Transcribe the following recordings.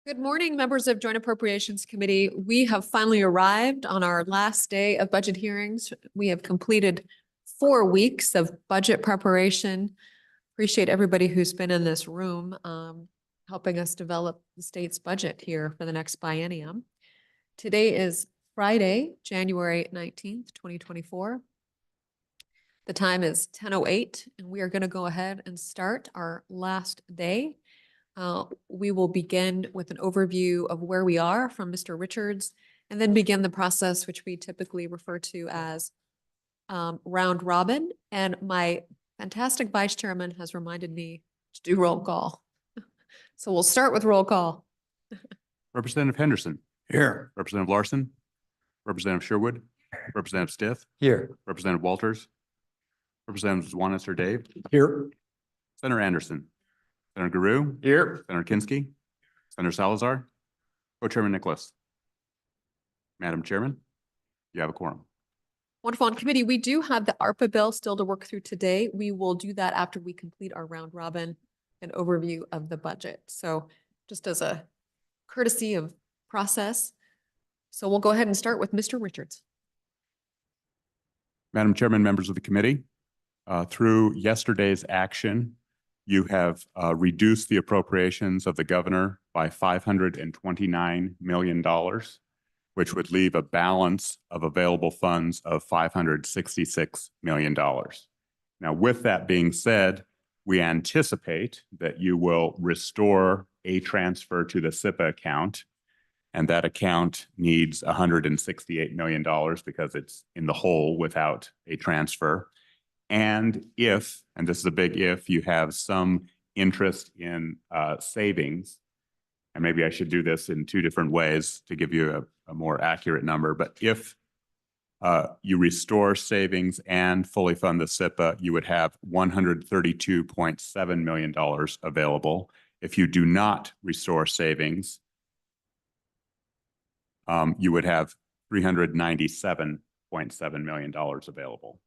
Good morning, members of Joint Appropriations Committee. We have finally arrived on our last day of budget hearings. We have completed 4 weeks of budget preparation. Appreciate everybody who's been in this room helping us develop the state's budget here for the next biennium. Today is Friday, January 19th, 2024. The time is 10:08, and we are going to go ahead and start our last day. We will begin with an overview of where we are from Mr. Richards, and then begin the process which we typically refer to as round robin. And my fantastic vice chairman has reminded me to do roll call. So we'll start with roll call. Representative Henderson. Here. Representative Larson. Representative Sherwood. Representative Stith. Here. Representative Walters. Representative Zwanis or Dave. Here. Senator Anderson. Senator Guru. Here. Senator Kinski. Senator Salazar. Co-Chairman Nicholas. Madam Chairman, you have a quorum. Wonderful. On committee, we do have the ARPA bill still to work through today. We will do that after we complete our round robin and overview of the budget. So just as a courtesy of process. So we'll go ahead and start with Mr. Richards. Madam Chairman, members of the committee, through yesterday's action, you have reduced the appropriations of the governor by $529 million, which would leave a balance of available funds of $566 million. Now, with that being said, we anticipate that you will restore a transfer to the SIPA account, and that account needs $168 million because it's in the hole without a transfer. And if, and this is a big if, you have some interest in savings, and maybe I should do this in 2 different ways to give you a more accurate number, but if you restore savings and fully fund the SIPA, you would have $132.7 million available. If you do not restore savings, you would have $397.7 million available.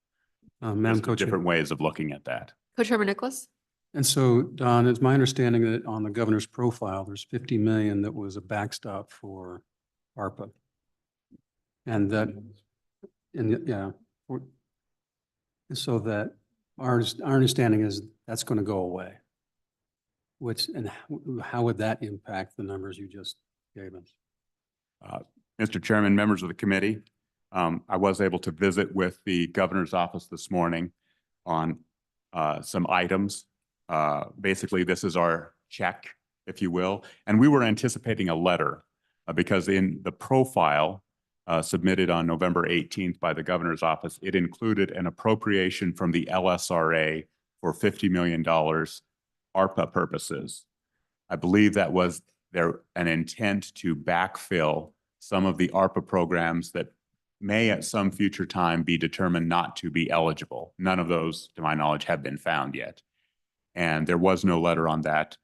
Madam Co-Chair. Different ways of looking at that. Co-Chairman Nicholas. And so, Don, it's my understanding that on the governor's profile, there's 50 million that was a backstop for ARPA. And that, so that our understanding is that's going to go away. And how would that impact the numbers you just gave us? Mr. Chairman, members of the committee, I was able to visit with the governor's office this morning on some items. Basically, this is our check, if you will. And we were anticipating a letter because in the profile submitted on November 18th by the governor's office, it included an appropriation from the LSRA for $50 million ARPA purposes. I believe that was an intent to backfill some of the ARPA programs that may at some future time be determined not to be eligible. None of those, to my knowledge, have been found yet. And there was no letter on that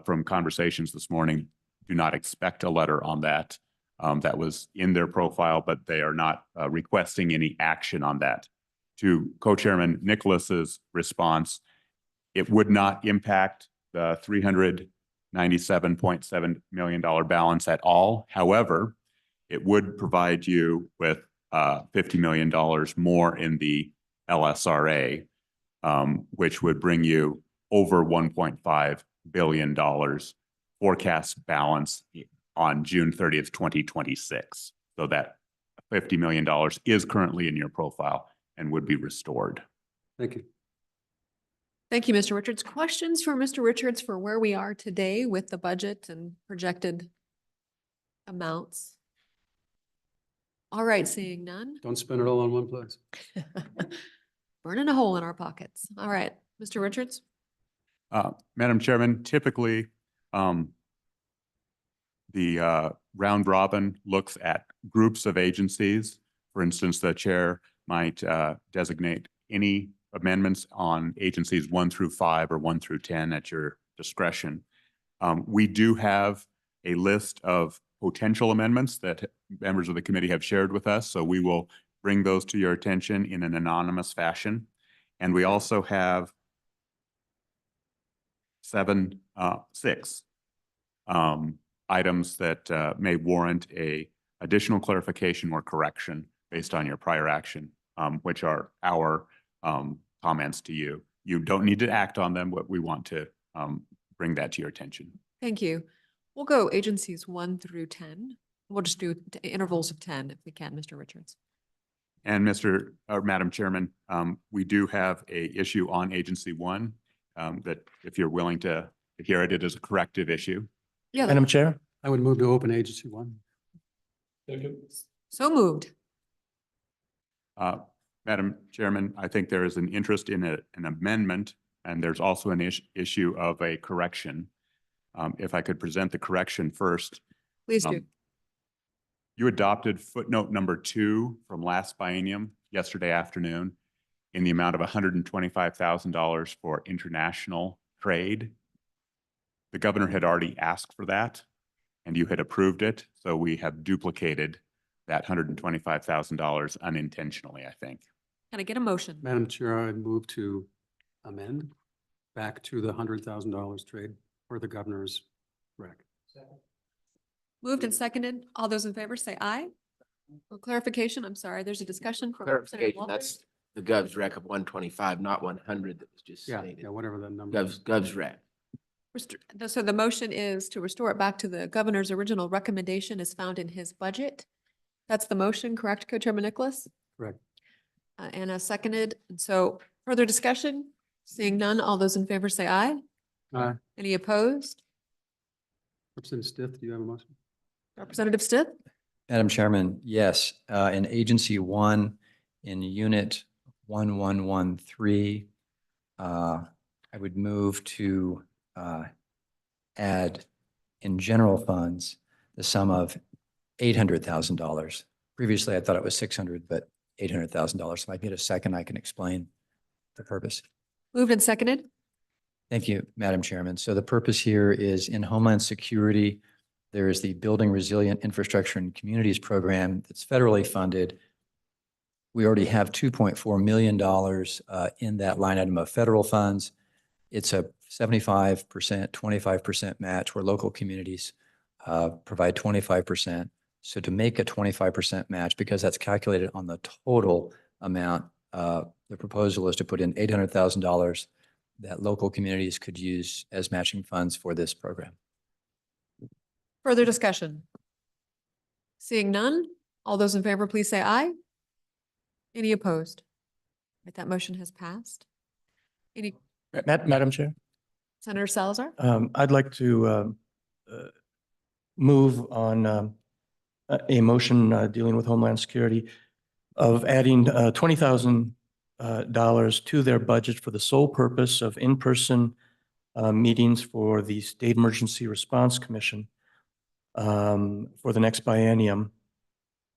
from conversations this morning. Do not expect a letter on that. That was in their profile, but they are not requesting any action on that. To Co-Chairman Nicholas's response, it would not impact the $397.7 million balance at all. However, it would provide you with $50 million more in the LSRA, which would bring you over $1.5 billion forecast balance on June 30th, 2026. So that $50 million is currently in your profile and would be restored. Thank you. Thank you, Mr. Richards. Questions for Mr. Richards for where we are today with the budget and projected amounts? All right, seeing none. Don't spend it all in one place. Burning a hole in our pockets. All right, Mr. Richards. Madam Chairman, typically the round robin looks at groups of agencies. For instance, the chair might designate any amendments on agencies 1 through 5 or 1 through 10 at your discretion. We do have a list of potential amendments that members of the committee have shared with us, so we will bring those to your attention in an anonymous fashion. And we also have 6 items that may warrant a additional clarification or correction based on your prior action, which are our comments to you. You don't need to act on them, but we want to bring that to your attention. Thank you. We'll go agencies 1 through 10. We'll just do intervals of 10 if we can, Mr. Richards. And Madam Chairman, we do have a issue on agency 1 that if you're willing to hear it, it is a corrective issue. Yeah, Madam Chair? I would move to open agency 1. so moved. Madam Chairman, I think there is an interest in an amendment, and there's also an issue of a correction. If I could present the correction first. Please do. You adopted footnote number 2 from last biennium yesterday afternoon in the amount of $125,000 for international trade. The governor had already asked for that, and you had approved it, so we have duplicated that $125,000 unintentionally, I think. Can I get a motion? Madam Chair, I'd move to amend back to the $100,000 trade for the governor's rec. Moved and seconded. All those in favor say aye. For clarification, I'm sorry, there's a discussion from Representative Clarification, Walters. that's the Gov's rec of 125, not 100 that was just Yeah, stated. yeah, whatever that number is. Gov's rec. So the motion is to restore it back to the governor's original recommendation as found in his budget. That's the motion, correct, Co-Chairman Nicholas? Correct. Anna seconded. And so further discussion? Seeing none, all those in favor say aye. Any opposed? Representative Stiff, do you have a motion? Representative Stitt? Madam Chairman, yes, in Agency 1, in Unit 1113, I would move to add in general funds the sum of $800,000. Previously, I thought it was $600,000, but $800,000. If I get a second, I can explain the purpose. Moved and seconded. Thank you, Madam Chairman. So the purpose here is in Homeland Security, there is the Building Resilient Infrastructure and Communities program that's federally funded. We already have $2.4 million in that line item of federal funds. It's a 75%, 25% match where local communities provide 25%. So to make a 25% match, because that's calculated on the total amount, the proposal is to put in $800,000 that local communities could use as matching funds for this program. Further discussion? Seeing none, all those in favor, please say aye. Any opposed? Right, that motion has passed. Any, Madam Chair? Senator Salazar? I'd like to move on a motion dealing with Homeland Security of adding $20,000 to their budget for the sole purpose of in-person meetings for the State Emergency Response Commission for the next biennium,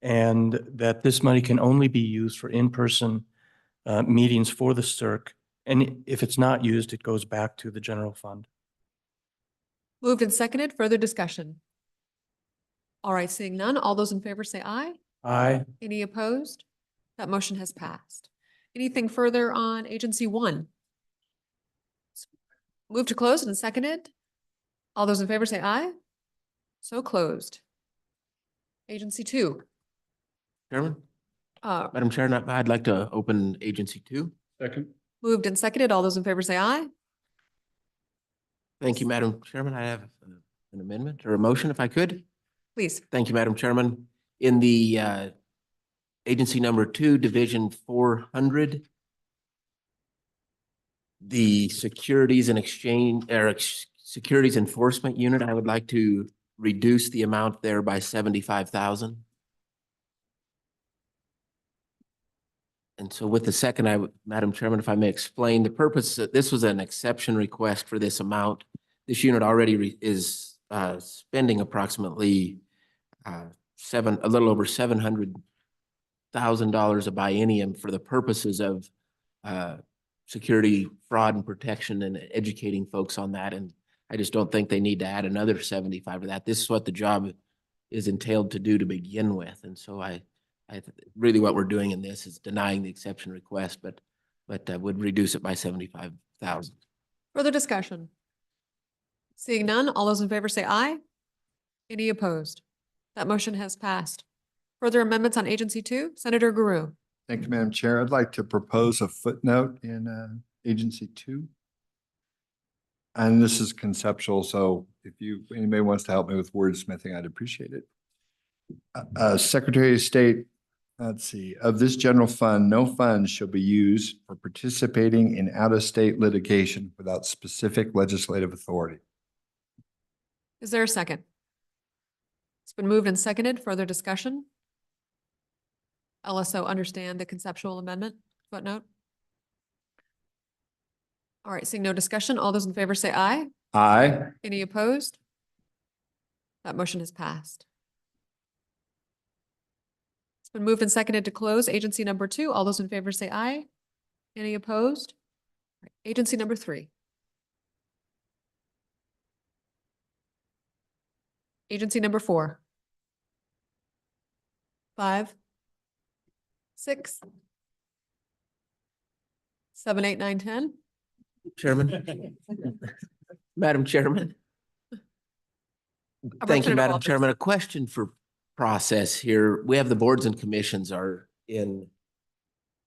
and that this money can only be used for in-person meetings for the CERC. And if it's not used, it goes back to the general fund. Moved and seconded. Further discussion? All right, seeing none, all those in favor say aye. Aye. Any opposed? That motion has passed. Anything further on Agency 1? Move to close and seconded. All those in favor say aye. So closed. Agency 2. Chairman? Madam Chair, I'd like to open Agency 2. Second. Moved and seconded. All those in favor say aye. Thank you, Madam Chairman. I have an amendment or a motion, if I could. Please. Thank you, Madam Chairman. In the Agency number 2, Division 400, the Securities and Exchange or Securities Enforcement Unit, I would like to reduce the amount there by $75,000. And so with the second, Madam Chairman, if I may explain the purpose, this was an exception request for this amount. This unit already is spending approximately a little over $700,000 a biennium for the purposes of security, fraud, and protection, and educating folks on that. And I just don't think they need to add another 75 to that. This is what the job is entailed to do to begin with. And so really what we're doing in this is denying the exception request, but would reduce it by $75,000. Further discussion? Seeing none, all those in favor say aye. Any opposed? That motion has passed. Further amendments on Agency 2, Senator Guru. Thank you, Madam Chair. I'd like to propose a footnote in Agency 2. And this is conceptual, so if anybody wants to help me with wordsmithing, I'd appreciate it. Secretary of State, let's see, of this general fund, no funds shall be used for participating in out-of-state litigation without specific legislative authority. Is there a second? It's been moved and seconded. Further discussion? LSO understand the conceptual amendment footnote? All right, seeing no discussion, all those in favor say aye. Aye. Any opposed? That motion has passed. It's been moved and seconded to close Agency number 2. All those in favor say aye. Any opposed? All right, Agency number 3. Agency number 4. 5, 6, 7, 8, 9, 10. Chairman. Madam Chairman. Thank you, Representative Madam Walters. Chairman. A question for process here. We have the boards and commissions are in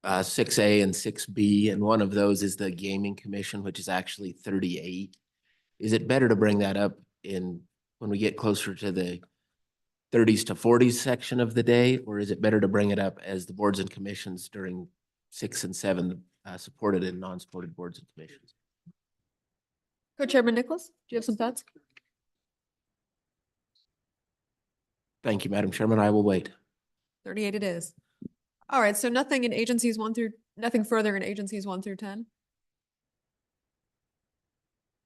6A and 6B, and one of those is the Gaming Commission, which is actually 38. Is it better to bring that up when we get closer to the 30s to 40s section of the day, or is it better to bring it up as the boards and commissions during 6 and 7, supported and non-supported boards and commissions? Co-Chairman Nicholas, do you have some thoughts? Thank you, Madam Chairman. I will wait. 38 it is. All right, so nothing in agencies 1 through, nothing further in agencies 1 through 10?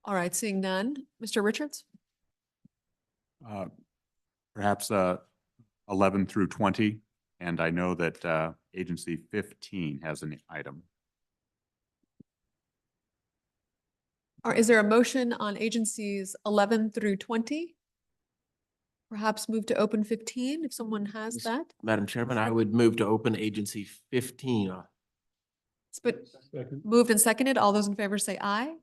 All right, seeing none. Mr. Richards? Perhaps 11 through 20, and I know that Agency 15 has an item. Or is there a motion on agencies 11 through 20? Perhaps move to open 15 if someone has Yes. that. Madam Chairman, I would move to open Agency 15. It's been moved and seconded. All those in favor say aye.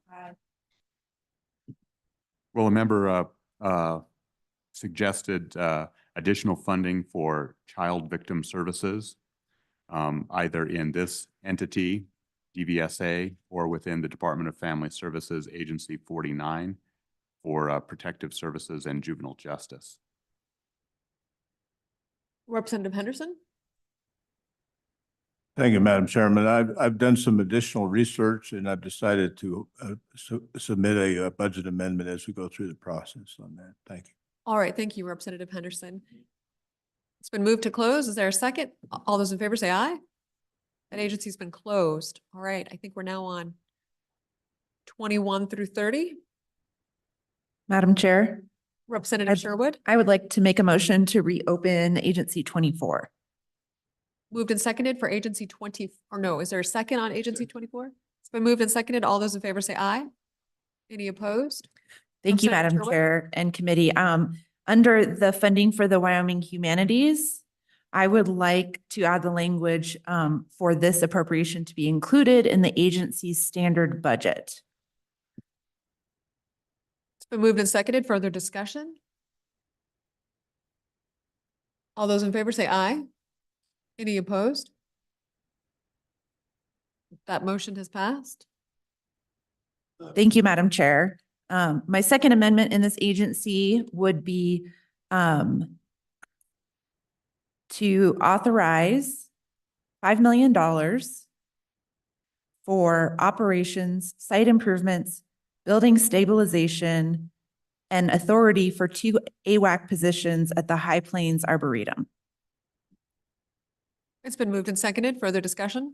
Well, a member suggested additional funding for child victim services, either in this entity, DVSA, or within the Department of Family Services, Agency 49, for protective services and juvenile justice. Representative Henderson? Thank you, Madam Chairman. I've done some additional research and I've decided to submit a budget amendment as we go through the process on that. Thank you. All right, thank you, Representative Henderson. It's been moved to close. Is there a second? All those in favor say aye. That agency's been closed. All right, I think we're now on 21 through 30. Madam Chair, Representative Sherwood, I would like to make a motion to reopen Agency 24. moved and seconded for agency 20, or no, is there a second on agency 24? It's been moved and seconded. All those in favor say aye. Any opposed? Thank you, Representative Madam Sherwood? Chair and Committee. Under the funding for the Wyoming Humanities, I would like to add the language for this appropriation to be included in the agency's standard budget. It's been moved and seconded. Further discussion? All those in favor say aye. Any opposed? That motion has passed. Thank you, Madam Chair. My second amendment in this agency would be to authorize $5 million for operations, site improvements, building stabilization, and authority for 2 AWAC positions at the High Plains Arboretum. It's been moved and seconded. Further discussion?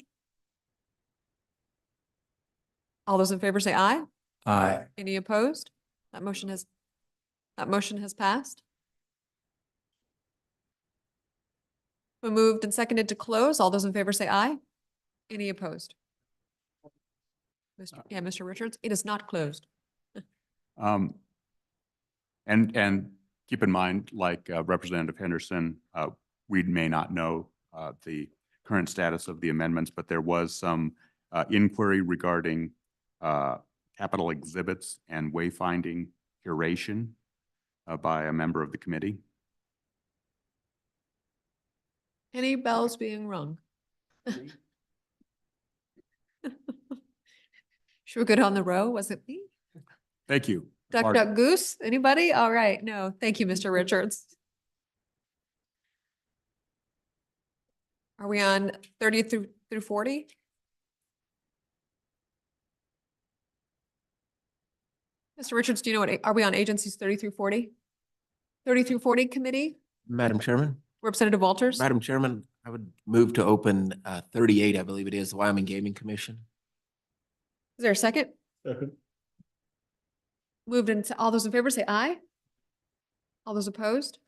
All those in favor say aye. Aye. Any opposed? That motion has passed. Been moved and seconded to close. All those in favor say aye. Any opposed? Mr. Richards, it is not closed. And keep in mind, like Representative Henderson, we may not know the current status of the amendments, but there was some inquiry regarding capital exhibits and wayfinding curation. by a member of the committee. Any bells being rung? Should we go down the row? Was it me? Thank you. Duck, Pardon. duck, goose? Anybody? All right. No, thank you, Mr. Richards. Are we on 30 through 40? Mr. Richards, do you know what, are we on agencies 30 through 40? 30 through 40 committee? Madam Chairman? Representative Walters? Madam Chairman, I would move to open 38, I believe it is, the Wyoming Gaming Commission. Is there a second? Second. Moved into, all those in favor say aye. All those opposed?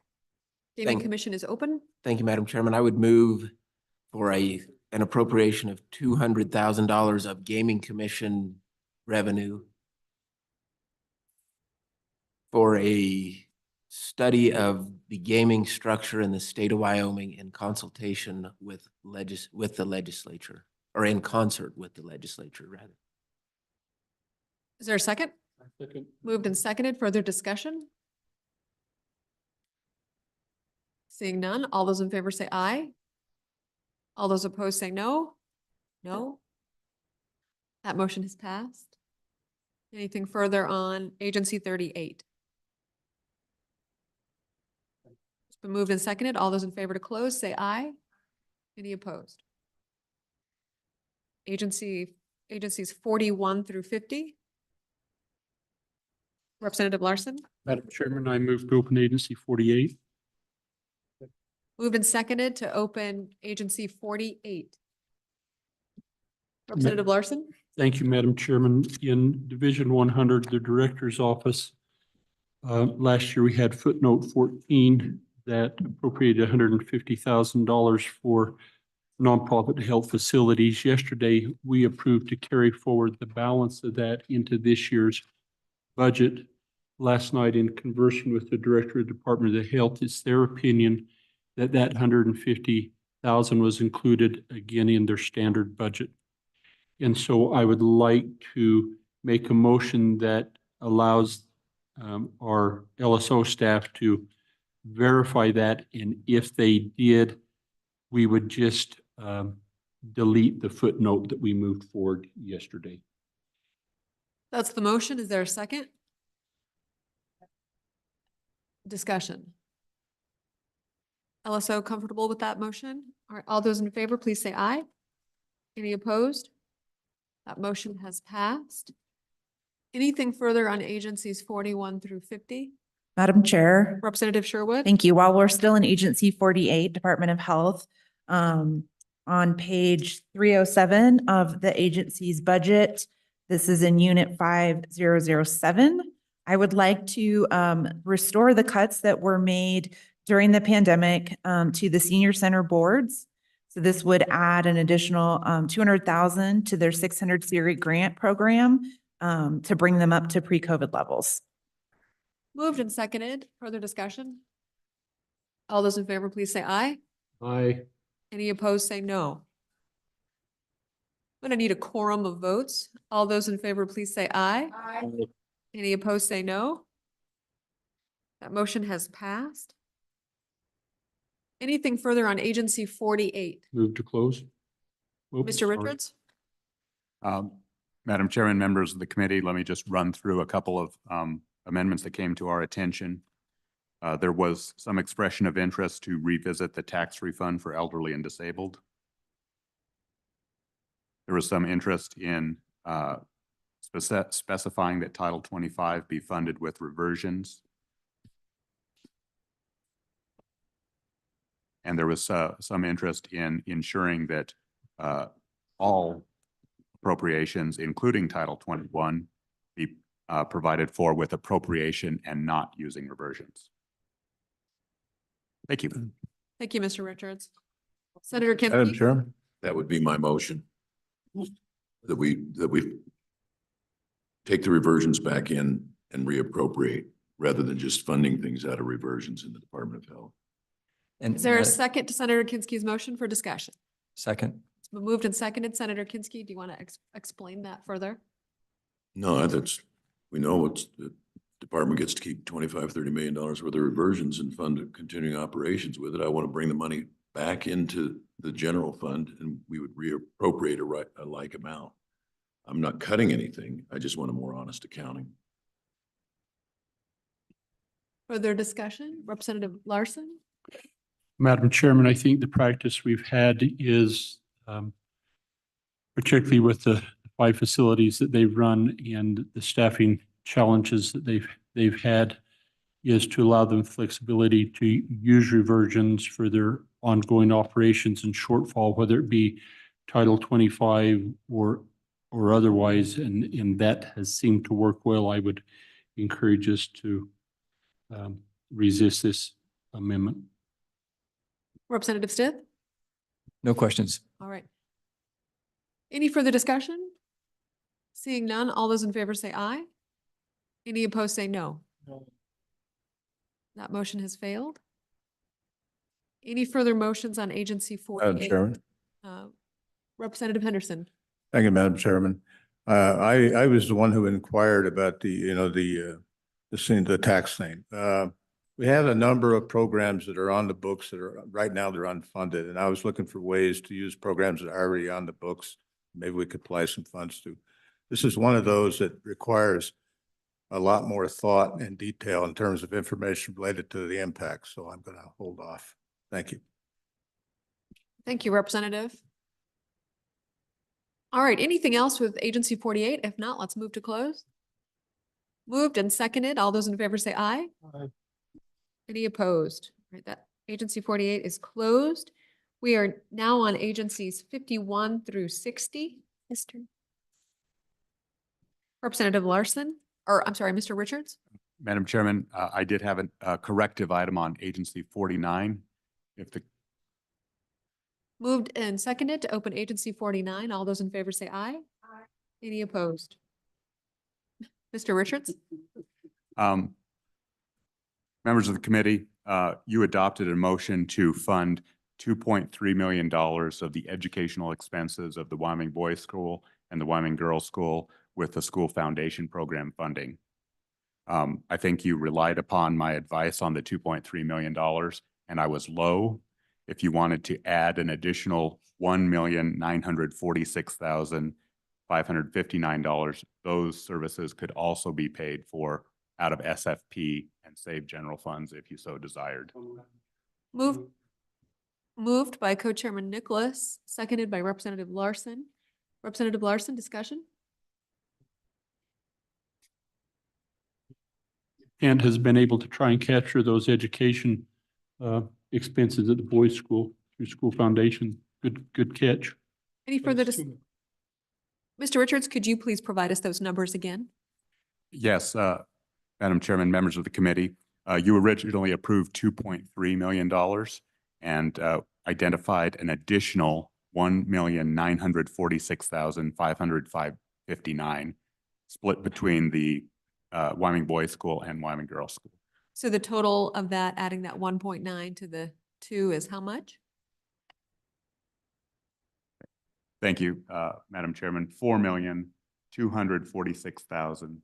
Gaming Thank- Commission is open. Thank you, Madam Chairman. I would move for an appropriation of $200,000 of gaming commission revenue for a study of the gaming structure in the state of Wyoming in consultation with the legislature, or in concert with the legislature, rather. Is there a second? Second. Moved and seconded. Further discussion? Seeing none, all those in favor say aye. All those opposed say no. No. That motion has passed. Anything further on agency 38? It's been moved and seconded. All those in favor to close, say aye. Any opposed? Agencies 41 through 50. Representative Larson, Madam Chairman, I move to open agency 48. moved and seconded to open agency 48. Representative Larson, Thank you, Madam Chairman. In Division 100, the Director's Office, last year we had footnote 14 that appropriated $150,000 for nonprofit health facilities. Yesterday, we approved to carry forward the balance of that into this year's budget. Last night, in conversing with the Director of the Department of Health, it's their opinion that that $150,000 was included again in their standard budget. And so I would like to make a motion that allows our LSO staff to verify that. And if they did, we would just delete the footnote that we moved forward yesterday. that's the motion. Is there a second? Discussion. LSO comfortable with that motion? All right, all those in favor, please say aye. Any opposed? That motion has passed. Anything further on agencies 41 through 50? Madam Chair. Representative Sherwood? Thank you. While we're still in agency 48, Department of Health, on page 307 of the agency's budget, this is in unit 5007. I would like to restore the cuts that were made during the pandemic to the senior center boards. So this would add an additional $200,000 to their 600 series grant program to bring them up to pre-COVID levels. Moved and seconded. Further discussion? All those in favor, please say aye. Aye. Any opposed, say no. I'm gonna need a quorum of votes. All those in favor, please say aye. Aye. Any opposed, say no. That motion has passed. Anything further on agency 48? Move to close. Oops, Mr. sorry. Richards? Madam Chairman, members of the committee, let me just run through a couple of amendments that came to our attention. There was some expression of interest to revisit the tax refund for elderly and disabled. There was some interest in specifying that Title 25 be funded with reversions. And there was some interest in ensuring that all appropriations, including Title 21, be provided for with appropriation and not using reversions. Thank you. Thank you, Mr. Richards. Senator Madam Kinsey? Chairman. That would be my motion. That we take the reversions back in and reappropriate rather than just funding things out of reversions in the Department of Health. And Is there a second to Senator Kinsey's motion for discussion? second? It's been moved and seconded. Senator Kinsey, do you want to explain that further? No, that's, we know it's, department gets to keep $25–30 million worth of reversions and fund continuing operations with it. I want to bring the money back into the general fund and we would reappropriate a like amount. I'm not cutting anything. I just want a more honest accounting. Further discussion, Representative Larson? Madam Chairman, I think the practice we've had is, particularly with the 5 facilities that they've run and the staffing challenges that they've had, is to allow them flexibility to use reversions for their ongoing operations and shortfall, whether it be Title 25 or otherwise, and that has seemed to work well. I would encourage us to resist this amendment. Representative Stith? No questions. All right. Any further discussion? Seeing none, all those in favor say aye. Any opposed say no. That motion has failed. Any further motions on agency 48? Madam Chairman. Representative Henderson. Thank you, Madam Chairman. I was the one who inquired about the tax thing. We have a number of programs that are on the books that are right now they're unfunded, and I was looking for ways to use programs that are already on the books. Maybe we could apply some funds to. This is one of those that requires a lot more thought and detail in terms of information related to the impact. So I'm going to hold off. Thank you. Thank you, Representative. All right, anything else with agency 48? If not, let's move to close. Moved and seconded. All those in favor say aye. Aye. Any opposed? All right, that agency 48 is closed. We are now on agencies 51 through 60. Representative Larson, or I'm sorry, Mr. Richards. Madam Chairman, I did have a corrective item on agency 49. If the Moved and seconded to open agency 49. All those in favor say aye. Aye. Any opposed? Mr. Richards? Members of the committee, you adopted a motion to fund $2.3 million of the educational expenses of the Wyoming Boys School and the Wyoming Girls School with the school foundation program funding. I think you relied upon my advice on the $2.3 million, and I was low. If you wanted to add an additional $1,946,559, those services could also be paid for out of SFP and save general funds if you so desired. Moved by Co-Chairman Nicholas, seconded by Representative Larson. Representative Larson, discussion? And has been able to try and capture those education expenses at the boys' school through school foundation. Good catch. Any further? Mr. Richards, could you please provide us those numbers again? Yes, Madam Chairman, members of the committee, you originally approved $2.3 million and identified an additional $1,946,559 split between the Wyoming Boys School and Wyoming Girls School. So the total of that, adding that 1.9 to the 2 is how much? Thank you, Madam Chairman. $4,246,000.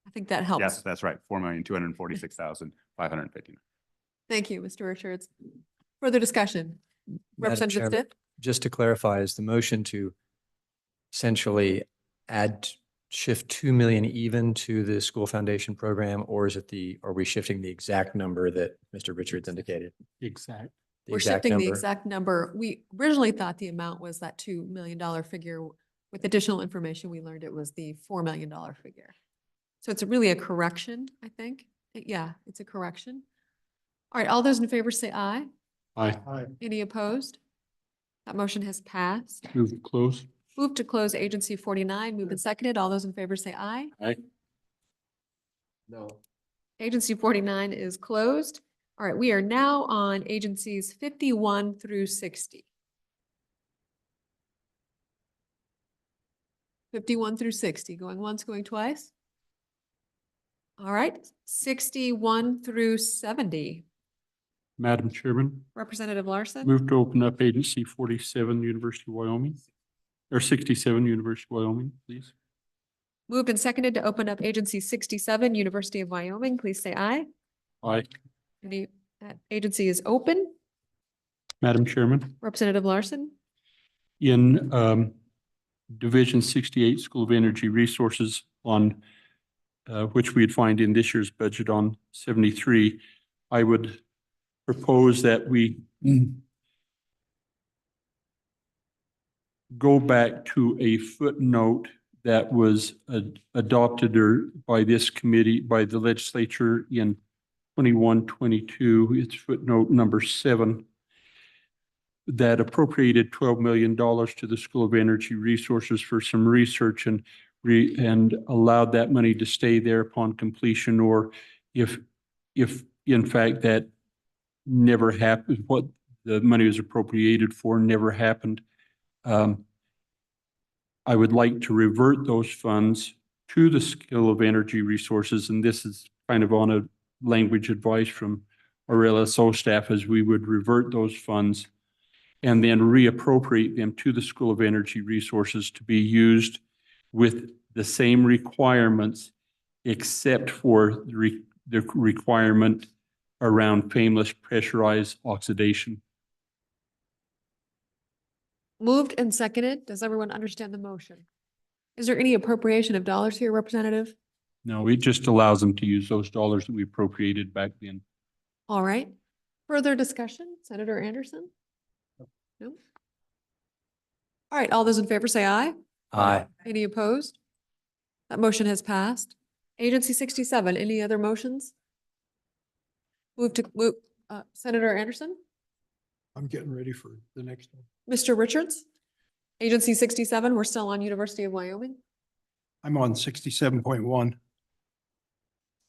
I think that helps. Yes, that's right. $4,246,559. Thank you, Mr. Richards. Further discussion? Madam Representative Chairman, Stitt? just to clarify, is the motion to essentially shift 2 million even to the school foundation program, or is it are we shifting the exact number that Mr. Richards indicated? Exact. The We're exact shifting the number? exact number. We originally thought the amount was that $2 million figure. With additional information, we learned it was the $4 million figure. So it's really a correction, I think. Yeah, it's a correction. All right, all those in favor say aye. Aye. Any opposed? That motion has passed. Move to close. Move to close agency 49. Moved and seconded. All those in favor say aye. Aye. No. Agency 49 is closed. All right, we are now on agencies 51 through 60. 51 through 60, going once, going twice. All right, 61 through 70. Madam Chairman, Representative Larson. move to open up agency 47, University of Wyoming, or 67, University of Wyoming, please. Moved and seconded to open up Agency 67, University of Wyoming. Please say aye. Aye. That agency is open. Madam Chairman, Representative Larson. in Division 68, School of Energy Resources on which we'd find in this year's budget on 73, I would propose that we go back to a footnote that was adopted by this committee, by the legislature in 21-22. It's footnote number 7, that appropriated $12 million to the School of Energy Resources for some research and allowed that money to stay there upon completion, or if in fact that never happened, what the money was appropriated for never happened. I would like to revert those funds to the School of Energy Resources, and this is kind of on a language advice from our LSO staff, as we would revert those funds and then reappropriate them to the School of Energy Resources to be used with the same requirements, except for the requirement around painless pressurized oxidation. Moved and seconded. Does everyone understand the motion? Is there any appropriation of dollars here, Representative? No, it just allows them to use those dollars that we appropriated back then. All right. Further discussion? Senator Anderson? No? All right. All those in favor say aye. Aye. Any opposed? That motion has passed. Agency 67, any other motions? Senator Anderson? I'm getting ready for the next one. Mr. Richards? Agency 67, we're still on University of Wyoming. I'm on 67.1.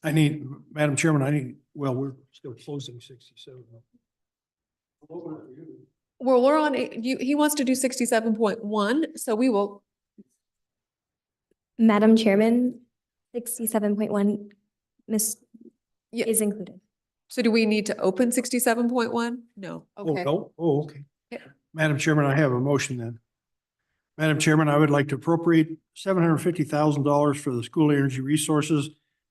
Madam Chairman, well, we're still closing 67. Well, we're on, he wants to do 67.1, so we will. Madam Chairman, 67.1 Yeah. is included. So do we need to open 67.1? No. Okay. Okay. Yeah. Madam Chairman, I have a motion then. Madam Chairman, I would like to appropriate $750,000 for the School of Energy Resources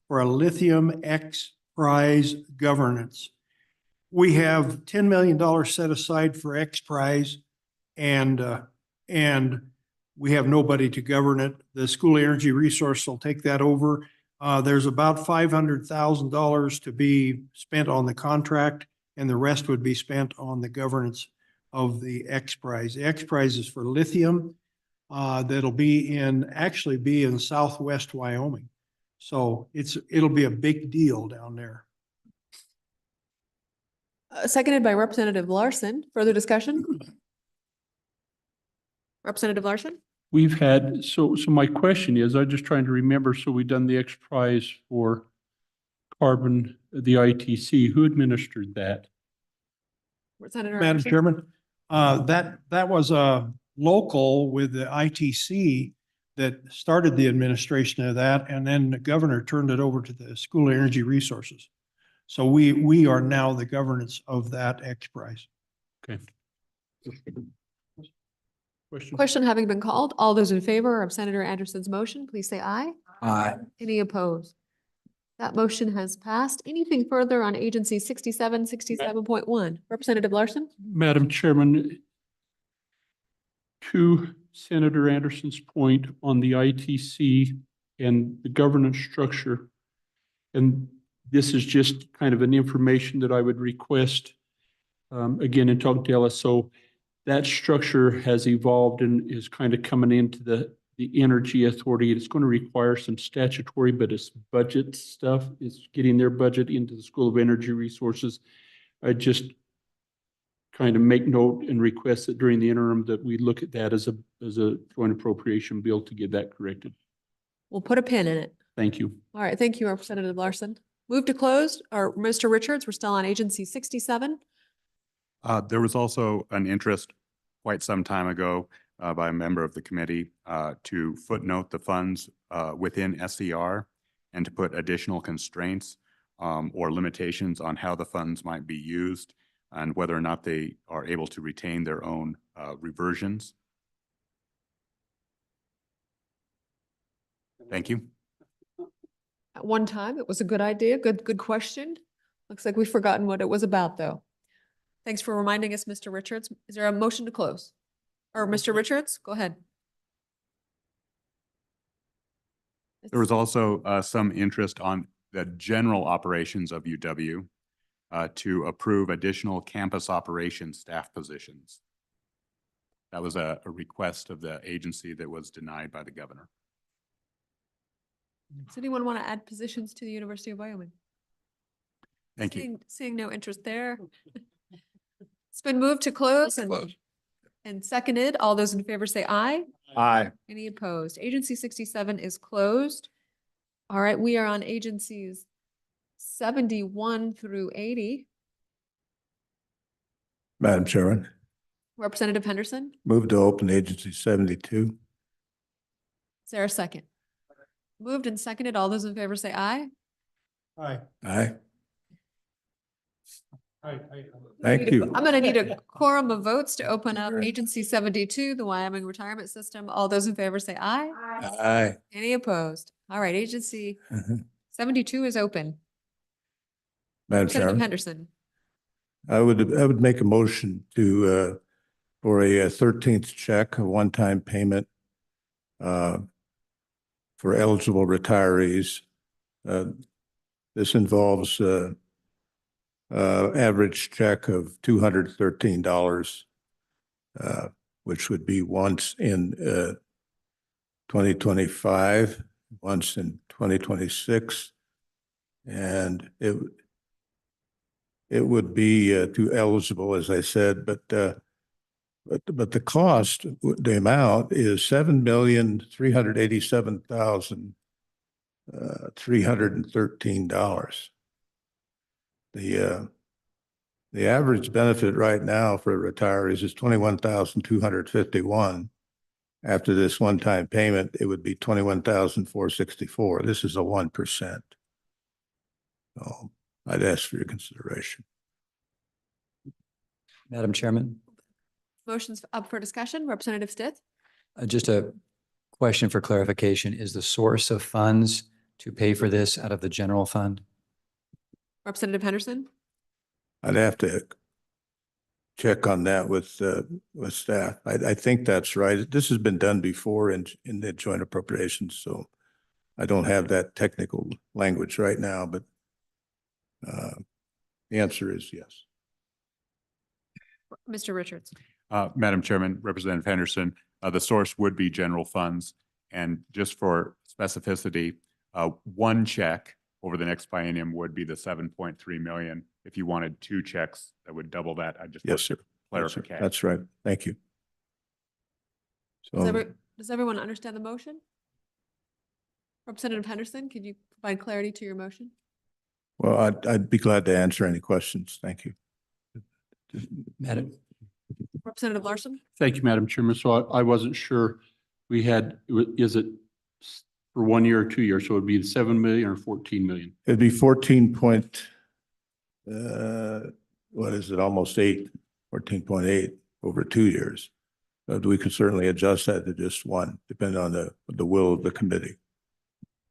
for a lithium X Prize governance. We have $10 million set aside for X Prize, and we have nobody to govern it. The School of Energy Resource will take that over. There's about $500,000 to be spent on the contract, and the rest would be spent on the governance of the X Prize. The X Prize is for lithium. That'll actually be in Southwest Wyoming. So it'll be a big deal down there. Seconded by Representative Larson. Further discussion? Representative Larson? We've had, so my question is, I'm just trying to remember, so we've done the X Prize for carbon, the ITC, who administered that? Senator Madam Anderson? Chairman, that was a local with the ITC that started the administration of that, and then the governor turned it over to the School of Energy Resources. So we are now the governance of that X Prize. Okay. Question having been called, all those in favor of Senator Anderson's motion, please say aye. Aye. Any opposed? That motion has passed. Anything further on agency 67, 67.1? Representative Larson? Madam Chairman, to Senator Anderson's point on the ITC and the governance structure, and this is just kind of an information that I would request, again, in talking to LSO, that structure has evolved and is kind of coming into the Energy Authority. It's going to require some statutory, but it's budget stuff. It's getting their budget into the School of Energy Resources. I just kind of make note and request that during the interim that we look at that as a joint appropriation bill to get that corrected. We'll put a pin in it. Thank you. All right. Thank you, Representative Larson. Move to close, or Mr. Richards, we're still on agency 67. There was also an interest quite some time ago by a member of the committee to footnote the funds within SCR and to put additional constraints or limitations on how the funds might be used and whether or not they are able to retain their own reversions. Thank you. At one time, it was a good idea. Good question. Looks like we've forgotten what it was about, though. Thanks for reminding us, Mr. Richards. Is there a motion to close? Or Mr. Richards, go ahead. There was also some interest on the general operations of UW to approve additional campus operations staff positions. That was a request of the agency that was denied by the governor. Does anyone want to add positions to the University of Wyoming? Thank you. Seeing no interest there. It's been moved to close and seconded. All those in favor say aye. Aye. Any opposed? Agency 67 is closed. All right, we are on agencies 71 through 80. Madam Chairman, Representative Henderson, move to open agency 72. is there a second? Moved and seconded. All those in favor say aye. Aye. Aye. Aye. Thank you. I'm gonna need a quorum of votes to open up agency 72, the Wyoming Retirement System. All those in favor say aye. Aye. Any opposed? All right, agency 72 is open. Madam Representative Chairman, Henderson, I would make a motion to, for a 13th check, a one-time payment for eligible retirees. This involves average check of $213, which would be once in 2025, once in 2026, and it would be too eligible, as I said, but the cost, the amount is $7,387,313. The average benefit right now for retirees is $21,251. After this one-time payment, it would be $21,464. This is a 1%. So I'd ask for your consideration. Madam Chairman, motion's up for discussion. Representative Stith, just a question for clarification. Is the source of funds to pay for this out of the general fund? Representative Henderson, I'd have to check on that with staff. I think that's right. This has been done before in the joint appropriations, so I don't have that technical language right now, but the answer is yes. Mr. Richards. Madam Chairman, Representative Henderson, the source would be general funds. And just for specificity, one check over the next biennium would be the 7.3 million. If you wanted two checks, that would double that. I just Yes, sir. Clarification. That's right. Thank you. So Does everyone understand the motion? Representative Henderson, could you provide clarity to your motion? well, I'd be glad to answer any questions. Thank you. Madam, Representative Larson, Thank you, Madam Chairman. So I wasn't sure we had, is it for 1 year or 2 years? So it'd be 7 million or 14 million? It'd be 14 point, what is it, almost 14.8 over 2 years. But we could certainly adjust that to just one, depending on the will of the committee.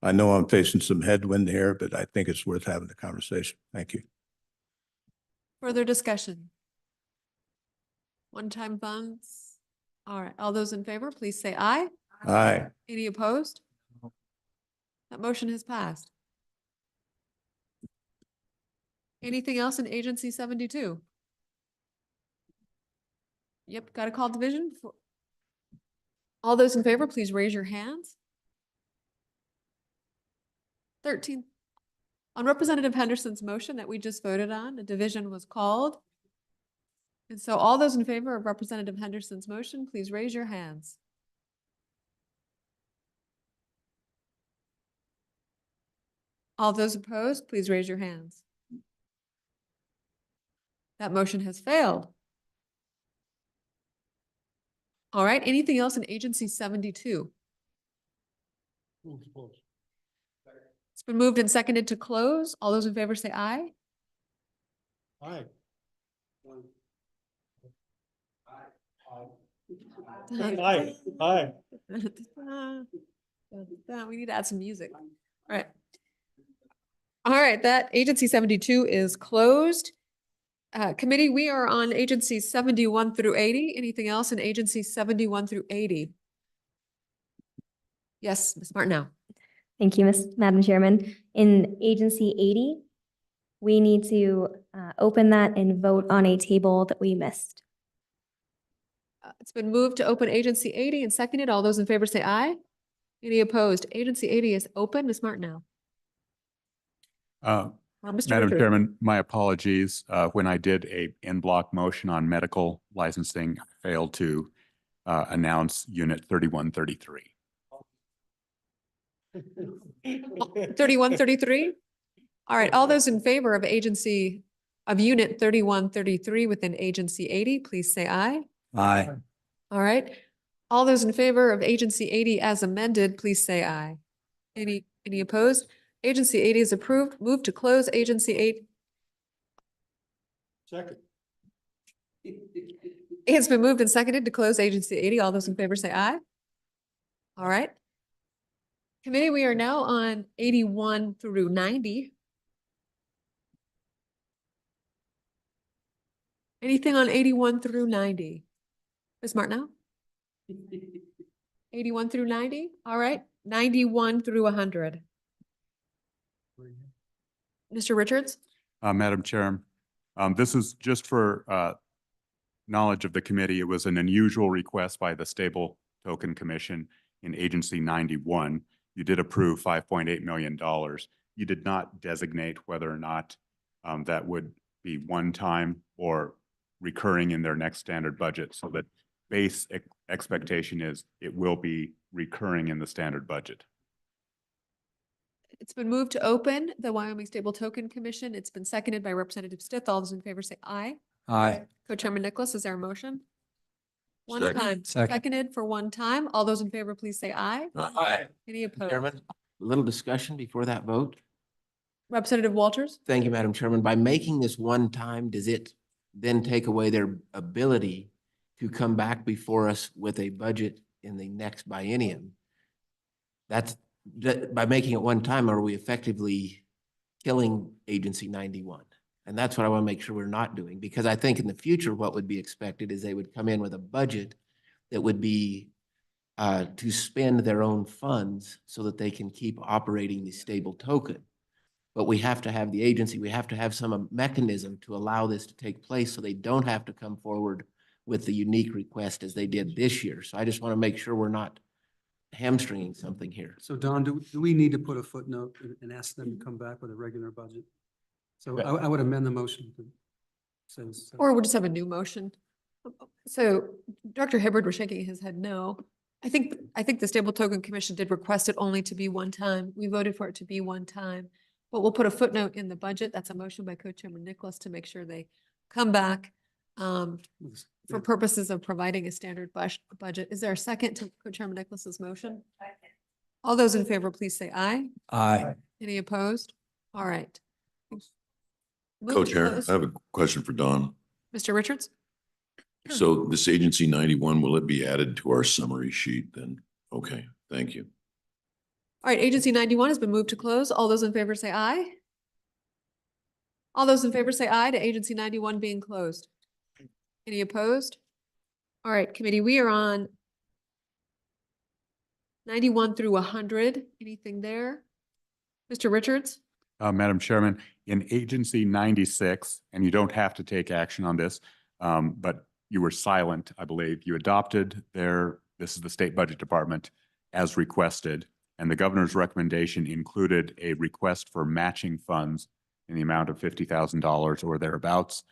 I know I'm facing some headwind here, but I think it's worth having the conversation. Thank you. further discussion? One-time funds. All right, all those in favor, please say aye. Aye. Any opposed? That motion has passed. Anything else in agency 72? Yep, got a call division. All those in favor, please raise your hands. 13. On Representative Henderson's motion that we just voted on, a division was called. And so all those in favor of Representative Henderson's motion, please raise your hands. All those opposed, please raise your hands. That motion has failed. All right, anything else in agency 72? It's been moved and seconded to close. All those in favor say aye. Aye. Aye. Aye. We need to add some music. All right. All right, that agency 72 is closed. Committee, we are on agency 71 through 80. Anything else in agency 71 through 80? Yes, Ms. Martineau. Thank you, Madam Chairman. In agency 80, we need to open that and vote on a table that we missed. It's been moved to open agency 80 and seconded. All those in favor say aye. Any opposed? Agency 80 is open. Ms. Martineau. Mr. Madam Richards. Chairman, my apologies. When I did a en bloc motion on medical licensing, I failed to announce unit 3133. 3133? All right, all those in favor of agency of unit 3133 within agency 80, please say aye. Aye. All right. All those in favor of agency 80 as amended, please say aye. Any opposed? Agency 80 is approved. Move to close agency 8. Second. It's been moved and seconded to close agency 80. All those in favor say aye. All right. Committee, we are now on 81 through 90. Anything on 81 through 90? Ms. Martineau? 81 through 90? All right. 91 through 100. Mr. Richards? Madam Chair, this is just for knowledge of the committee. It was an unusual request by the Stable Token Commission in Agency 91. You did approve $5.8 million. You did not designate whether or not that would be one time or recurring in their next standard budget. So that base expectation is it will be recurring in the standard budget. It's been moved to open the Wyoming Stable Token Commission. It's been seconded by Representative Stith. All those in favor say aye. Aye. Co-Chairman Nicholas, is there a motion? One Second. time. Second. Seconded for one time. All those in favor, please say aye. Aye. Any opposed? Chairman, a little discussion before that vote. Representative Walters? Thank you, Madam Chairman. By making this one time, does it then take away their ability to come back before us with a budget in the next biennium? By making it one time, are we effectively killing Agency 91? And that's what I want to make sure we're not doing, because I think in the future, what would be expected is they would come in with a budget that would be to spend their own funds so that they can keep operating the stable token. But we have to have the agency, we have to have some mechanism to allow this to take place so they don't have to come forward with the unique request as they did this year. So I just want to make sure we're not hamstringing something here. So Don, do we need to put a footnote and ask them to come back with a regular budget? So I would amend the motion to say. Or we'll just have a new motion. So Dr. Hibbard was shaking his head no. I think the Stable Token Commission did request it only to be one time. We voted for it to be one time. But we'll put a footnote in the budget. That's a motion by Co-Chairman Nicholas to make sure they come back for purposes of providing a standard budget. Is there a second to Co-Chairman Nicholas's motion? All those in favor, please say aye. Aye. Any opposed? All right. Move to Co-Chair, close. I have a question for Don. Mr. Richards? So this agency 91, will it be added to our summary sheet then? Okay, thank you. All right, agency 91 has been moved to close. All those in favor say aye. All those in favor say aye to agency 91 being closed. Any opposed? All right, committee, we are on 91 through 100. Anything there? Mr. Richards? Madam Chairman, in Agency 96, and you don't have to take action on this, but you were silent, I believe. You adopted this is the State Budget Department, as requested, and the governor's recommendation included a request for matching funds in the amount of $50,000 or thereabouts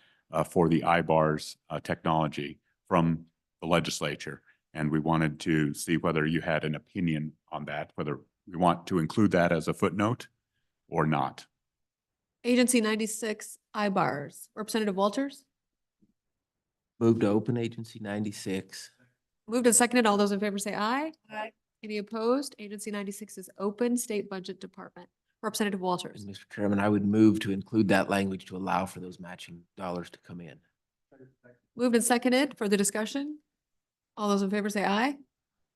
for the IBARS technology from the legislature. And we wanted to see whether you had an opinion on that, whether we want to include that as a footnote or not. Agency 96 IBARS. Representative Walters? Move to open Agency 96. Moved and seconded. All those in favor say aye. Aye. Any opposed? Agency 96 is open. State Budget Department. Representative Walters? And Mr. Chairman, I would move to include that language to allow for those matching dollars to come in. Moved and seconded for the discussion. All those in favor say aye.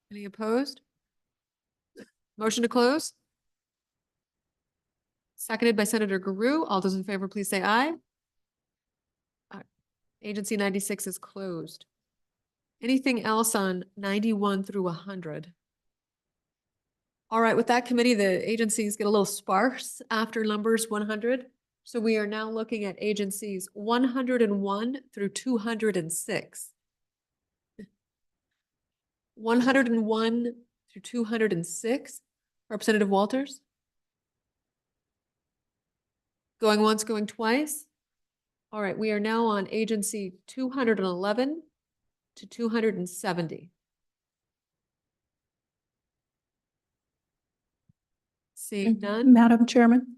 Any opposed? Motion to close? Seconded by Senator Guru. All those in favor, please say aye. Agency 96 is closed. Anything else on 91 through 100? All right, with that committee, the agencies get a little sparse after numbers 100. So we are now looking at agencies 101 through 206. 101 through 206. Representative Walters? Going once, going twice? All right, we are now on agency 211 to 270. Seeing none? Madam Chairman.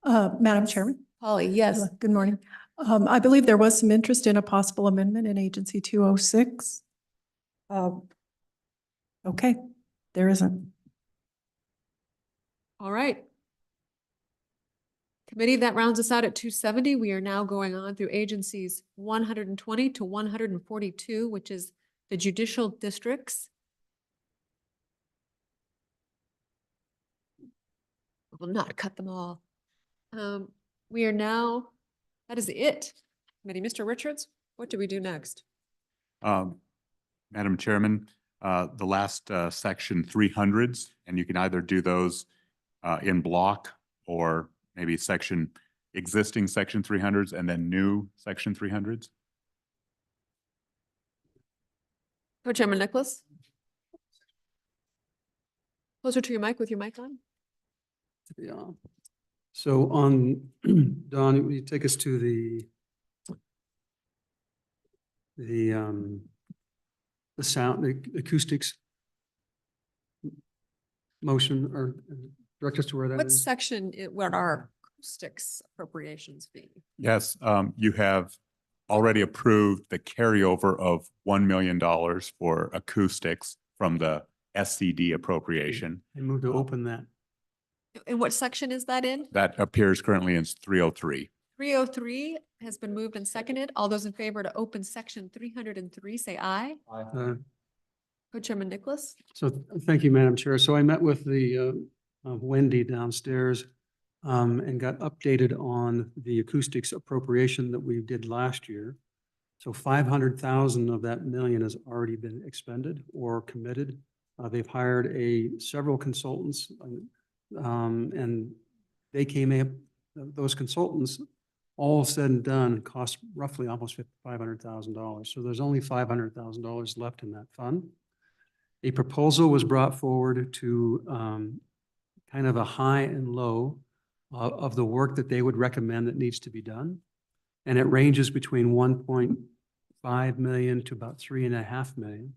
Madam Chairman. Polly, yes. Good morning. I believe there was some interest in a possible amendment in Agency 206. Okay, there isn't. All right. Committee, that rounds us out at 270. We are now going on through agencies 120 to 142, which is the judicial districts. We will not cut them all. We are now, that is it. Committee, Mr. Richards, what do we do next? Madam Chairman, the last section 300s, and you can either do those in block or maybe existing section 300s and then new section 300s. Co-Chairman Nicholas? Closer to your mic with your mic on. Yeah. So on, Don, will you take us to the sound, the acoustics motion, or direct us to where that What is? section, what are acoustics appropriations be? Yes, you have already approved the carryover of $1 million for acoustics from the SCD appropriation. I move to open that. And what section is that in? That appears currently in 303. 303 has been moved and seconded. All those in favor to open section 303, say aye. Co-Chairman Nicholas? So thank you, Madam Chair. So I met with the Wendy downstairs and got updated on the acoustics appropriation that we did last year. So 500,000 of that million has already been expended or committed. They've hired several consultants and they came in, those consultants, all said and done, cost roughly almost $500,000. So there's only $500,000 left in that fund. A proposal was brought forward to kind of a high and low of the work that they would recommend that needs to be done. And it ranges between 1.5 million to about 3.5 million.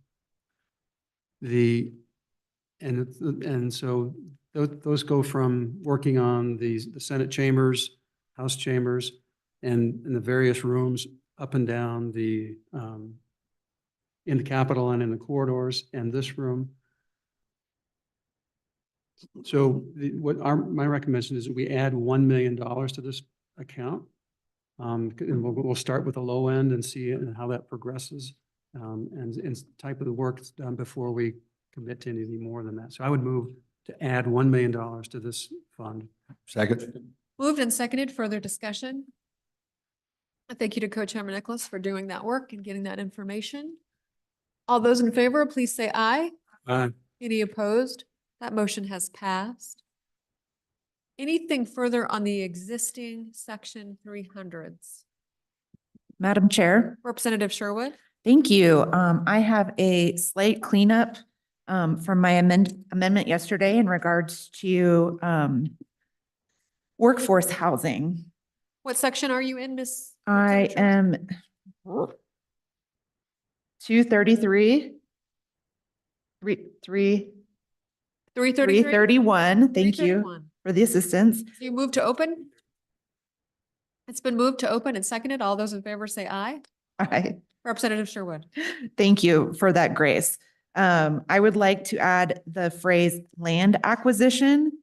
And so those go from working on the Senate chambers, House chambers, and in the various rooms up and down in the Capitol and in the corridors and this room. So my recommendation is that we add $1 million to this account. And we'll start with the low end and see how that progresses and type of the work that's done before we commit to anything more than that. So I would move to add $1 million to this fund. Second. Moved and seconded. Further discussion? Thank you to Co-Chairman Nicholas for doing that work and getting that information. All those in favor, please say aye. Aye. Any opposed? That motion has passed. Anything further on the existing section 300s? Madam Chair. Representative Sherwood? Thank you. I have a slight cleanup from my amendment yesterday in regards to workforce housing. What section are you in, Ms.? I am 233, 331. Thank you 331. for the assistance. So you move to open? It's been moved to open and seconded. All those in favor say aye. Aye. Representative Sherwood? Thank you for that grace. I would like to add the phrase land acquisition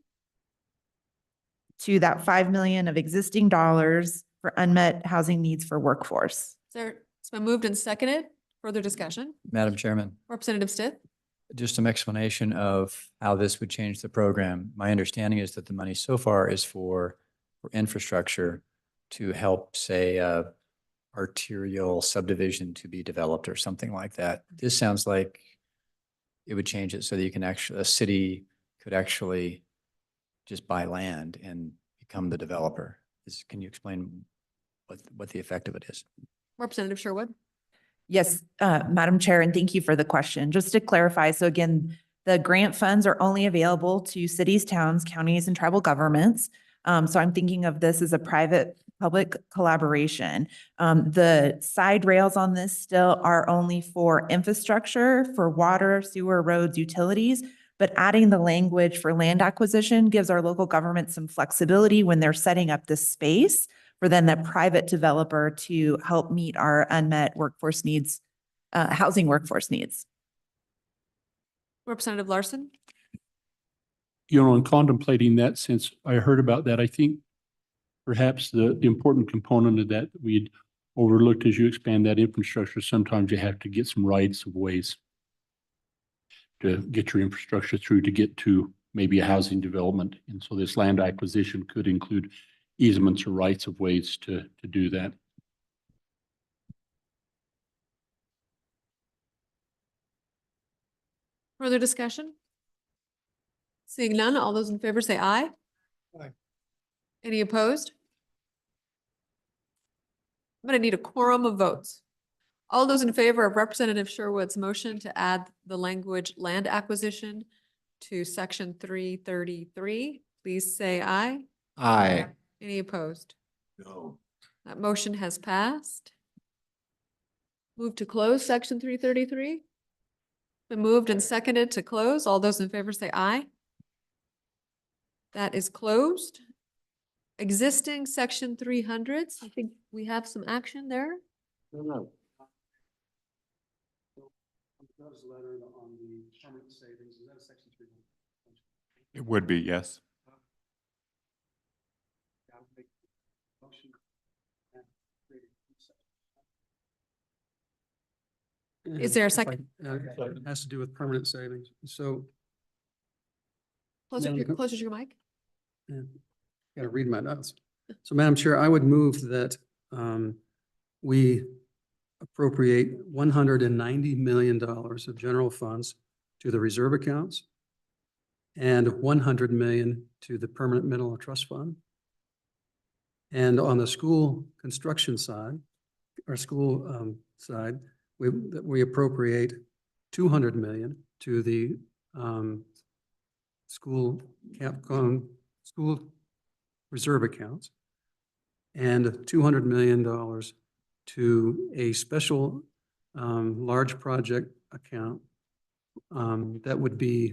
to that 5 million of existing dollars for unmet housing needs for workforce. It's been moved and seconded. Further discussion? Madam Chairman, Representative Stitt? just some explanation of how this would change the program. My understanding is that the money so far is for infrastructure to help, say, arterial subdivision to be developed or something like that. This sounds like it would change it so that you can actually, a city could actually just buy land and become the developer. Can you explain what the effect of it is? Representative Sherwood. Yes, Madam Chair, and thank you for the question. Just to clarify, so again, the grant funds are only available to cities, towns, counties, and tribal governments. So I'm thinking of this as a private-public collaboration. The side rails on this still are only for infrastructure, for water, sewer, roads, utilities, but adding the language for land acquisition gives our local government some flexibility when they're setting up this space for then that private developer to help meet our unmet workforce needs, housing workforce needs. Representative Larson. You know, in contemplating that, since I heard about that, I think perhaps the important component of that we'd overlooked as you expand that infrastructure, sometimes you have to get some rights of ways to get your infrastructure through to get to maybe a housing development. And so this land acquisition could include easements or rights of ways to do that. Further discussion? Seeing none, all those in favor say aye. Aye. Any opposed? I'm going to need a quorum of votes. All those in favor of Representative Sherwood's motion to add the language land acquisition to section 333, please say aye. Aye. Any opposed? No. That motion has passed. Move to close section 333. Been moved and seconded to close. All those in favor say aye. That is closed. Existing section 300s. I think we have some action there. It would be, yes. Is there a second? It has to do with permanent savings. So, Closer Madam to your mic. got to read my notes. So Madam Chair, I would move that we appropriate $190 million of general funds to the reserve accounts and $100 million to the permanent mineral trust fund. And on the school construction side, our school side, we appropriate $200 million to the school reserve accounts and $200 million to a special large project account that would be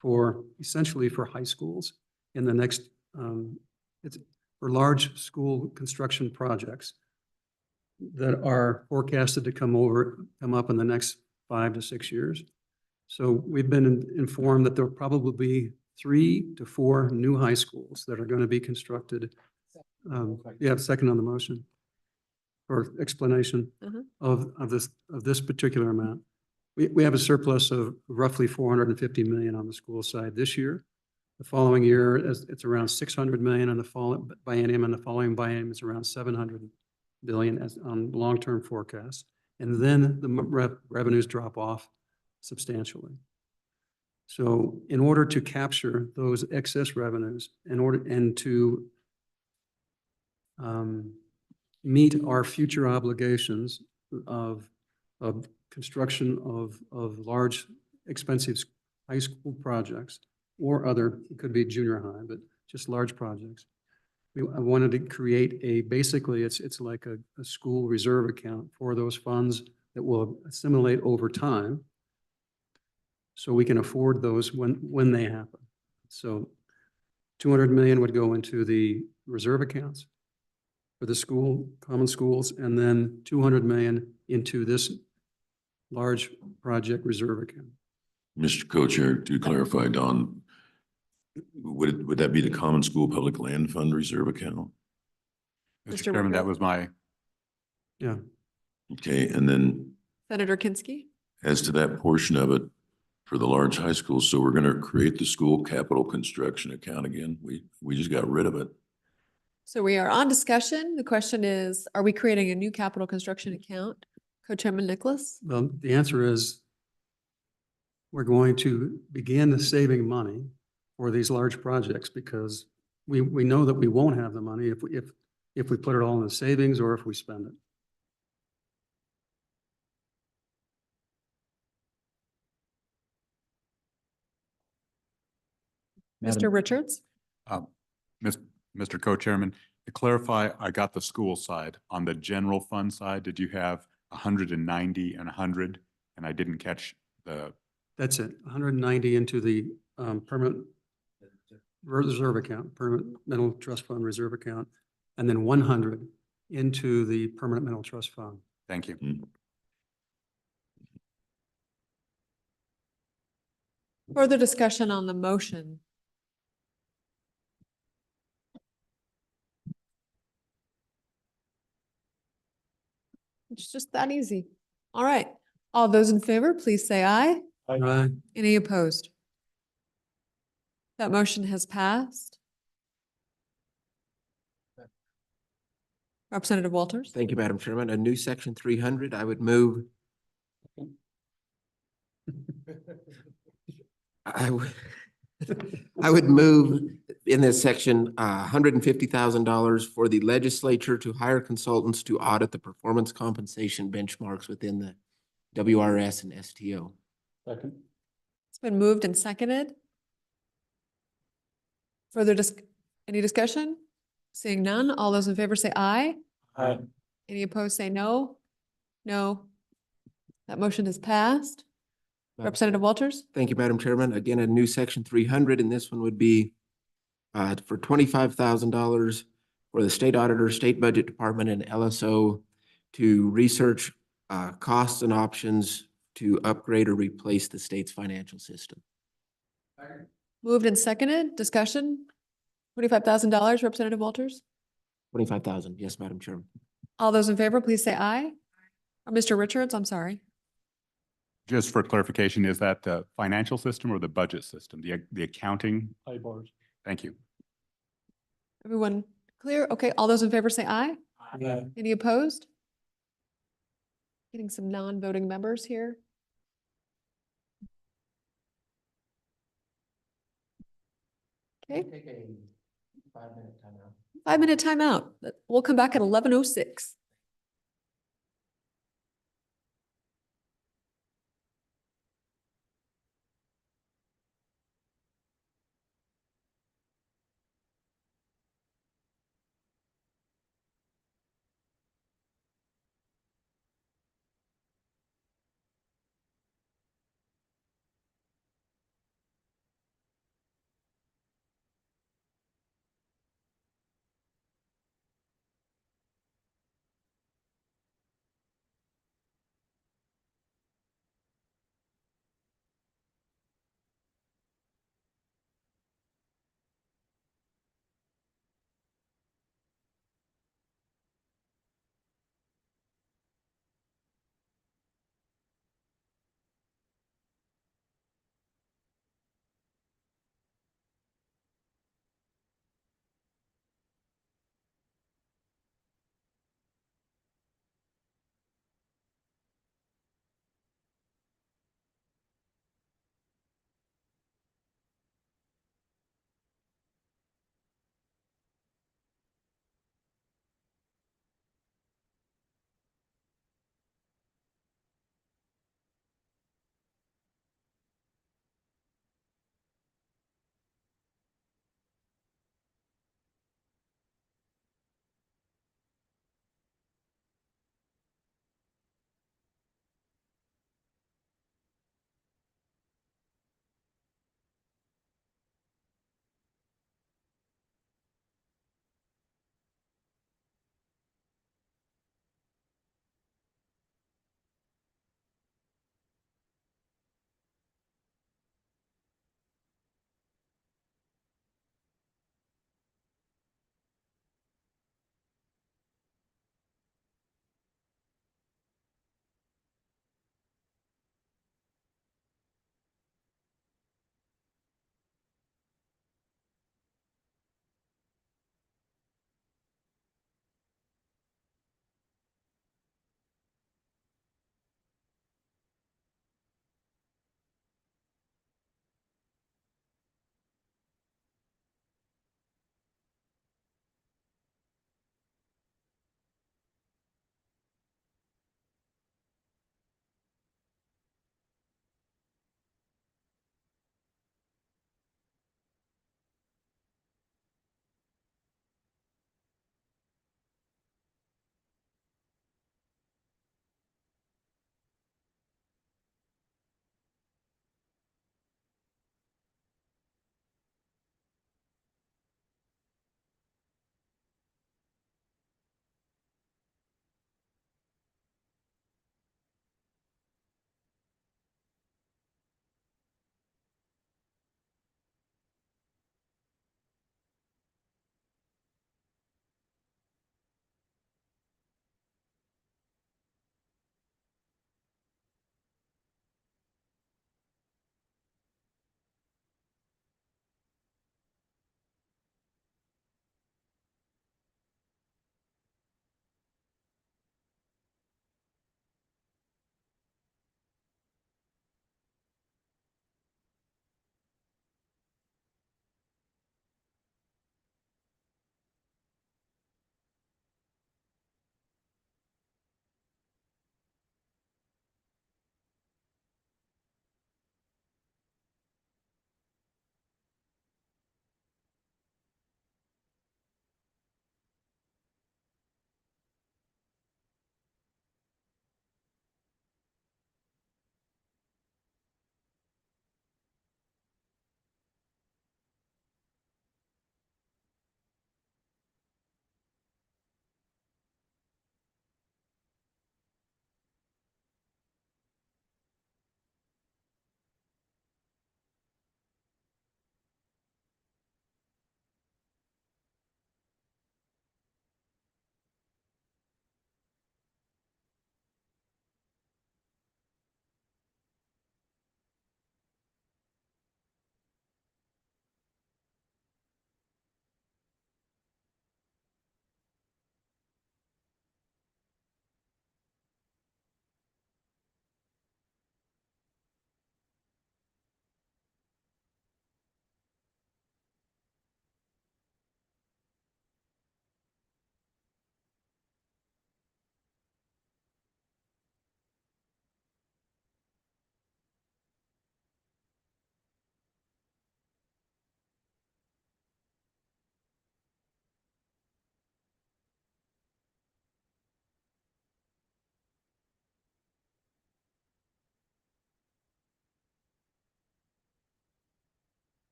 for essentially for high schools in the next, it's for large school construction projects that are forecasted to come up in the next 5 to 6 years. So we've been informed that there'll probably be 3 to 4 new high schools that are going to be constructed. Yeah, second on the motion for explanation of this particular amount. We have a surplus of roughly $450 million on the school side this year. The following year, it's around $600 million on the following biennium, and the following biennium is around $700 billion as on long-term forecasts. And then the revenues drop off substantially. So in order to capture those excess revenues, and to meet our future obligations of construction of large, expensive high school projects or other, it could be junior high, but just large projects. I wanted to create basically it's like a school reserve account for those funds that will assimilate over time so we can afford those when they happen. So 200 million would go into the reserve accounts for the common schools, and then 200 million into this large project reserve account. Mr. Co-Chair, to clarify, Don, would that be the Common School Public Land Fund Reserve Account? Mr. Chairman, that was my. Yeah. Okay, and then Senator Kinski. as to that portion of it, for the large high schools. So we're going to create the school capital construction account again. We just got rid of it. So we are on discussion. The question is, are we creating a new capital construction account? Co-Chairman Nicholas? Well, the answer is we're going to begin saving money for these large projects because we know that we won't have the money if we put it all in the savings or if we spend it. Mr. Richards? Mr. Co-Chairman, to clarify, I got the school side. On the general fund side, did you have 190 and 100? And I didn't catch the, That's it, 190 into the permanent reserve account, permanent mental trust fund reserve account, and then 100 into the permanent mental trust fund. thank you. Further discussion on the motion? It's just that easy. All right. All those in favor, please say aye. Right. Any opposed? That motion has passed. Representative Walters? Thank you, Madam Chairman. A new section 300, I would move. I would, I would move in this section, $150,000 for the legislature to hire consultants to audit the performance compensation benchmarks within the WRS and STO. Second. It's been moved and seconded. Any discussion? Seeing none, all those in favor say aye. Aye. Any opposed say no. No. That motion is passed. Representative Walters? Thank you, Madam Chairman. Again, a new section 300, and this one would be for $25,000 for the state auditor, state budget department, and LSO to research costs and options to upgrade or replace the state's financial system. Moved and seconded. Discussion? $25,000, Representative Walters? 25,000, yes, Madam Chairman. All those in favor, please say aye. Or Mr. Richards, I'm sorry. Just for clarification, is that the financial system or the budget system, the accounting? High bars. Thank you. Everyone clear? Okay, all those in favor say aye. Aye. Any opposed? Getting some non-voting members here. Okay, Take a 5-minute timeout. 5-minute timeout. We'll come back at 11:06.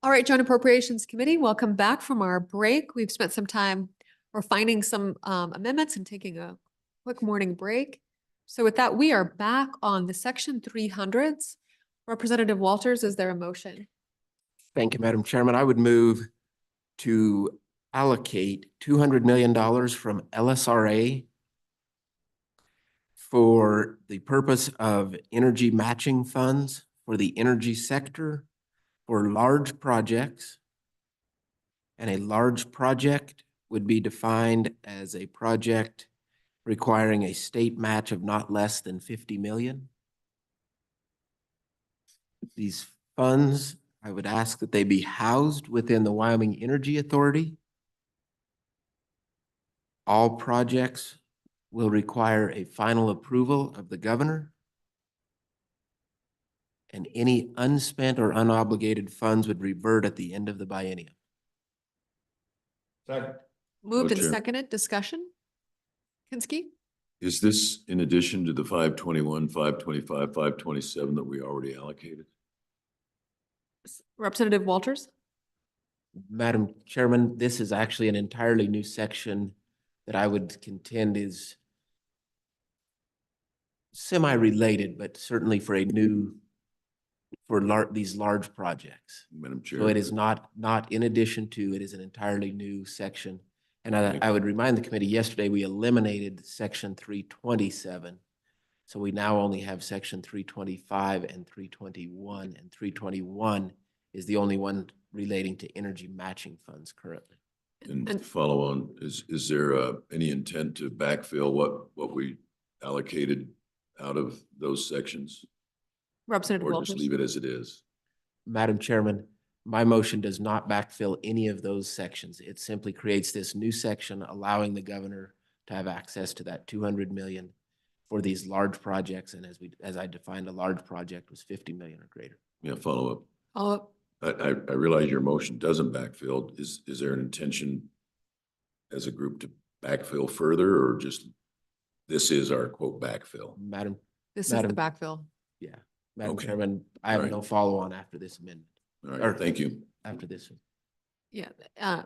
All right, Joint Appropriations Committee, welcome back from our break. We've spent some time refining some amendments and taking a quick morning break. So with that, we are back on the Section 300s. Representative Walters, is there a motion? Thank you, Madam Chairman. I would move to allocate $200 million from LSRA for the purpose of energy matching funds for the energy sector for large projects. And a large project would be defined as a project requiring a state match of not less than 50 million. These funds, I would ask that they be housed within the Wyoming Energy Authority. All projects will require a final approval of the governor. And any unspent or unobligated funds would revert at the end of the biennium. Moved and Chair. seconded, discussion? Kinsky? Is this in addition to the 521, 525, 527 that we already allocated? Representative Walters? Madam Chairman, this is actually an entirely new section that I would contend is semi-related, but certainly for a new, for these large projects. Madam Chair. So it is not in addition to, it is an entirely new section. And I would remind the committee, yesterday we eliminated section 327. So we now only have section 325 and 321, and 321 is the only one relating to energy matching funds currently. And follow on, is there any intent to backfill what we allocated out of those sections? Representative Or Walters? just leave it as it is? Madam Chairman, my motion does not backfill any of those sections. It simply creates this new section allowing the governor to have access to that 200 million for these large projects. And as I defined, a large project was 50 million or greater. Yeah, follow up. Follow-up. I realize your motion doesn't backfill. Is there an intention as a group to backfill further, or just this is our quote backfill? Madam, This is the Madam- backfill. yeah, Madam Okay. Chairman, I have All right. no follow-on after this amendment, All Or- right, thank you. after this one. Yeah,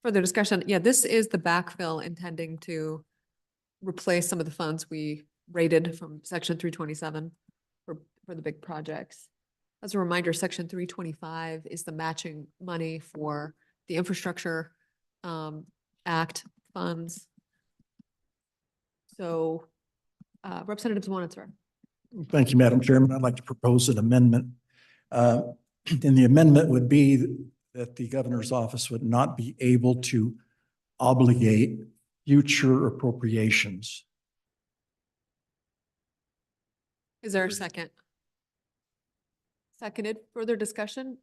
further discussion. Yeah, this is the backfill intending to replace some of the funds we rated from section 327 for the big projects. As a reminder, section 325 is the matching money for the infrastructure act funds. So Representative Zwanitzer. Thank you, Madam Chairman. I'd like to propose an amendment. And the amendment would be that the governor's office would not be able to obligate future appropriations. Is there a second? Seconded. Further discussion?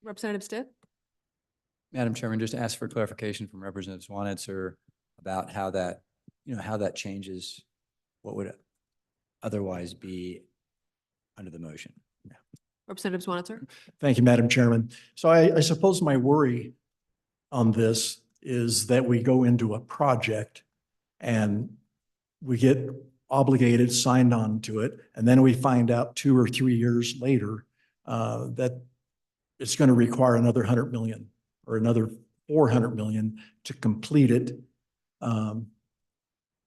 Representative Stitt? Madam Chairman, just ask for clarification from Representative Swanitzer about how that, how that changes what would otherwise be under the motion. Representative Swanitzer? Thank you, Madam Chairman. So I suppose my worry on this is that we go into a project and we get obligated, signed on to it, and then we find out 2 or 3 years later that it's going to require another 100 million or another 400 million to complete it for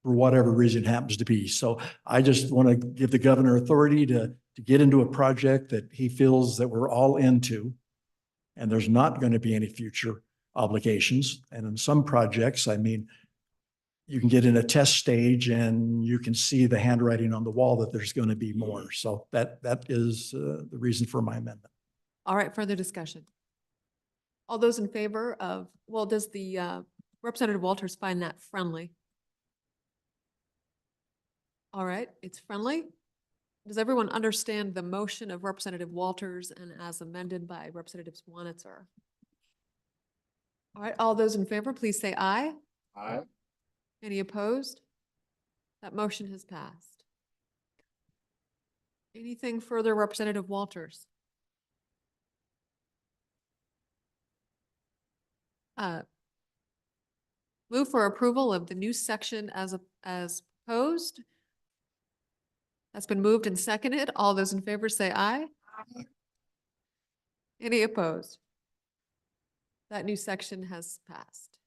whatever reason it happens to be. So I just want to give the governor authority to get into a project that he feels that we're all into, and there's not going to be any future obligations. And in some projects, I mean, you can get in a test stage and you can see the handwriting on the wall that there's going to be more. So that is the reason for my amendment. All right, further discussion. All those in favor of, well, does the Representative Walters find that friendly? All right, it's friendly. Does everyone understand the motion of Representative Walters and as amended by Representative Swanitzer? All right, all those in favor, please say aye. Aye. Any opposed? That motion has passed. Anything further, Representative Walters? Move for approval of the new section as proposed. That's been moved and seconded. All those in favor say aye. Any opposed? That new section has passed.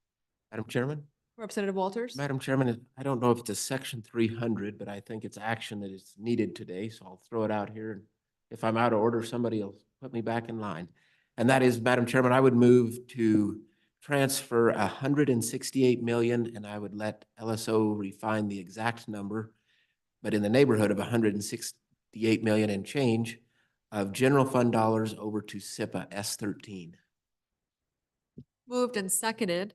Madam Chairman? Representative Walters? Madam Chairman, I don't know if it's a section 300, but I think it's action that is needed today, so I'll throw it out here. And if I'm out of order, somebody will put me back in line. And that is, Madam Chairman, I would move to transfer 168 million, and I would let LSO refine the exact number, but in the neighborhood of 168 million and change of general fund dollars over to SIPA S13. Moved and seconded.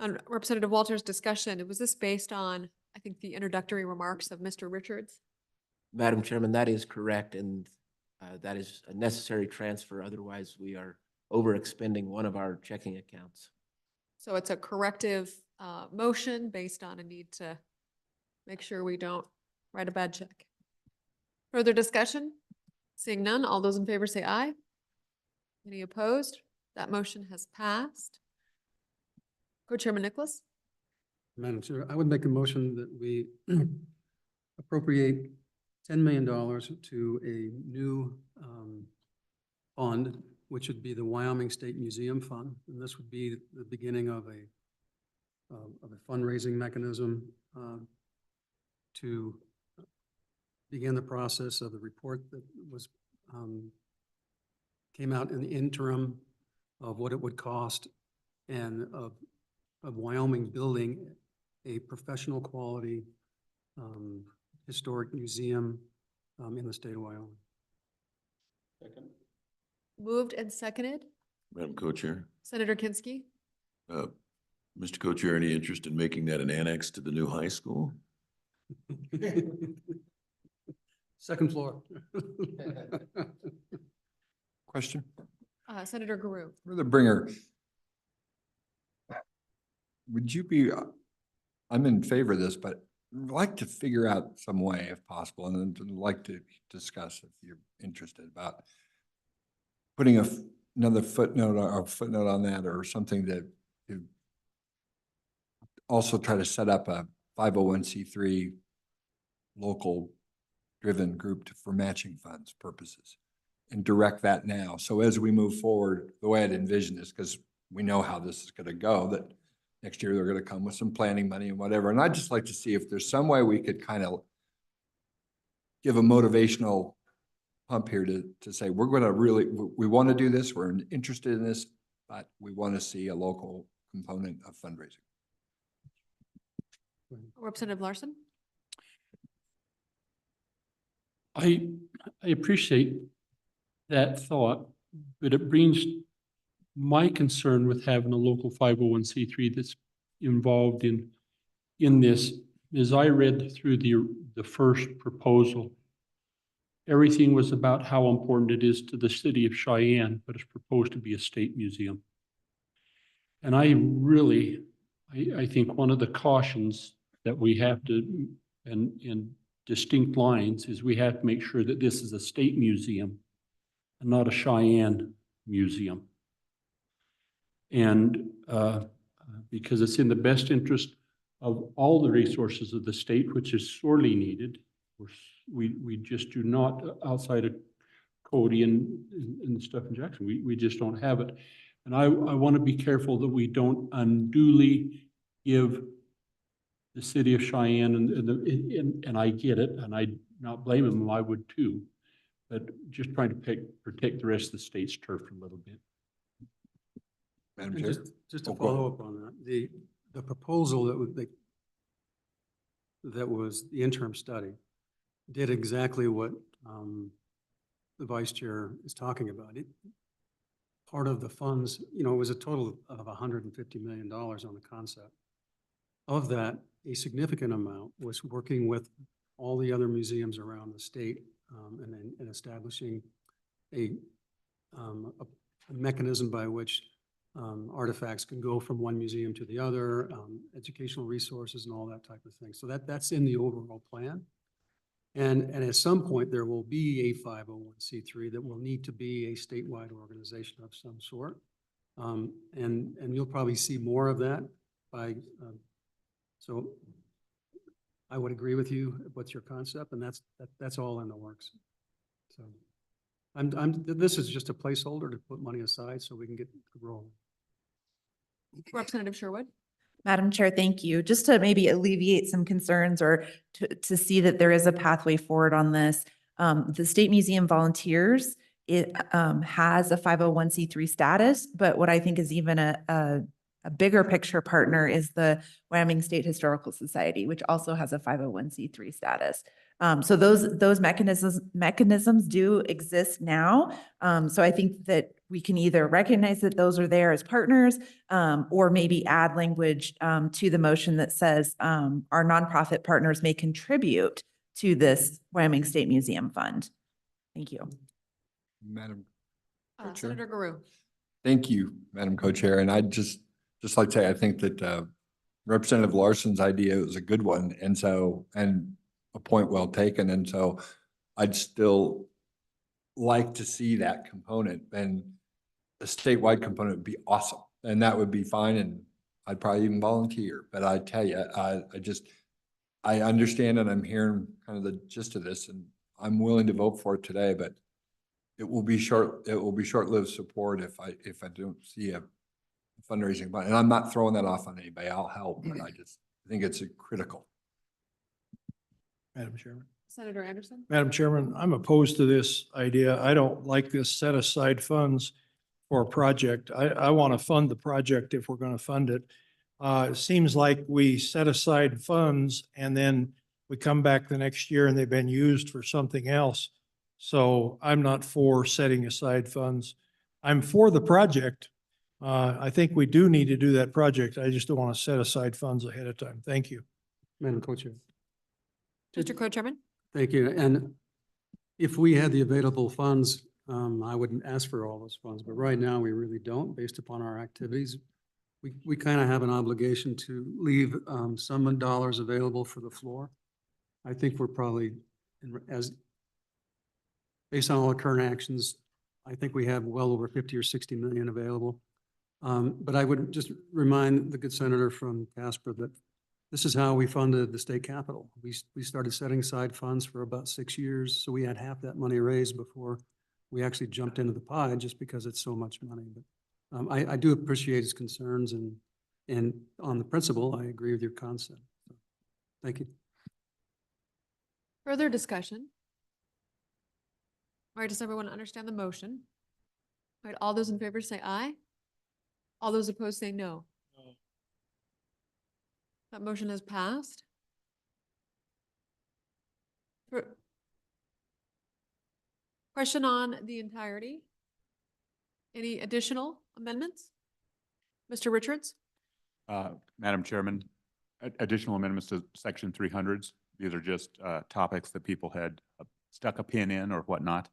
On Representative Walters' discussion, was this based on, I think, the introductory remarks of Mr. Richards? Madam Chairman, that is correct, and that is a necessary transfer. Otherwise, we are overexpending one of our checking accounts. So it's a corrective motion based on a need to make sure we don't write a bad check. Further discussion? Seeing none, all those in favor say aye. Any opposed? That motion has passed. Co-Chairman Nicholas? Madam Chair, I would make a motion that we appropriate $10 million to a new fund, which would be the Wyoming State Museum Fund. And this would be the beginning of a fundraising mechanism to begin the process of the report that was came out in the interim of what it would cost and of Wyoming building a professional quality historic museum in the state of Wyoming. Moved and seconded. Madam Co-Chair, Senator Kinsky? Mr. Co-Chair, any interest in making that an annex to the new high school? Second floor. Question Senator Guru? for the bringer. Would you be, I'm in favor of this, but I'd like to figure out some way if possible, and then I'd like to discuss if you're interested about putting another footnote or a footnote on that or something to also try to set up a 501c3 local driven group for matching funds purposes and direct that now. So as we move forward, the way I'd envision this, because we know how this is going to go, that next year they're going to come with some planning money and whatever. And I'd just like to see if there's some way we could kind of give a motivational pump here to say, we're going to really, we want to do this, we're interested in this, but we want to see a local component of fundraising. Representative Larson? I appreciate that thought, but it brings my concern with having a local 501c3 that's involved in this is I read through the first proposal. Everything was about how important it is to the city of Cheyenne, but it's proposed to be a state museum. And I think one of the cautions that we have to, and in distinct lines, is we have to make sure that this is a state museum and not a Cheyenne museum. And because it's in the best interest of all the resources of the state, which is sorely needed. We just do not, outside of Cody and the stuff in Jackson, we just don't have it. And I want to be careful that we don't unduly give the city of Cheyenne, and I get it, and I not blame them, I would too, but just trying to protect the rest of the state's turf a little bit. Madam And Chair? just to Oh, go follow up on that, the proposal that was the interim study did exactly what the vice chair is talking about. Part of the funds, it was a total of $150 million on the concept. Of that, a significant amount was working with all the other museums around the state and establishing a mechanism by which artifacts can go from one museum to the other, educational resources and all that type of thing. So that's in the overall plan. And at some point, there will be a 501c3 that will need to be a statewide organization of some sort. And you'll probably see more of that so I would agree with you. What's your concept? And that's all in the works. So this is just a placeholder to put money aside so we can get rolling. Representative Sherwood. Madam Chair, thank you. Just to maybe alleviate some concerns or to see that there is a pathway forward on this, the State Museum Volunteers, it has a 501c3 status, but what I think is even a bigger picture partner is the Wyoming State Historical Society, which also has a 501c3 status. So those mechanisms do exist now. So I think that we can either recognize that those are there as partners, or maybe add language to the motion that says our nonprofit partners may contribute to this Wyoming State Museum Fund. Thank you. Madam. Co-Chair. Senator Guru. Thank you, Madam Co-Chair. And I'd just like to say, I think that Representative Larson's idea was a good one. And so, and a point well taken. And so I'd still like to see that component, and a statewide component would be awesome. And that would be fine. And I'd probably even volunteer, but I tell you, I understand and I'm hearing kind of the gist of this, and I'm willing to vote for it today, but it will be short-lived support if I don't see a fundraising button. And I'm not throwing that off on anybody. I'll help, but I think it's critical. Madam Chairman. Senator Anderson. Madam Chairman, I'm opposed to this idea. I don't like this set aside funds for a project. I want to fund the project if we're going to fund it. It seems like we set aside funds and then we come back the next year and they've been used for something else. So I'm not for setting aside funds. I'm for the project. I think we do need to do that project. I just don't want to set aside funds ahead of time. Thank you. Madam Co-Chair. Mr. Co-Chairman. Thank you. And if we had the available funds, I wouldn't ask for all those funds, but right now we really don't, based upon our activities. We kind of have an obligation to leave some dollars available for the floor. I think we're probably, based on all the current actions, I think we have well over 50 or 60 million available. But I would just remind the good senator from Casper that this is how we funded the state capitol. We started setting aside funds for about 6 years. So we had half that money raised before we actually jumped into the pie, just because it's so much money. But I do appreciate his concerns, and on the principle, I agree with your concept. So, thank you. Further discussion? All right, does everyone understand the motion? All right, all those in favor say aye. All those opposed say no. That motion has passed. Question on the entirety? Any additional amendments? Mr. Richards? Madam Chairman, additional amendments to section 300s. These are just topics that people had stuck a pin in or whatnot.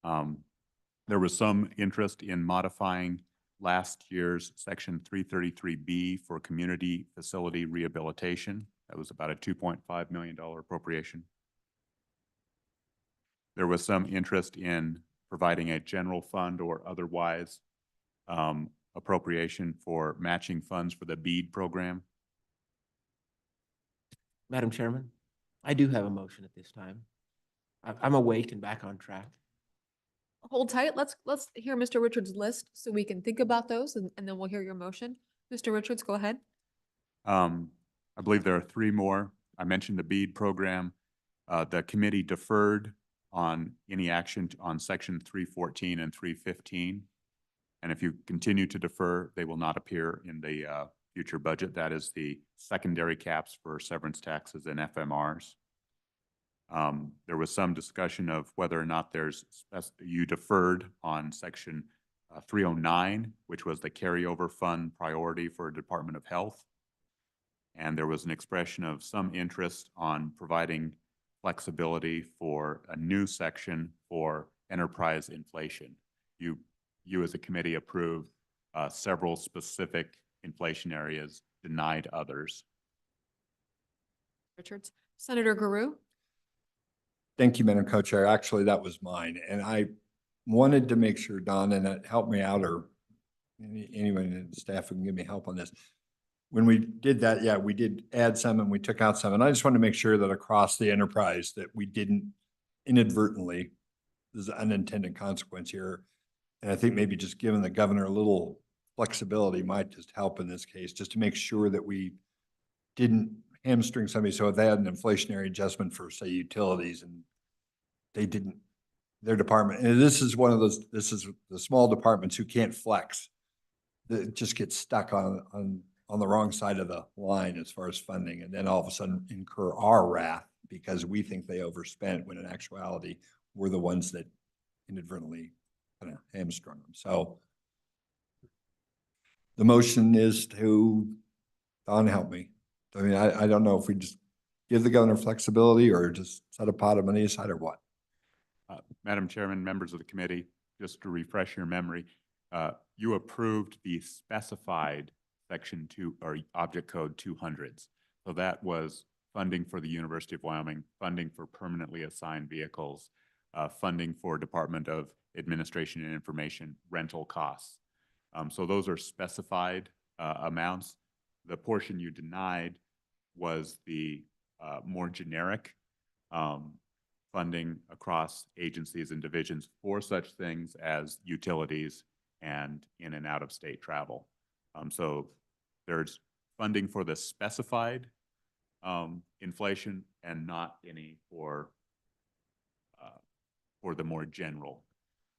There was some interest in modifying last year's section 333B for community facility rehabilitation. That was about a $2.5 million appropriation. There was some interest in providing a general fund or otherwise appropriation for matching funds for the BEAD program. Madam Chairman, I do have a motion at this time. I'm awake and back on track. Hold tight. Let's hear Mr. Richards' list so we can think about those, and then we'll hear your motion. Mr. Richards, go ahead. I believe there are 3 more. I mentioned the BEAD program. The committee deferred on any action on section 314 and 315. And if you continue to defer, they will not appear in the future budget. That is the secondary caps for severance taxes and FMRs. There was some discussion of whether or not you deferred on section 309, which was the carryover fund priority for Department of Health. And there was an expression of some interest on providing flexibility for a new section for enterprise inflation. You as a committee approved several specific inflation areas, denied others. Richards. Senator Guru. Thank you, Madam Co-Chair. Actually, that was mine. And I wanted to make sure, Don, and that helped me out, or anyone in the staff who can give me help on this. When we did that, yeah, we did add some and we took out some. And I just wanted to make sure that across the enterprise that we didn't inadvertently, there's an unintended consequence here. And I think maybe just giving the governor a little flexibility might just help in this case, just to make sure that we didn't hamstring somebody. So if they had an inflationary adjustment for, say, utilities and they didn't, their department, and this is one of those, this is the small departments who can't flex, that just get stuck on the wrong side of the line as far as funding, and then all of a sudden incur our wrath because we think they overspent, when in actuality, we're the ones that inadvertently kind of hamstrung them. So the motion is to, Don, help me. I mean, I don't know if we just give the governor flexibility or just set a pot of money aside or what. Madam Chairman, members of the committee, just to refresh your memory, you approved the specified section 2 or object code 200s. So that was funding for the University of Wyoming, funding for permanently assigned vehicles, funding for Department of Administration and Information rental costs. So those are specified amounts. The portion you denied was the more generic funding across agencies and divisions for such things as utilities and in and out of state travel. So there's funding for the specified inflation and not any for the more general.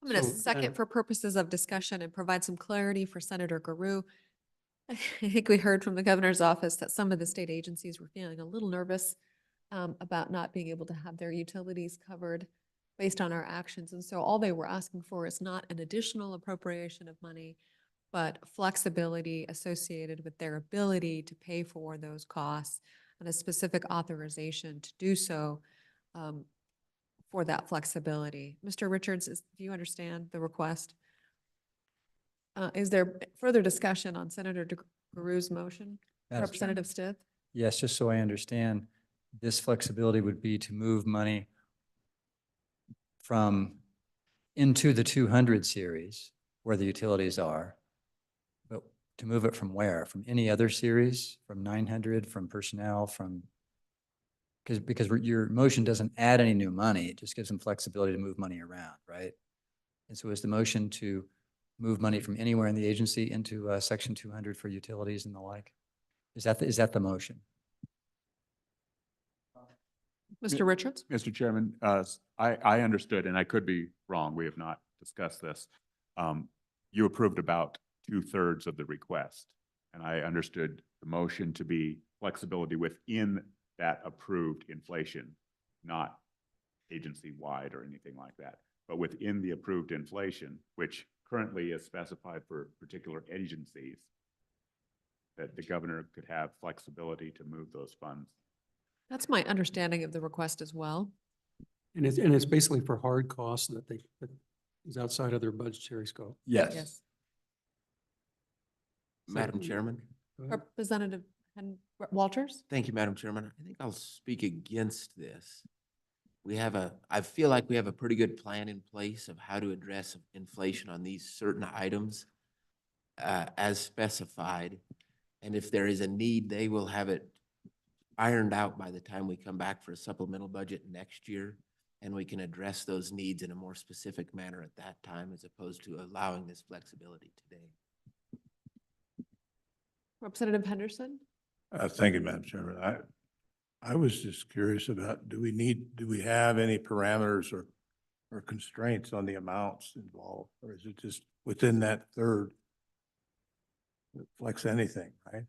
I'm going to So, second for purposes of discussion and provide some clarity for Senator Guru. I think we heard from the governor's office that some of the state agencies were feeling a little nervous about not being able to have their utilities covered based on our actions. And so all they were asking for is not an additional appropriation of money, but flexibility associated with their ability to pay for those costs and a specific authorization to do so for that flexibility. Mr. Richards, do you understand the request? Is there further discussion on Senator Guru's motion? Madam Representative Stith? Yes, just so I understand, this flexibility would be to move money from into the 200 series where the utilities are, but to move it from where? From any other series, from 900, from personnel, from, because your motion doesn't add any new money, it just gives them flexibility to move money around, right? And so is the motion to move money from anywhere in the agency into section 200 for utilities and the like? Is that the motion? Mr. Richards? Mr. Chairman, I understood, and I could be wrong, we have not discussed this. You approved about 2/3 of the request, and I understood the motion to be flexibility within that approved inflation, not agency-wide or anything like that, but within the approved inflation, which currently is specified for particular agencies, that the governor could have flexibility to move those funds. That's my understanding of the request as well. And it's basically for hard costs that is outside of their budgetary scope. Yes. Madam Chairman. Go ahead. Representative Walters? Thank you, Madam Chairman. I think I'll speak against this. I feel like we have a pretty good plan in place of how to address inflation on these certain items as specified. And if there is a need, they will have it ironed out by the time we come back for a supplemental budget next year. And we can address those needs in a more specific manner at that time, as opposed to allowing this flexibility today. Representative Henderson? Thank you, Madam Chairman. I was just curious about, do we have any parameters or constraints on the amounts involved? Or is it just within that third that flex anything, right?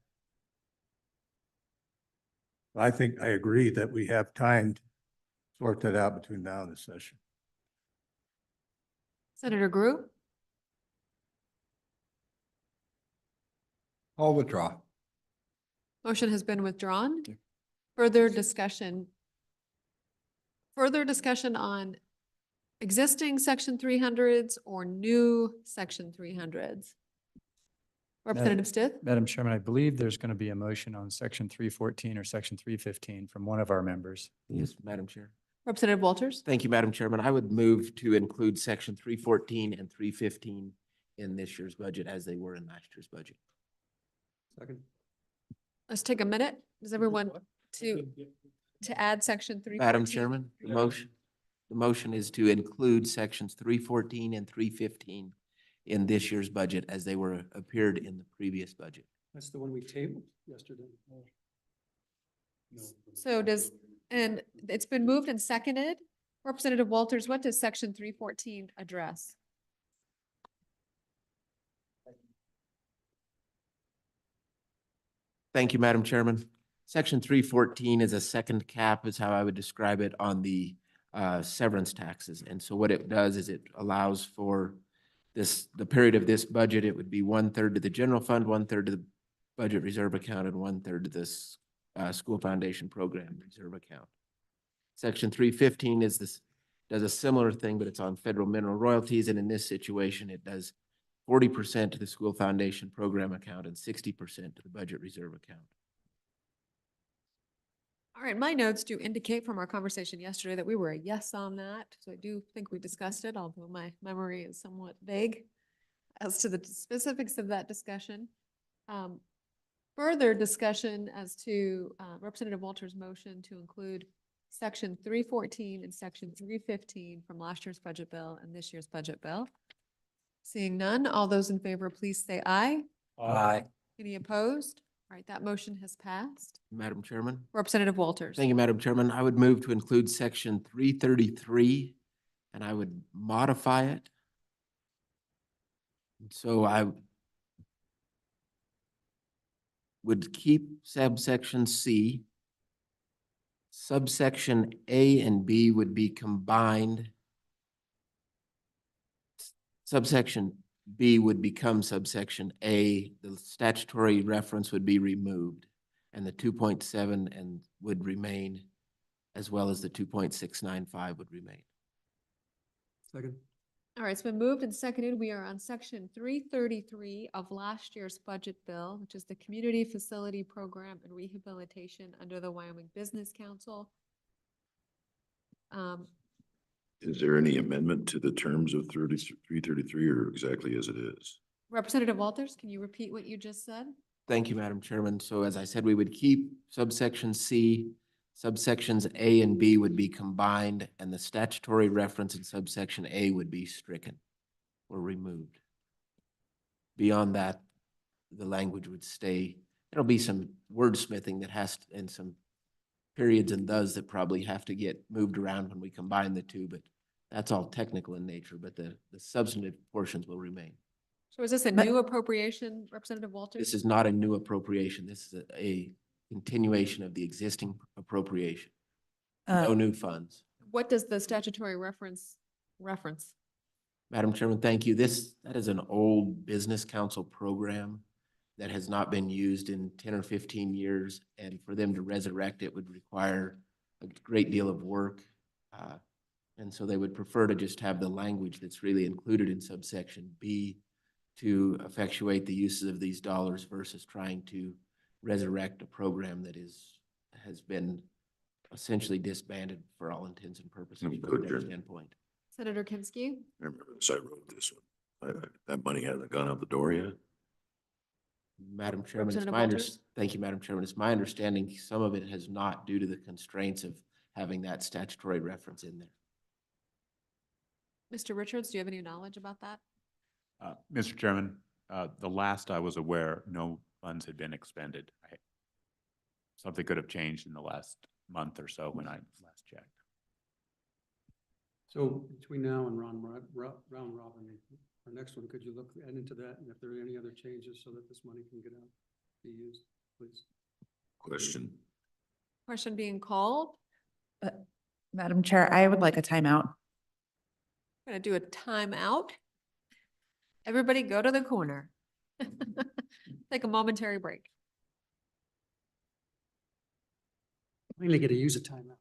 I think I agree that we have time to sort that out between now and the session. Senator Gru? I'll withdraw. Motion has been withdrawn. Further discussion? Further discussion on existing section 300s or new section 300s? Representative Stith? Madam Chairman, I believe there's going to be a motion on section 314 or section 315 from one of our members. Yes, Madam Chair. Representative Walters? Thank you, Madam Chairman. I would move to include section 314 and 315 in this year's budget as they were in last year's budget. Second. Let's take a minute. Does everyone to add section 3? Madam Chairman, the motion is to include sections 314 and 315 in this year's budget as they were appeared in the previous budget. That's the one we tabled yesterday. So and it's been moved and seconded. Representative Walters, what does section 314 address? Thank you, Madam Chairman. Section 314 is a second cap, is how I would describe it, on the severance taxes. And so what it does is it allows for the period of this budget, it would be 1/3 to the general fund, 1/3 to the budget reserve account, and 1/3 to this school foundation program reserve account. Section 315 does a similar thing, but it's on federal mineral royalties. And in this situation, it does 40% to the school foundation program account and 60% to the budget reserve account. All right, my notes do indicate from our conversation yesterday that we were a yes on that. So I do think we discussed it, although my memory is somewhat vague as to the specifics of that discussion. Further discussion as to Representative Walters' motion to include section 314 and section 315 from last year's budget bill and this year's budget bill. Seeing none, all those in favor, please say aye. Aye. Any opposed? All right, that motion has passed. Madam Chairman. Representative Walters. Thank you, Madam Chairman. I would move to include section 333, and I would modify it. So I would keep subsection C. Subsection A and B would be combined. Subsection B would become subsection A. The statutory reference would be removed, and the 2.7 and would remain, as well as the 2.695 would remain. Second. All right, it's been moved and seconded. We are on section 333 of last year's budget bill, which is the Community Facility Program and Rehabilitation under the Wyoming Business Council. Is there any amendment to the terms of 333 or exactly as it is? Representative Walters, can you repeat what you just said? Thank you, Madam Chairman. So as I said, we would keep subsection C, subsections A and B would be combined, and the statutory reference in subsection A would be stricken or removed. Beyond that, the language would stay. There'll be some wordsmithing that has, and some periods and does that probably have to get moved around when we combine the two, but that's all technical in nature, but the substantive portions will remain. So is this a new appropriation, Representative Walters? This is not a new appropriation. This is a continuation of the existing appropriation. No new funds. What does the statutory reference? Madam Chairman, thank you. That is an old business council program that has not been used in 10 or 15 years. And for them to resurrect it would require a great deal of work. And so they would prefer to just have the language that's really included in subsection B to effectuate the uses of these dollars versus trying to resurrect a program that has been essentially disbanded for all intents and purposes from their standpoint. Senator Kinski? I remember this, I wrote this one. That money hasn't gone out the door yet. Madam Chairman, thank you, Madam Chairman. It's my understanding some of it has not, due to the constraints of having that statutory reference in there. Mr. Richards, do you have any knowledge about that? Mr. Chairman, the last I was aware, no funds had been expended. Something could have changed in the last month or so when I last checked. So between now and round robin, our next one, could you look into that, and if there are any other changes so that this money can get out, be used, please? Question being called. Madam Chair, I would like a timeout. I'm going to do a timeout. Everybody go to the corner. Take a momentary break. Finally get to use a timeout.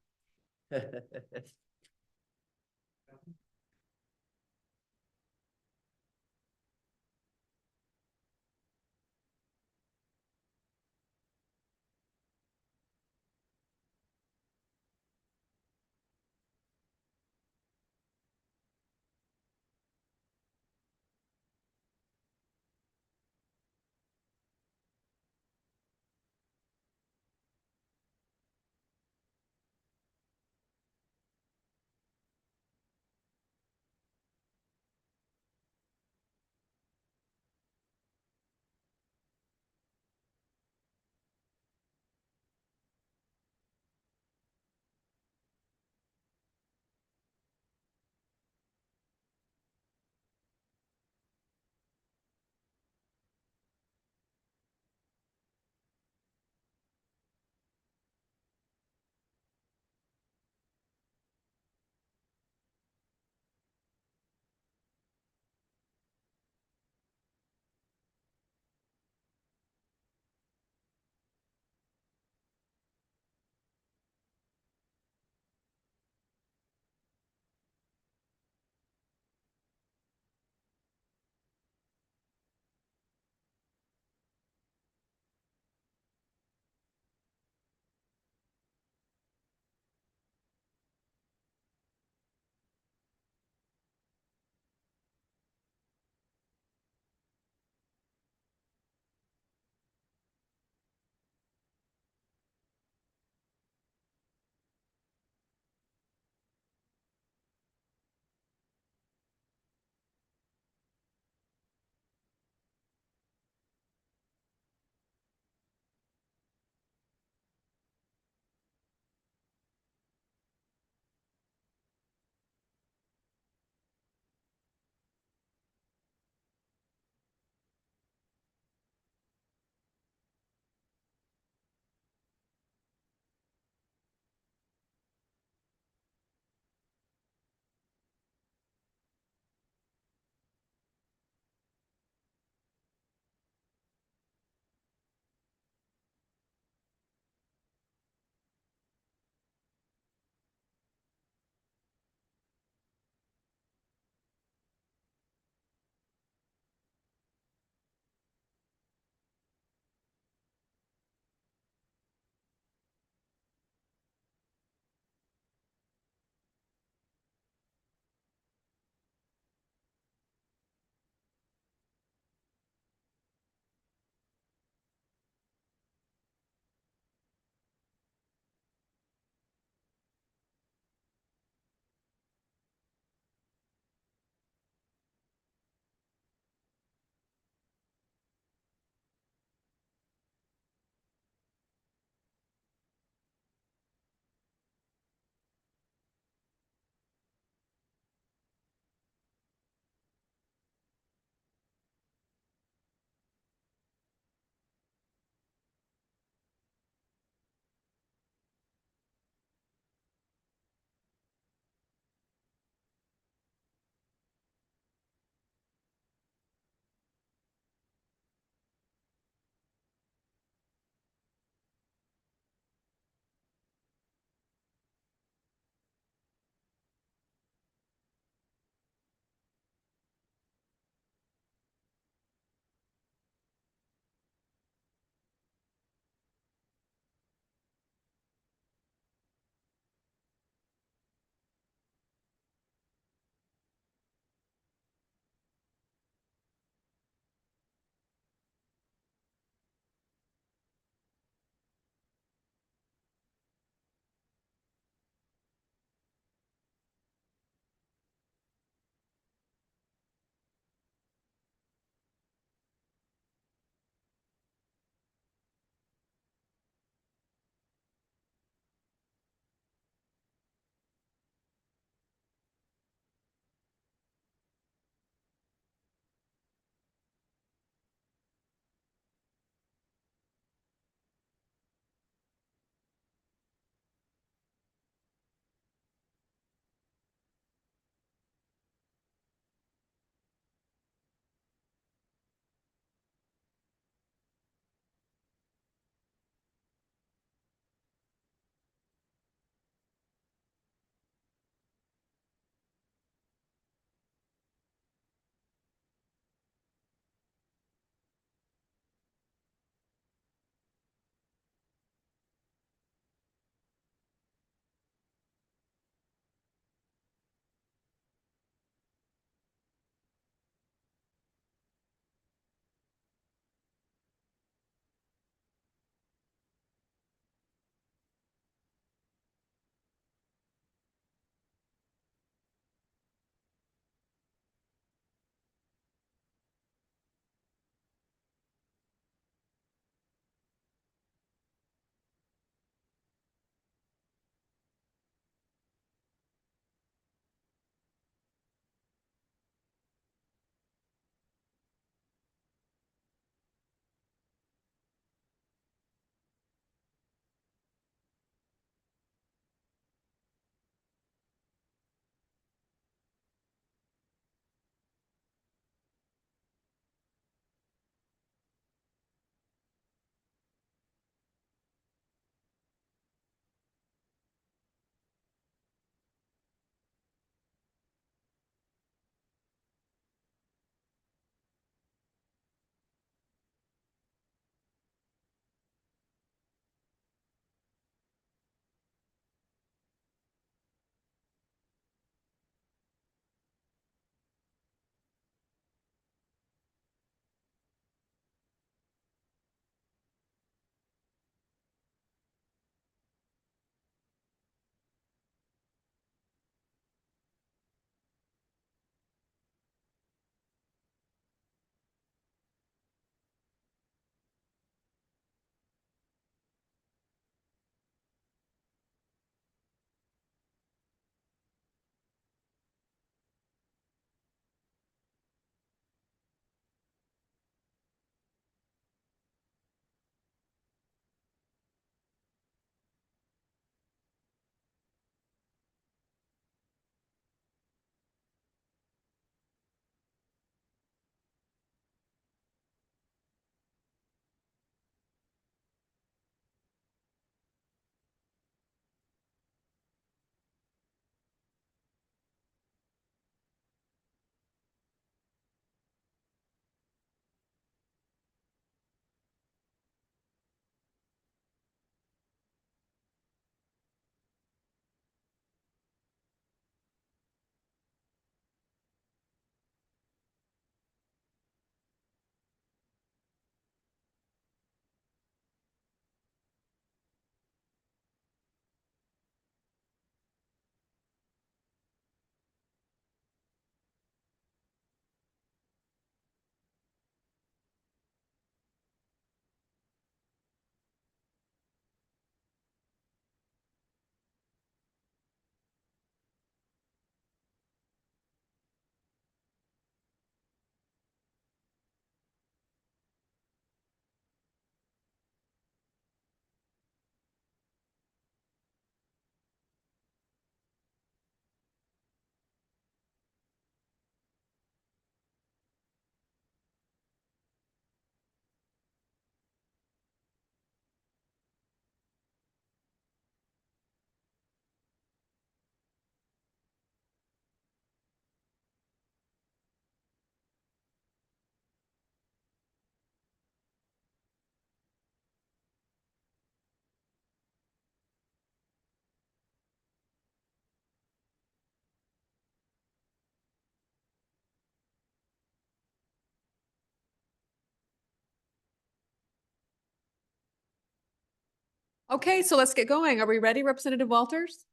Okay, so let's get going. Are we ready, Representative Walters?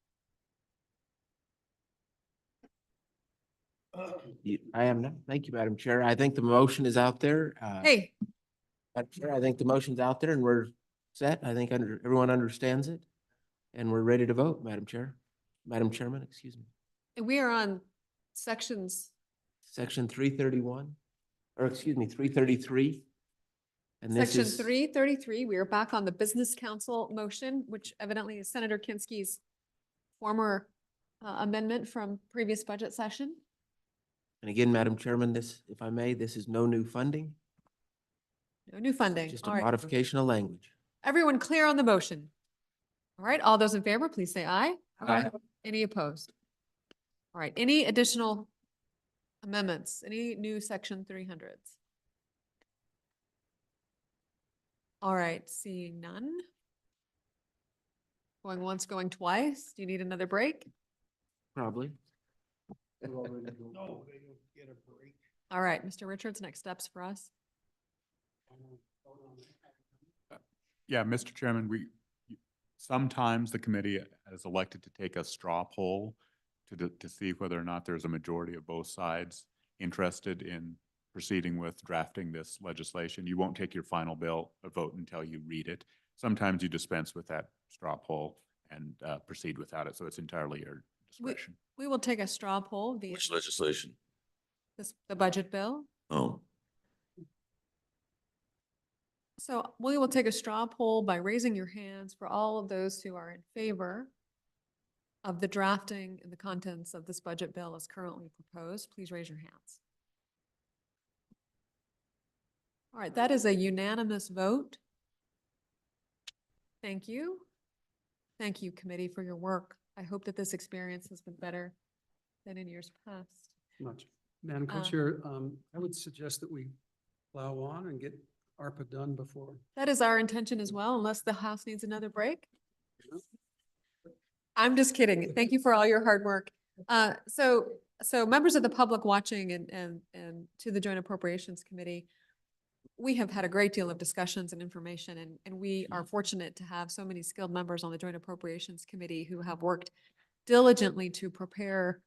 I am now. Thank you, Madam Chair. I think the motion is out there. Hey, Madam Chair, I think the motion's out there and we're set. I think everyone understands it. And we're ready to vote, Madam Chair. Madam Chairman, excuse me. we are on sections. Section 331, or excuse me, 333. And this Section is 333, we are back on the Business Council motion, which evidently is Senator Kinski's former amendment from previous budget session. And again, Madam Chairman, this, if I may, this is no new funding, No new funding. just a All right. modification of language. Everyone clear on the motion? All right, all those in favor, please say aye. Aye. Any opposed? All right, any additional amendments? Any new section 300s? All right, seeing none. Going once, going twice. Do you need another break? Probably. No, they don't get a break. All right, Mr. Richards, next steps for us. Yeah, Mr. Chairman, sometimes the committee has elected to take a straw poll to see whether or not there's a majority of both sides interested in proceeding with drafting this legislation. You won't take your final bill a vote until you read it. Sometimes you dispense with that straw poll and proceed without it. So it's entirely your discretion. We will take a straw poll via Which legislation? the budget bill. Oh, So we will take a straw poll by raising your hands for all of those who are in favor of the drafting and the contents of this budget bill as currently proposed. Please raise your hands. All right, that is a unanimous vote. Thank you. Thank you, committee, for your work. I hope that this experience has been better than in years past. Much. Madam Co-Chair, I would suggest that we plow on and get ARPA done before. That is our intention as well, unless the House needs another break. I'm just kidding. Thank you for all your hard work. So members of the public watching and to the Joint Appropriations Committee, we have had a great deal of discussions and information, and we are fortunate to have so many skilled members on the Joint Appropriations Committee who have worked diligently to prepare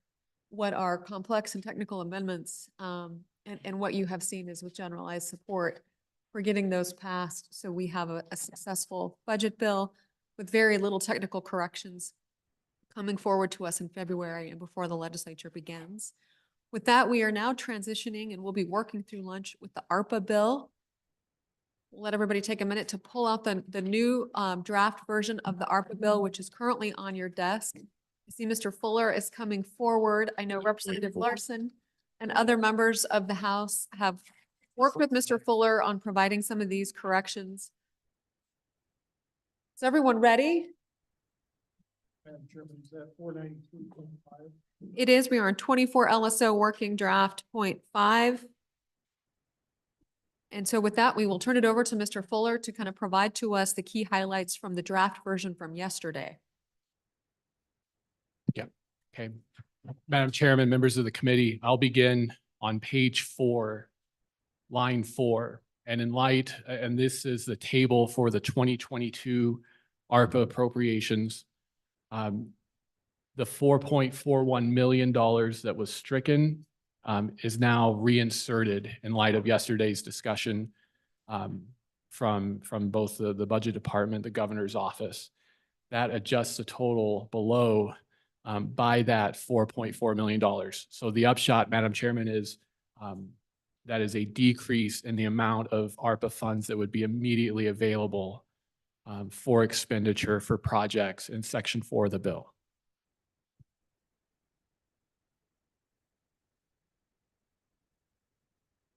what are complex and technical amendments, and what you have seen is with generalized support for getting those passed. So we have a successful budget bill with very little technical corrections coming forward to us in February and before the legislature begins. With that, we are now transitioning and we'll be working through lunch with the ARPA bill. We'll let everybody take a minute to pull out the new draft version of the ARPA bill, which is currently on your desk. I see Mr. Fuller is coming forward. I know Representative Larson and other members of the House have worked with Mr. Fuller on providing some of these corrections. Is everyone ready? Madam Chairman, is that 493.5? It is. We are in 24 LSO working draft 0.5. And so with that, we will turn it over to Mr. Fuller to kind of provide to us the key highlights from the draft version from yesterday. Okay. Madam Chairman, members of the committee, I'll begin on page 4, line 4. And in light, and this is the table for the 2022 ARPA appropriations. The $4.41 million that was stricken is now reinserted in light of yesterday's discussion from both the budget department, the governor's office. That adjusts the total below by that $4.4 million. So the upshot, Madam Chairman, is that is a decrease in the amount of ARPA funds that would be immediately available for expenditure for projects in Section 4 of the bill.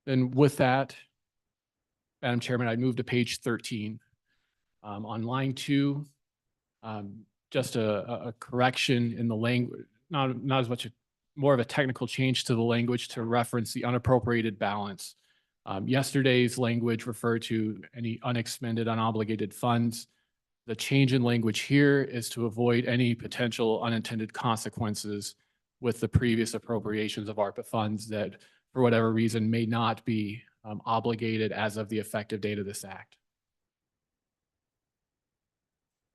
Then with that, Madam Chairman, I'd move to page 13. On line 2, just a correction in the language, not as much, more of a technical change to the language to reference the unappropriated balance. Yesterday's language referred to any unexpended, unobligated funds. The change in language here is to avoid any potential unintended consequences with the previous appropriations of ARPA funds that, for whatever reason, may not be obligated as of the effective date of this act.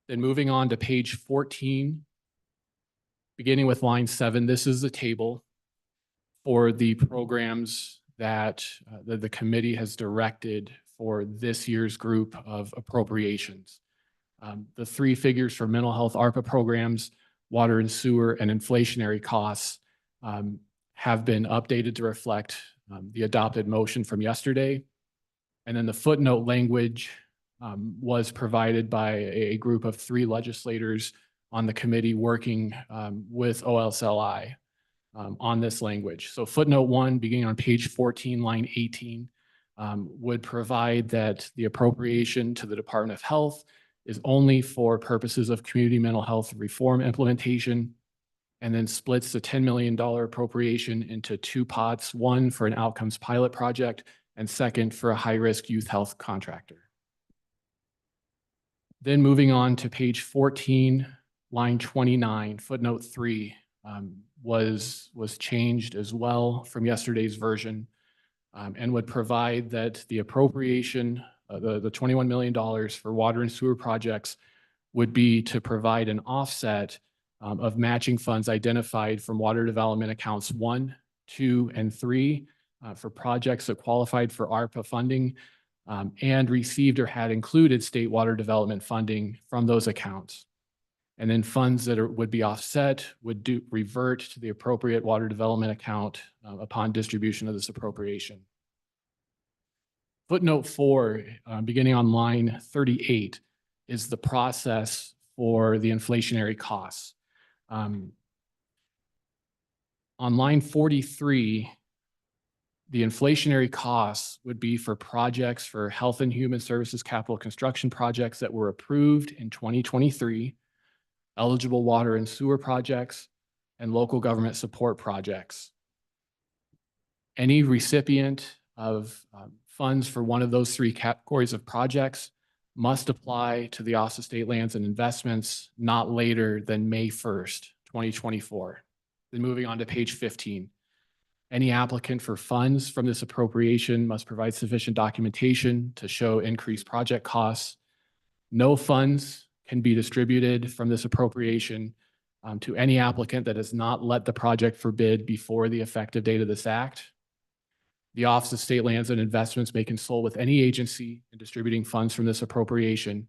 Then moving on to page 14, beginning with line 7, this is the table for the programs that the committee has directed for this year's group of appropriations. The 3 figures for mental health ARPA programs, water and sewer, and inflationary costs have been updated to reflect the adopted motion from yesterday. And then the footnote language was provided by a group of 3 legislators on the committee working with OSLI on this language. So footnote 1, beginning on page 14, line 18, would provide that the appropriation to the Department of Health is only for purposes of community mental health reform implementation, and then splits the $10 million appropriation into 2 pots, one for an outcomes pilot project and second for a high-risk youth health contractor. Then moving on to page 14, line 29, footnote 3 was changed as well from yesterday's version and would provide that the appropriation, the $21 million for water and sewer projects would be to provide an offset of matching funds identified from water development accounts 1, 2, and 3 for projects that qualified for ARPA funding and received or had included state water development funding from those accounts. And then funds that would be offset would revert to the appropriate water development account upon distribution of this appropriation. Footnote 4, beginning on line 38, is the process for the inflationary costs. On line 43, the inflationary costs would be for projects for Health and Human Services capital construction projects that were approved in 2023, eligible water and sewer projects, and local government support projects. Any recipient of funds for one of those 3 categories of projects must apply to the Office of State Lands and Investments not later than May 1st, 2024. Then moving on to page 15. Any applicant for funds from this appropriation must provide sufficient documentation to show increased project costs. No funds can be distributed from this appropriation to any applicant that has not let the project for bid before the effective date of this act. The Office of State Lands and Investments may consult with any agency in distributing funds from this appropriation.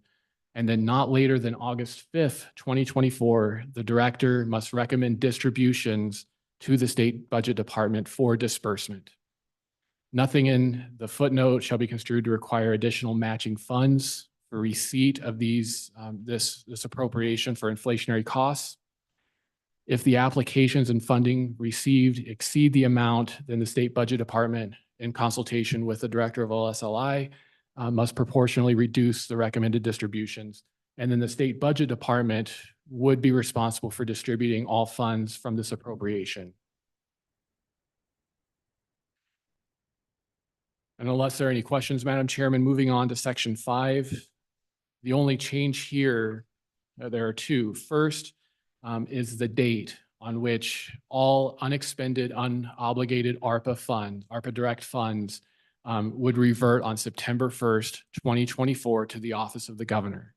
And then not later than August 5th, 2024, the director must recommend distributions to the State Budget Department for disbursement. Nothing in the footnote shall be construed to require additional matching funds for receipt of this appropriation for inflationary costs. If the applications and funding received exceed the amount, then the State Budget Department, in consultation with the Director of OSLI, must proportionally reduce the recommended distributions. And then the State Budget Department would be responsible for distributing all funds from this appropriation. And unless there are any questions, Madam Chairman, moving on to section 5, the only change here, there are 2. First is the date on which all unexpended, unobligated ARPA direct funds would revert on September 1st, 2024 to the Office of the Governor.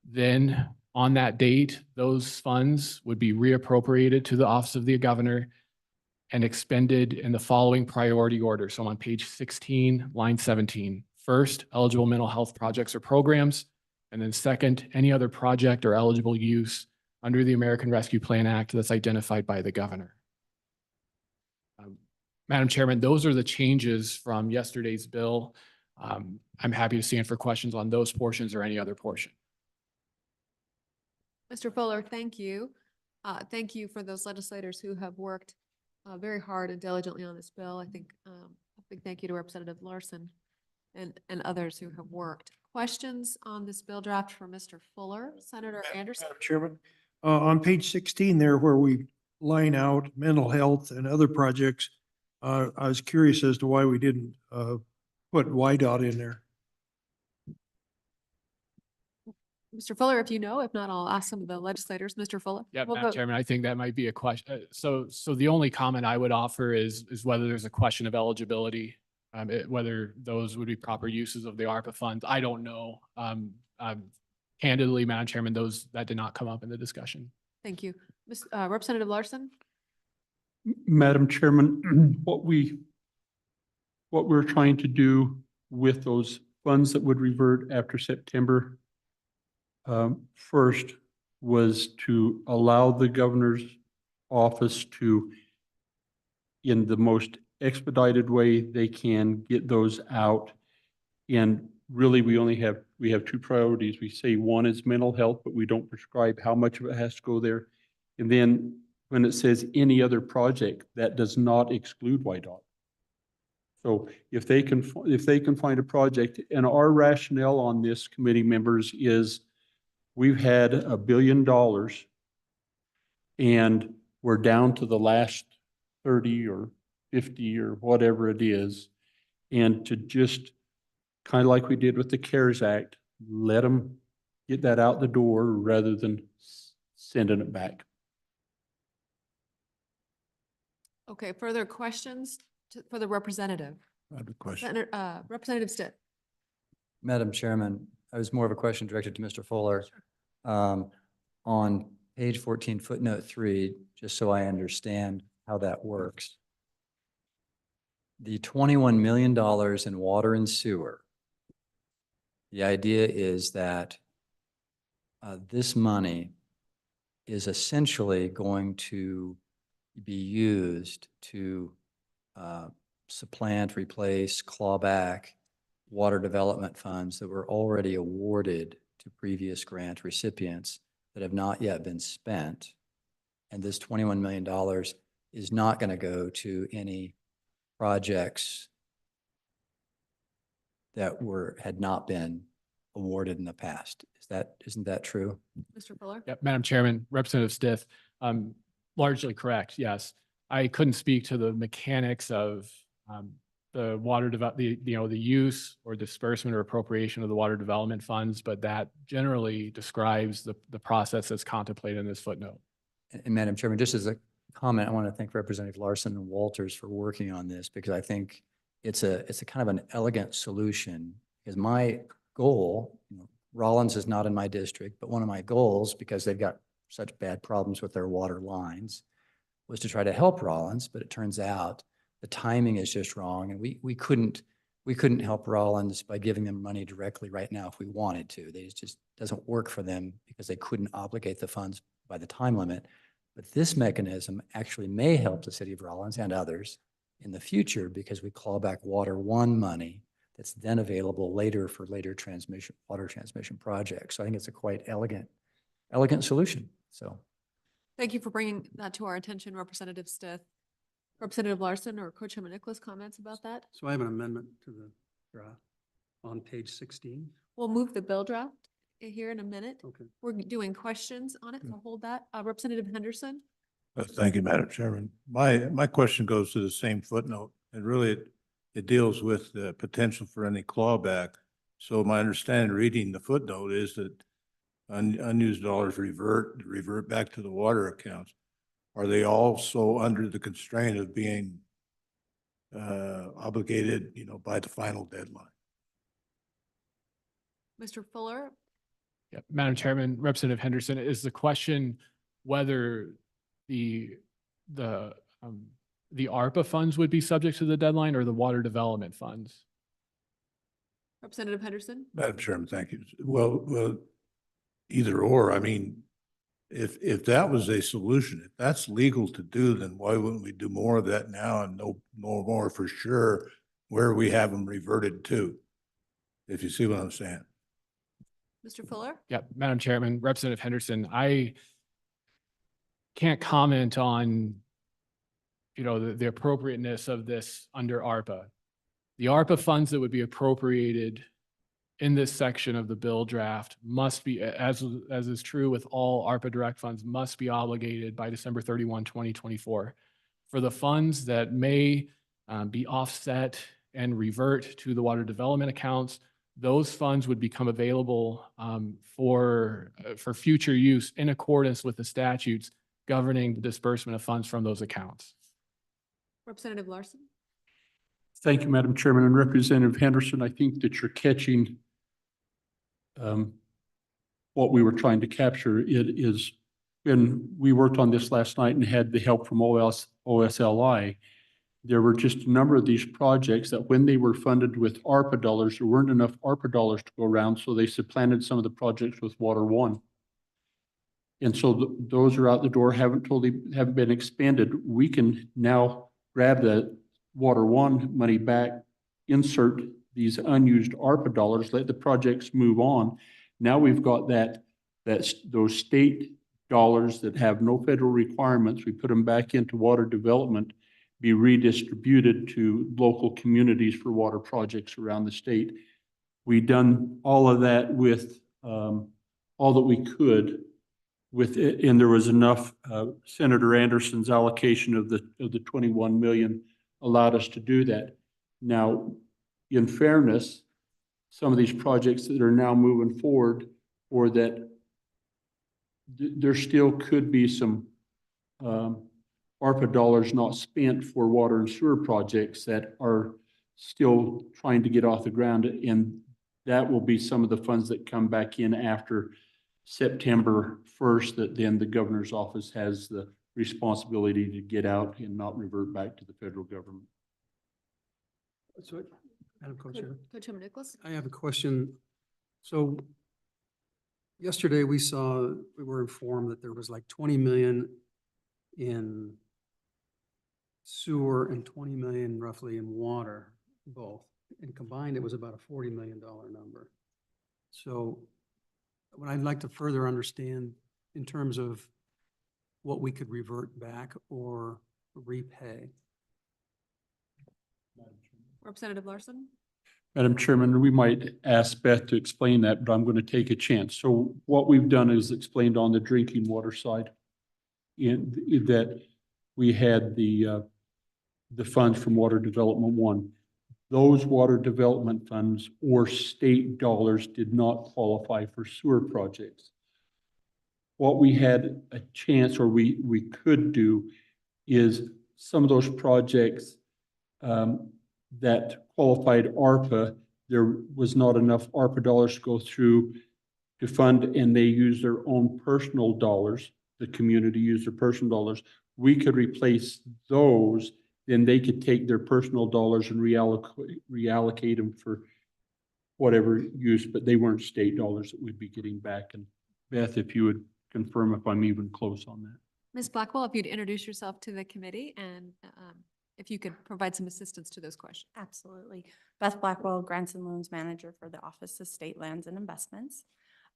Then on that date, those funds would be reappropriated to the Office of the Governor and expended in the following priority order. So I'm on page 16, line 17. First, eligible mental health projects or programs. And then second, any other project or eligible use under the American Rescue Plan Act that's identified by the Governor. Madam Chairman, those are the changes from yesterday's bill. I'm happy to stand for questions on those portions or any other portion. Mr. Fuller, thank you. Thank you for those legislators who have worked very hard and diligently on this bill. I think a big thank you to Representative Larson and others who have worked. Questions on this bill draft for Mr. Fuller? Senator Anderson? Madam Chairman, on page 16 there where we line out mental health and other projects, I was curious as to why we didn't put YDOT in there. Mr. Fuller, if you know, if not, I'll ask some of the legislators. Mr. Fuller? Yeah, We'll Madam vote. Chairman, I think that might be a question. So the only comment I would offer is whether there's a question of eligibility, whether those would be proper uses of the ARPA funds. I don't know. candidly, Madam Chairman, that did not come up in the discussion. Thank you. Representative Larson? Madam Chairman, what we're trying to do with those funds that would revert after September first was to allow the governor's office to, in the most expedited way they can, get those out. And really, we have two priorities. We say one is mental health, but we don't prescribe how much of it has to go there. And then when it says any other project, that does not exclude YDOT. So if they can find a project, and our rationale on this, committee members, is we've had $1 billion and we're down to the last 30 or 50 or whatever it is. And to just kind of like we did with the CARES Act, let them get that out the door rather than sending it back. Okay, further questions for the representative? I have a question. Representative Stitt. Madam Chairman, I was more of a question directed to Mr. Fuller. On page 14, footnote 3, just so I understand how that works. The $21 million in water and sewer, the idea is that this money is essentially going to be used to supplant, replace, claw back water development funds that were already awarded to previous grant recipients that have not yet been spent. And this $21 million is not going to go to any projects that had not been awarded in the past. Isn't that true? Mr. Fuller? Yep, Madam Chairman, Representative Stith, largely correct, yes. I couldn't speak to the mechanics of the water the use or disbursement or appropriation of the water development funds, but that generally describes the process that's contemplated in this footnote. And Madam Chairman, just as a comment, I want to thank Representative Larson and Walters for working on this, because I think it's a kind of an elegant solution. Because my goal, Rollins is not in my district, but one of my goals, because they've got such bad problems with their water lines, was to try to help Rollins, but it turns out the timing is just wrong, and we couldn't help Rollins by giving them money directly right now if we wanted to. It just doesn't work for them because they couldn't obligate the funds by the time limit. But this mechanism actually may help the city of Rollins and others in the future, because we claw back Water One money that's then available later for later water transmission projects. So I think it's a quite elegant solution. So Thank you for bringing that to our attention, Representative Stith. Representative Larson or Co-Chairman Nicholas, comments about that? So I have an amendment to the draft on page 16. We'll move the bill draft here in a minute. Okay. We're doing questions on it, so hold that. Representative Henderson? Thank you, Madam Chairman. My question goes to the same footnote, and really it deals with the potential for any clawback. So my understanding reading the footnote is that unused dollars revert back to the water accounts. Are they also under the constraint of being obligated, by the final deadline? Mr. Fuller? Yeah, Madam Chairman, Representative Henderson, is the question whether the ARPA funds would be subject to the deadline or the water development funds? Representative Henderson? Madam Chairman, thank you. Well, either or. I mean, if that was a solution, if that's legal to do, then why wouldn't we do more of that now and know more for sure where we have them reverted to? If you see what I'm saying. Mr. Fuller? Yeah, Madam Chairman, Representative Henderson, I can't comment on, the appropriateness of this under ARPA. The ARPA funds that would be appropriated in this section of the bill draft must be, as is true with all ARPA direct funds, must be obligated by December 31, 2024. For the funds that may be offset and revert to the water development accounts, those funds would become available for future use in accordance with the statutes governing the disbursement of funds from those accounts. Representative Larson? Thank you, Madam Chairman. And Representative Henderson, I think that you're catching what we were trying to capture. It is, when we worked on this last night and had the help from OSLI, there were just a number of these projects that when they were funded with ARPA dollars, there weren't enough ARPA dollars to go around, so they supplanted some of the projects with Water One. And so those are out the door, haven't been expanded. We can now grab the Water One money back, insert these unused ARPA dollars, let the projects move on. Now we've got those state dollars that have no federal requirements. We put them back into water development, be redistributed to local communities for water projects around the state. We done all of that with all that we could with it, and there was enough. Senator Anderson's allocation of the 21 million allowed us to do that. Now, in fairness, some of these projects that are now moving forward, or that there still could be some ARPA dollars not spent for water and sewer projects that are still trying to get off the ground. And that will be some of the funds that come back in after September 1st, that then the governor's office has the responsibility to get out and not revert back to the federal government. So, Madam Co-Chair, Co-Chairman Nicholas? I have a question. So yesterday we were informed that there was like 20 million in sewer and 20 million roughly in water, both. And combined, it was about a $40 million number. So what I'd like to further understand in terms of what we could revert back or repay. Representative Larson? Madam Chairman, we might ask Beth to explain that, but I'm going to take a chance. So what we've done is explained on the drinking water side, in that we had the funds from Water Development One. Those water development funds or state dollars did not qualify for sewer projects. What we had a chance, or we could do, is some of those projects that qualified ARPA, there was not enough ARPA dollars to go through to fund, and they use their own personal dollars. The community used their personal dollars. We could replace those, then they could take their personal dollars and reallocate them for whatever use, but they weren't state dollars that we'd be getting back. And Beth, if you would confirm if I'm even close on that. Ms. Blackwell, if you'd introduce yourself to the committee and if you could provide some assistance to those questions. Absolutely. Beth Blackwell, Grants and Loans Manager for the Office of State Lands and Investments.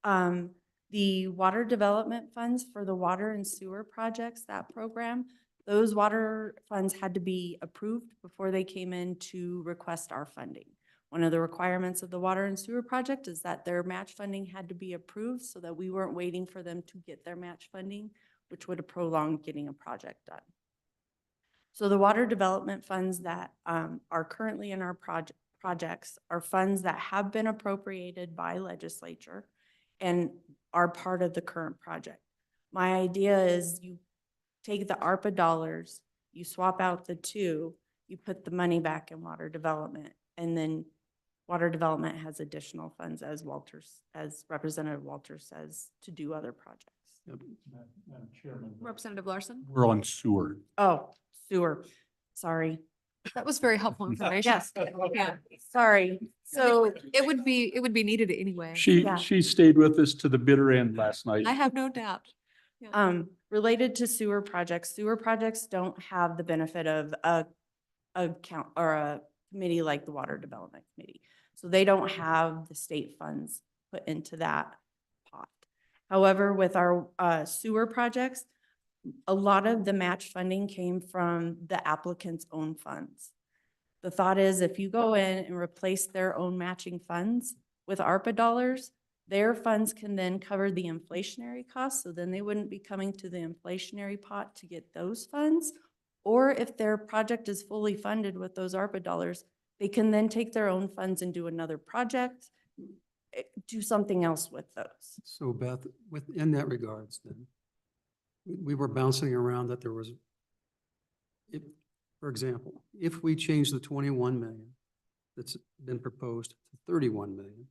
The water development funds for the water and sewer projects, that program, those water funds had to be approved before they came in to request our funding. One of the requirements of the water and sewer project is that their match funding had to be approved so that we weren't waiting for them to get their match funding, which would have prolonged getting a project done. So the water development funds that are currently in our projects are funds that have been appropriated by legislature and are part of the current project. My idea is you take the ARPA dollars, you swap out the two, you put the money back in water development, and then water development has additional funds, as Representative Walters says, to do other projects. Yep. Madam Chairman. Representative Larson? We're on sewer. Oh, sewer, sorry. That was very helpful information. Yes, Yeah. sorry. So It would be needed anyway. She stayed with us to the bitter end last night. I have no doubt. Yeah. related to sewer projects don't have the benefit of a count or a committee like the Water Development Committee. So they don't have the state funds put into that pot. However, with our sewer projects, a lot of the match funding came from the applicant's own funds. The thought is if you go in and replace their own matching funds with ARPA dollars, their funds can then cover the inflationary costs. So then they wouldn't be coming to the inflationary pot to get those funds. Or if their project is fully funded with those ARPA dollars, they can then take their own funds and do another project, do something else with those. So Beth, in that regards then, we were bouncing around that there was, for example, if we change the 21 million that's been proposed to 31 million,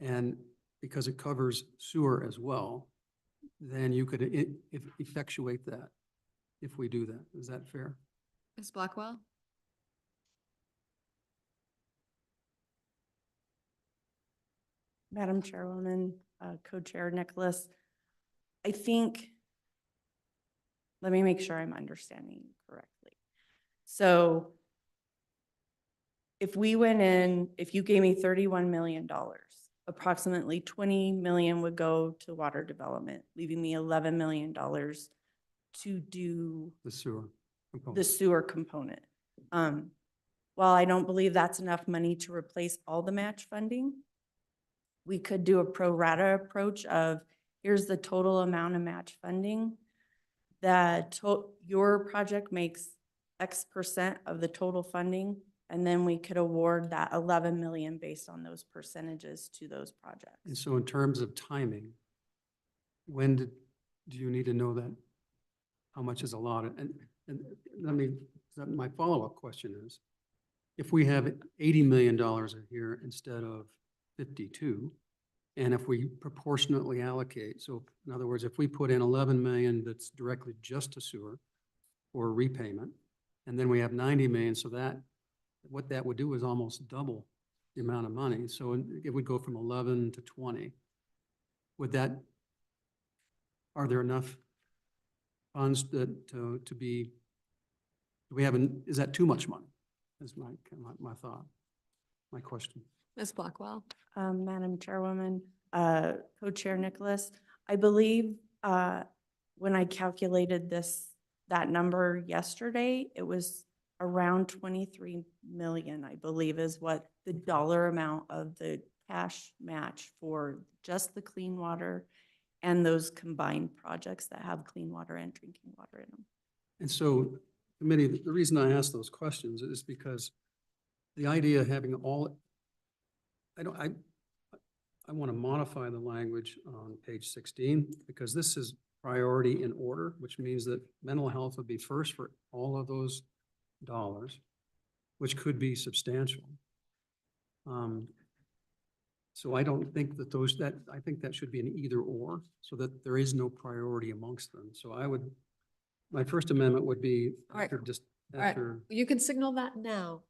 and because it covers sewer as well, then you could effectuate that if we do that. Is that fair? Ms. Blackwell? Madam Chairwoman, Co-Chair Nicholas, I think, let me make sure I'm understanding correctly. So if we went in, if you gave me $31 million, approximately 20 million would go to water development, leaving me $11 million to do The sewer component. the sewer component. While I don't believe that's enough money to replace all the match funding, we could do a pro rata approach of, here's the total amount of match funding. That your project makes X percent of the total funding, and then we could award that 11 million based on those percentages to those projects. And so in terms of timing, when do you need to know that? How much is allotted? And let me, my follow-up question is, if we have $80 million in here instead of 52, and if we proportionately allocate, so in other words, if we put in 11 million that's directly just to sewer for repayment, and then we have 90 million, so that, what that would do is almost double the amount of money. So it would go from 11 to 20. Would that, are there enough funds that, to be, do we have, is that too much money? Is my thought, my question. Ms. Blackwell? Madam Chairwoman, Co-Chair Nicholas, I believe when I calculated that number yesterday, it was around 23 million, I believe, is what the dollar amount of the cash match for just the clean water and those combined projects that have clean water and drinking water in them. And so, committee, the reason I ask those questions is because the idea of having all, I want to modify the language on page 16 because this is priority in order, which means that mental health would be first for all of those dollars, which could be substantial. So I don't think that I think that should be an either or, so that there is no priority amongst them. So my first amendment would be All right. after. You can signal that now.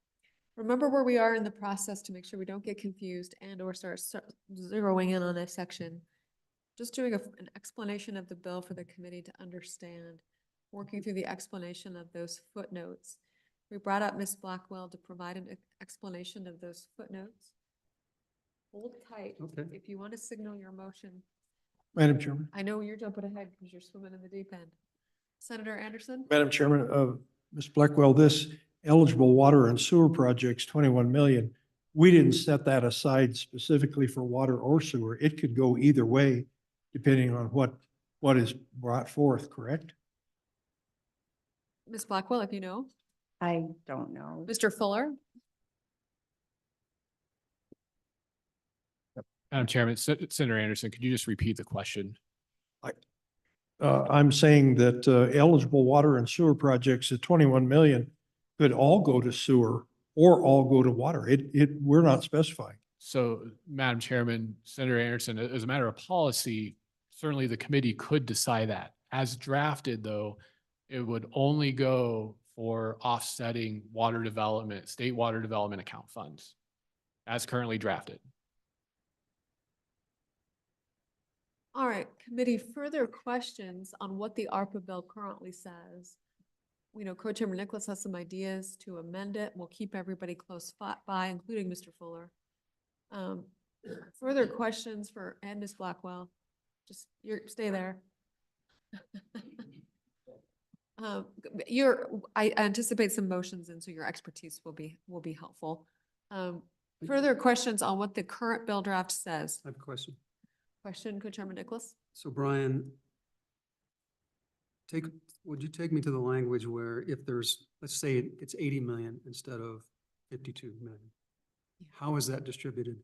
Remember where we are in the process to make sure we don't get confused and or start zeroing in on a section. Just doing an explanation of the bill for the committee to understand, working through the explanation of those footnotes. We brought up Ms. Blackwell to provide an explanation of those footnotes. Hold tight. Okay. If you want to signal your motion. Madam Chairman. I know you're jumping ahead because you're swimming in the deep end. Senator Anderson? Madam Chairman, Ms. Blackwell, this eligible water and sewer projects, 21 million, we didn't set that aside specifically for water or sewer. It could go either way, depending on what is brought forth, correct? Ms. Blackwell, if you know. I don't know. Mr. Fuller? Madam Chairman, Senator Anderson, could you just repeat the question? I'm saying that eligible water and sewer projects at 21 million could all go to sewer or all go to water. We're not specifying. So, Madam Chairman, Senator Anderson, as a matter of policy, certainly the committee could decide that. As drafted, though, it would only go for offsetting water development, state water development account funds, as currently drafted. All right, committee, further questions on what the ARPA bill currently says? We know Co-Chairman Nicholas has some ideas to amend it. We'll keep everybody close by, including Mr. Fuller. Further questions for Ms. Blackwell? Just stay there. I anticipate some motions, and so your expertise will be helpful. Further questions on what the current bill draft says? I have a question. Question, Co-Chairman Nicholas? So Brian, would you take me to the language where if there's, let's say it's 80 million instead of 52 million? How is that distributed?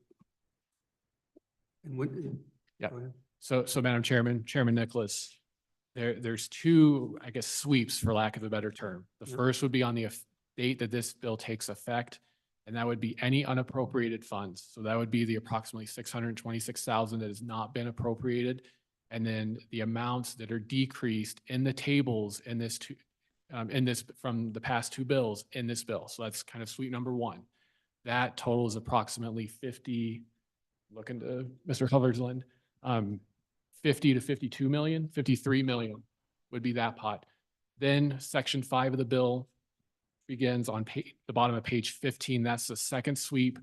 And when? Yeah. Go ahead. So Madam Chairman, Chairman Nicholas, there's two, I guess, sweeps, for lack of a better term. The Yep. first would be on the date that this bill takes effect. And that would be any unappropriated funds. So that would be the approximately 626,000 that has not been appropriated. And then the amounts that are decreased in the tables in this from the past two bills in this bill. So that's kind of sweep number one. That total is approximately 50, looking to Mr. Hoversland, 50 to 52 million, 53 million would be that pot. Then section 5 of the bill begins on the bottom of page 15. That's the second sweep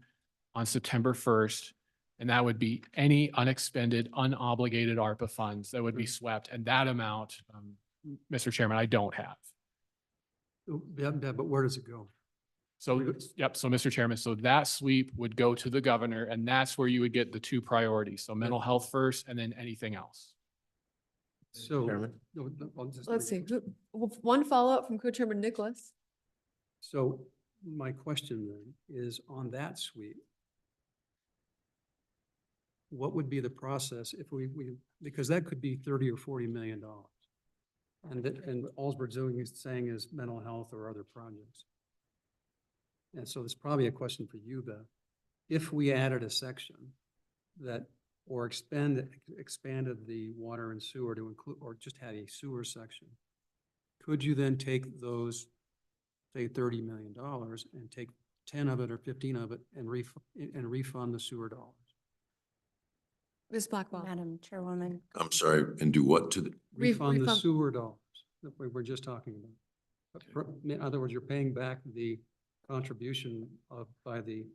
on September 1st. And that would be any unexpended, unobligated ARPA funds that would be swept. And that amount, Mr. Chairman, I don't have. Yeah, but where does it go? So, yep. So Mr. Chairman, so that sweep would go to the governor, and that's where you would get the two priorities. So mental health first and then anything else. So, Chairman? Let's see, one follow-up from Co-Chairman Nicholas. So my question then is on that sweep, what would be the process if because that could be 30 or $40 million. And all we're doing is saying is mental health or other projects. And so it's probably a question for you, Beth. If we added a section that, or expanded the water and sewer to include, or just had a sewer section, could you then take those, say, $30 million and take 10 of it or 15 of it and refund the sewer dollars? Ms. Blackwell. Madam Chairwoman. I'm sorry, and do what to the, Refund the refund- sewer dollars that we were just talking about. In other words, you're paying back the contribution by the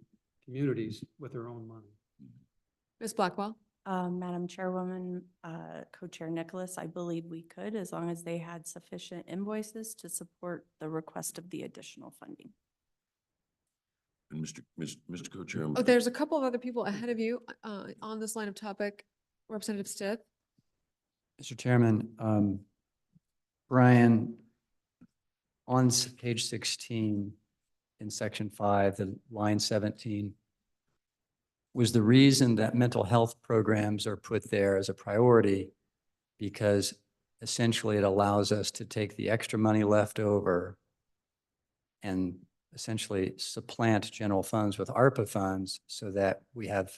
communities with their own money. Ms. Blackwell. Madam Chairwoman, Co-Chair Nicholas, I believe we could, as long as they had sufficient invoices to support the request of the additional funding. and Mr. Co-Chairman? Oh, there's a couple of other people ahead of you on this line of topic. Representative Stitt. Mr. Chairman, Brian, on page 16 in section 5, the line 17, was the reason that mental health programs are put there as a priority because essentially it allows us to take the extra money left over and essentially supplant general funds with ARPA funds so that we have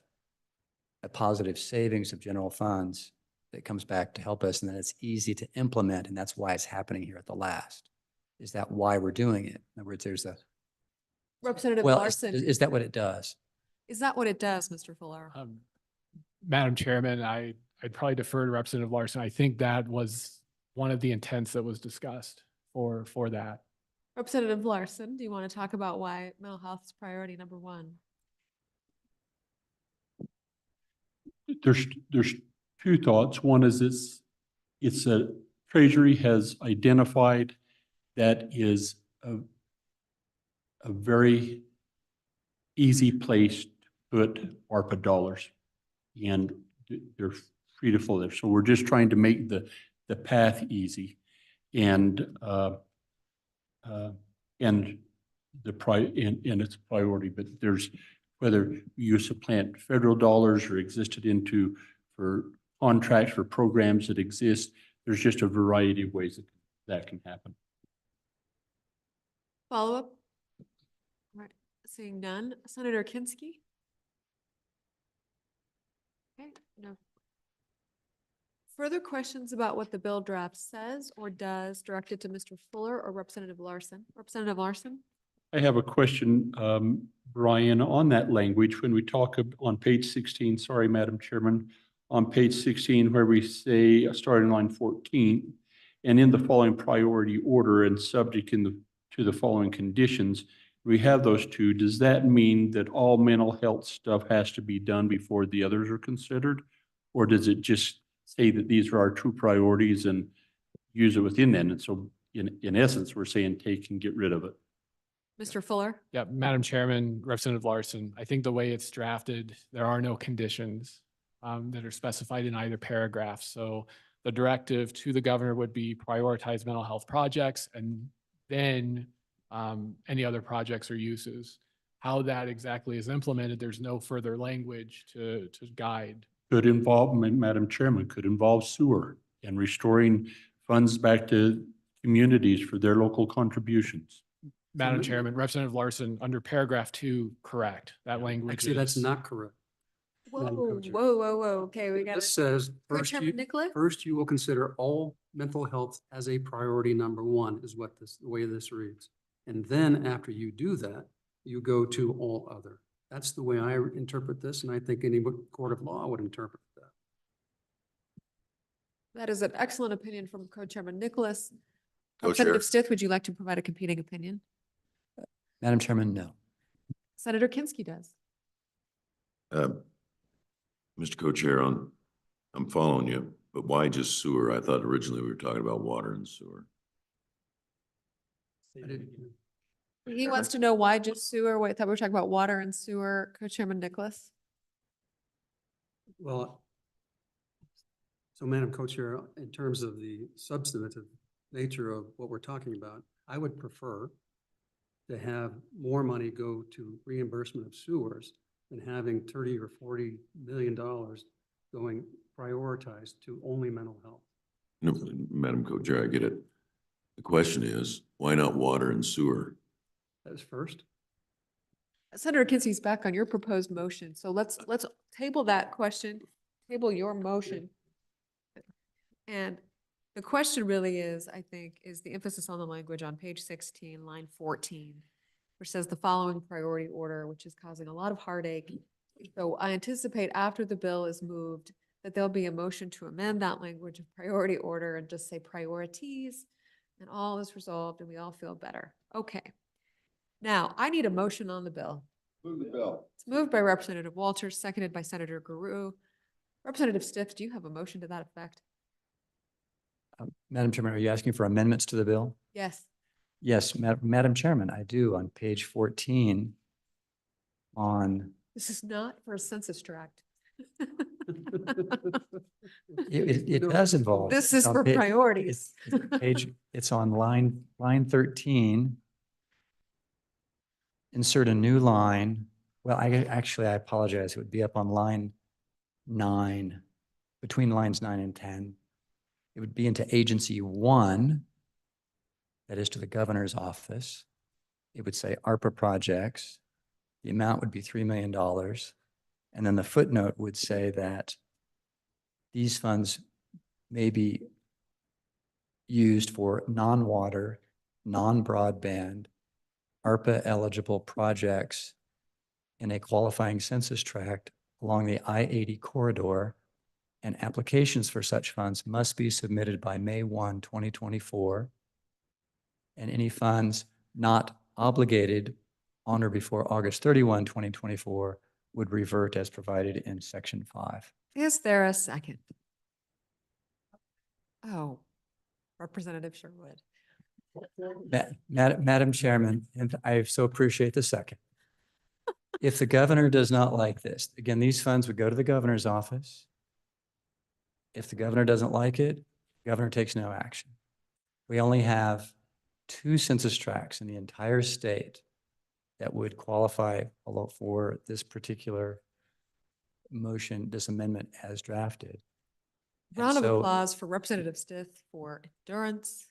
a positive savings of general funds that comes back to help us, and then it's easy to implement, and that's why it's happening here at the last. Is that why we're doing it? In other words, there's a, Representative well, Larson. is that what it does? Is that what it does, Mr. Fuller? Madam Chairman, I'd probably defer to Representative Larson. I think that was one of the intents that was discussed for that. Representative Larson, do you want to talk about why mental health is priority number one? There's two thoughts. One is it's a Treasury has identified that is a very easy place to put ARPA dollars, and they're free to flow there. So we're just trying to make the path easy, and its priority. But there's, whether you supplant federal dollars or existed into for contracts for programs that exist, there's just a variety of ways that can happen. Follow-up? All right, seeing none. Senator Kinski? Okay, no. Further questions about what the bill draft says or does directed to Mr. Fuller or Representative Larson? Representative Larson? I have a question, Brian, on that language, when we talk on page 16, sorry, Madam Chairman, on page 16, where we say, starting line 14, and in the following priority order and subject to the following conditions, we have those two. Does that mean that all mental health stuff has to be done before the others are considered? Or does it just say that these are our true priorities and use it within them? And so in essence, we're saying take and get rid of it. Mr. Fuller? Yeah, Madam Chairman, Representative Larson, I think the way it's drafted, there are no conditions that are specified in either paragraph. So the directive to the governor would be prioritize mental health projects and then any other projects or uses. How that exactly is implemented, there's no further language to guide. Could involve, Madam Chairman, could involve sewer and restoring funds back to communities for their local contributions. Madam Chairman, Representative Larson, under paragraph 2, correct. That language Actually, that's is- not correct. Madam Whoa, Co-Chair. whoa. Okay, we got This it. says, Co-Chairman Nicholas? first you will consider all mental health as a priority number one is what this, the way this reads. And then after you do that, you go to all other. That's the way I interpret this, and I think any court of law would interpret that. That is an excellent opinion from Co-Chairman Nicholas. Co-Chair. Representative Stith, would you like to provide a competing opinion? Madam Chairman, no. Senator Kinsky does. Mr. Co-Chair, I'm following you, but why just sewer? I thought originally we were talking about water and sewer. He wants to know why just sewer. Wait, I thought we were talking about water and sewer. Co-Chairman Nicholas? Well, so Madam Co-Chair, in terms of the substantive nature of what we're talking about, I would prefer to have more money go to reimbursement of sewers than having 30 or 40 million dollars going prioritized to only mental health. No, Madam Co-Chair, I get it. The question is, why not water and sewer? That was first. Senator Kinsey's back on your proposed motion. So let's table that question, table your motion. And the question really is, I think, is the emphasis on the language on page 16, line 14, which says the following priority order, which is causing a lot of heartache. So I anticipate after the bill is moved, that there'll be a motion to amend that language of priority order and just say priorities, and all is resolved and we all feel better. Okay. Now, I need a motion on the bill. Move the bill. It's moved by Representative Walters, seconded by Senator Guru. Representative Stiff, do you have a motion to that effect? Madam Chairman, are you asking for amendments to the bill? Yes. Yes, Madam Chairman, I do on page 14 on, This is not for a census tract. it does involve. This is on for pa- priorities. It's on line 13. Insert a new line. Well, I apologize. It would be up on line 9, between lines 9 and 10. It would be into agency 1, that is to the governor's office. It would say ARPA projects. The amount would be $3 million. And then the footnote would say that these funds may be used for non-water, non-broadband, ARPA eligible projects in a qualifying census tract along the I-80 corridor, and applications for such funds must be submitted by May 1, 2024. And any funds not obligated on or before August 31, 2024 would revert as provided in section 5. Is there a second? Oh, Representative Sherwood. Madam Chairman, and I so appreciate the second. If the governor does not like this, again, these funds would go to the governor's office. If the governor doesn't like it, the governor takes no action. We only have 2 census tracts in the entire state that would qualify for this particular motion, this amendment as drafted. And Round of so, applause for Representative Stith for endurance.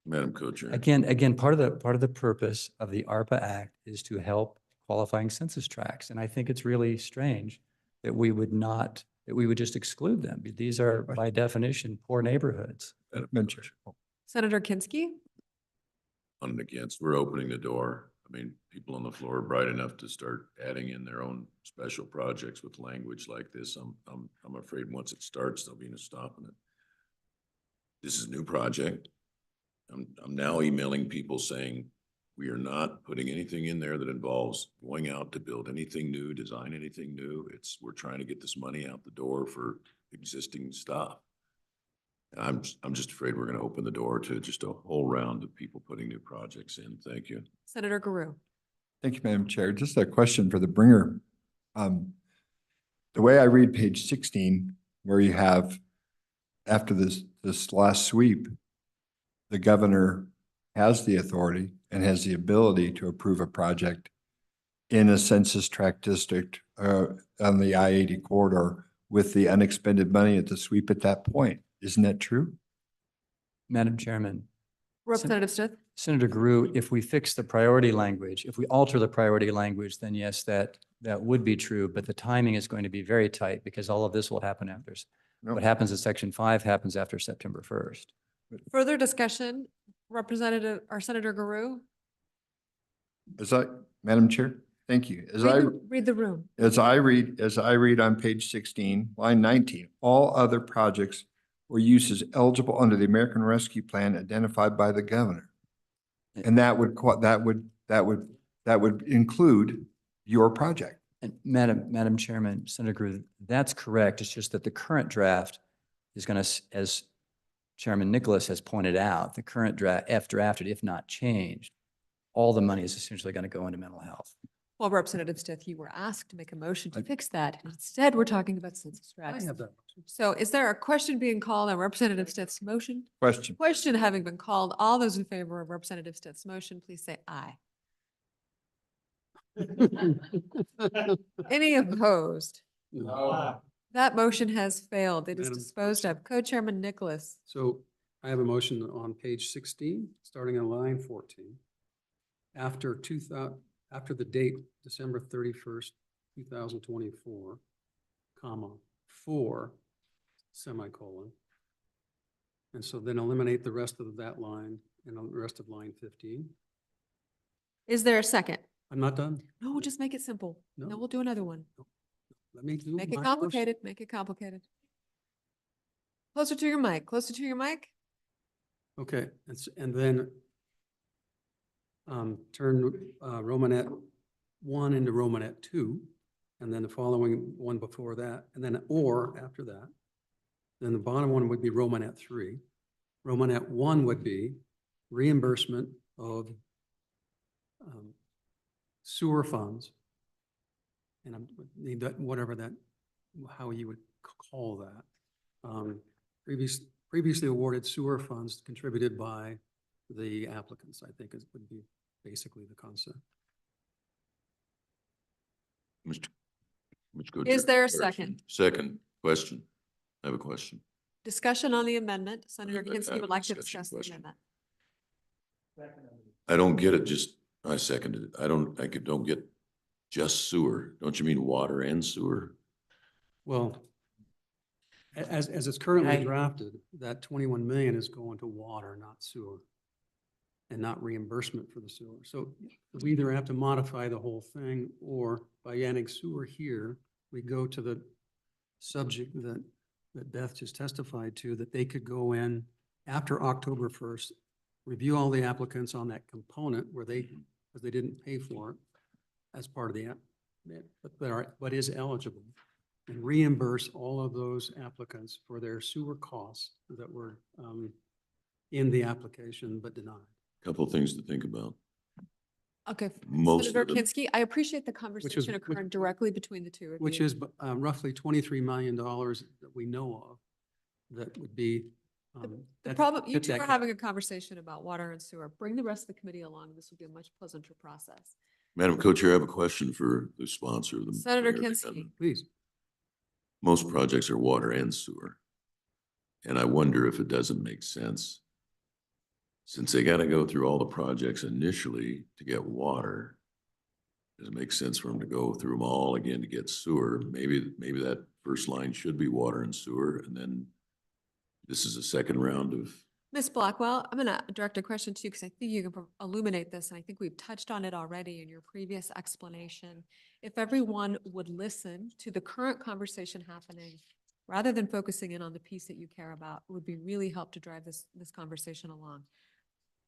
Madam Co-Chair. Again, part of the purpose of the ARPA Act is to help qualifying census tracts. And I think it's really strange that we would just exclude them. These are by definition poor neighborhoods. Madam Chair. Senator Kinsky? On and against, we're opening the door. I mean, people on the floor are bright enough to start adding in their own special projects with language like this. I'm afraid once it starts, there'll be no stopping it. This is a new project. I'm now emailing people saying, we are not putting anything in there that involves going out to build anything new, design anything new. We're trying to get this money out the door for existing stuff. I'm just afraid we're going to open the door to just a whole round of people putting new projects in. Thank you. Senator Guru. Thank you, Madam Chair. Just a question for the bringer. The way I read page 16, where you have, after this last sweep, the governor has the authority and has the ability to approve a project in a census tract district on the I-80 corridor with the unexpended money at the sweep at that point. Isn't that true? Madam Chairman, Representative Smith? Senator Gru, if we fix the priority language, if we alter the priority language, then yes, that would be true, but the timing is going to be very tight because all of this will happen after. What happens in Section 5 happens after September 1st. Further discussion, Representative or Senator Guru? Madam Chair, thank you. Read the room. As I read on page 16, line 19, all other projects or uses eligible under the American Rescue Plan identified by the governor. And that would include your project. And Madam Chairman, Senator Gru, that's correct. It's just that the current draft is going to, as Chairman Nicholas has pointed out, the current draft, if drafted, if not changed, all the money is essentially going to go into mental health. Well, Representative Smith, you were asked to make a motion to fix that. Instead, we're talking about census I tracts. have that. So is there a question being called on Representative Smith's motion? Question. Question having been called, all those in favor of Representative Smith's motion, please say aye. Any opposed? That motion has failed. It is Madam- disposed of. Co-Chairman Nicholas. So I have a motion on page 16, starting on line 14. After the date, December 31st, 2024, comma, 4, semicolon. And so then eliminate the rest of that line and the rest of line 15. Is there a second? I'm not done. No, just make it simple. No. No, we'll do another one. Let me do Make it my complicated, make it complicated. Closer to your mic, closer to your mic. Okay, and then turn Romanet 1 into Romanet 2, and then the following one before that, and then or after that. Then the bottom one would be Romanet 3. Romanet 1 would be reimbursement of sewer funds. And I need that, whatever that, how you would call that. Previously awarded sewer funds contributed by the applicants, I think would be basically the concept. Is there a second? Second question. I have a question. Discussion on the amendment. Senator I have Kinski a would like to discussion discuss the question. amendment. I don't get it, I seconded it. I don't get just sewer. Don't you mean water and sewer? Well, as it's currently drafted, that 21 million is going to water, not sewer, and not reimbursement for the sewer. So we either have to modify the whole thing, or by adding sewer here, we go to the subject that Beth just testified to, that they could go in after October 1st, review all the applicants on that component where because they didn't pay for it as part of the app, but is eligible, and reimburse all of those applicants for their sewer costs that were in the application but denied. Couple of things to think about. Okay, Most Senator of them. Kinski, I appreciate the conversation occurring directly between the two of you. Which is roughly $23 million that we know of that would be. The problem, you two are having a conversation about water and sewer. Bring the rest of the committee along. This will be a much pleasanter process. Madam Co-Chair, I have a question for the sponsor of the. Senator mayor of the Kinski. amendment. Please. Most projects are water and sewer. And I wonder if it doesn't make sense, since they got to go through all the projects initially to get water, does it make sense for them to go through them all again to get sewer? Maybe that first line should be water and sewer, and then this is a second round of. Ms. Blackwell, I'm going to direct a question to you because I think you can illuminate this, and I think we've touched on it already in your previous explanation. If everyone would listen to the current conversation happening, rather than focusing in on the piece that you care about, it would be really help to drive this conversation along.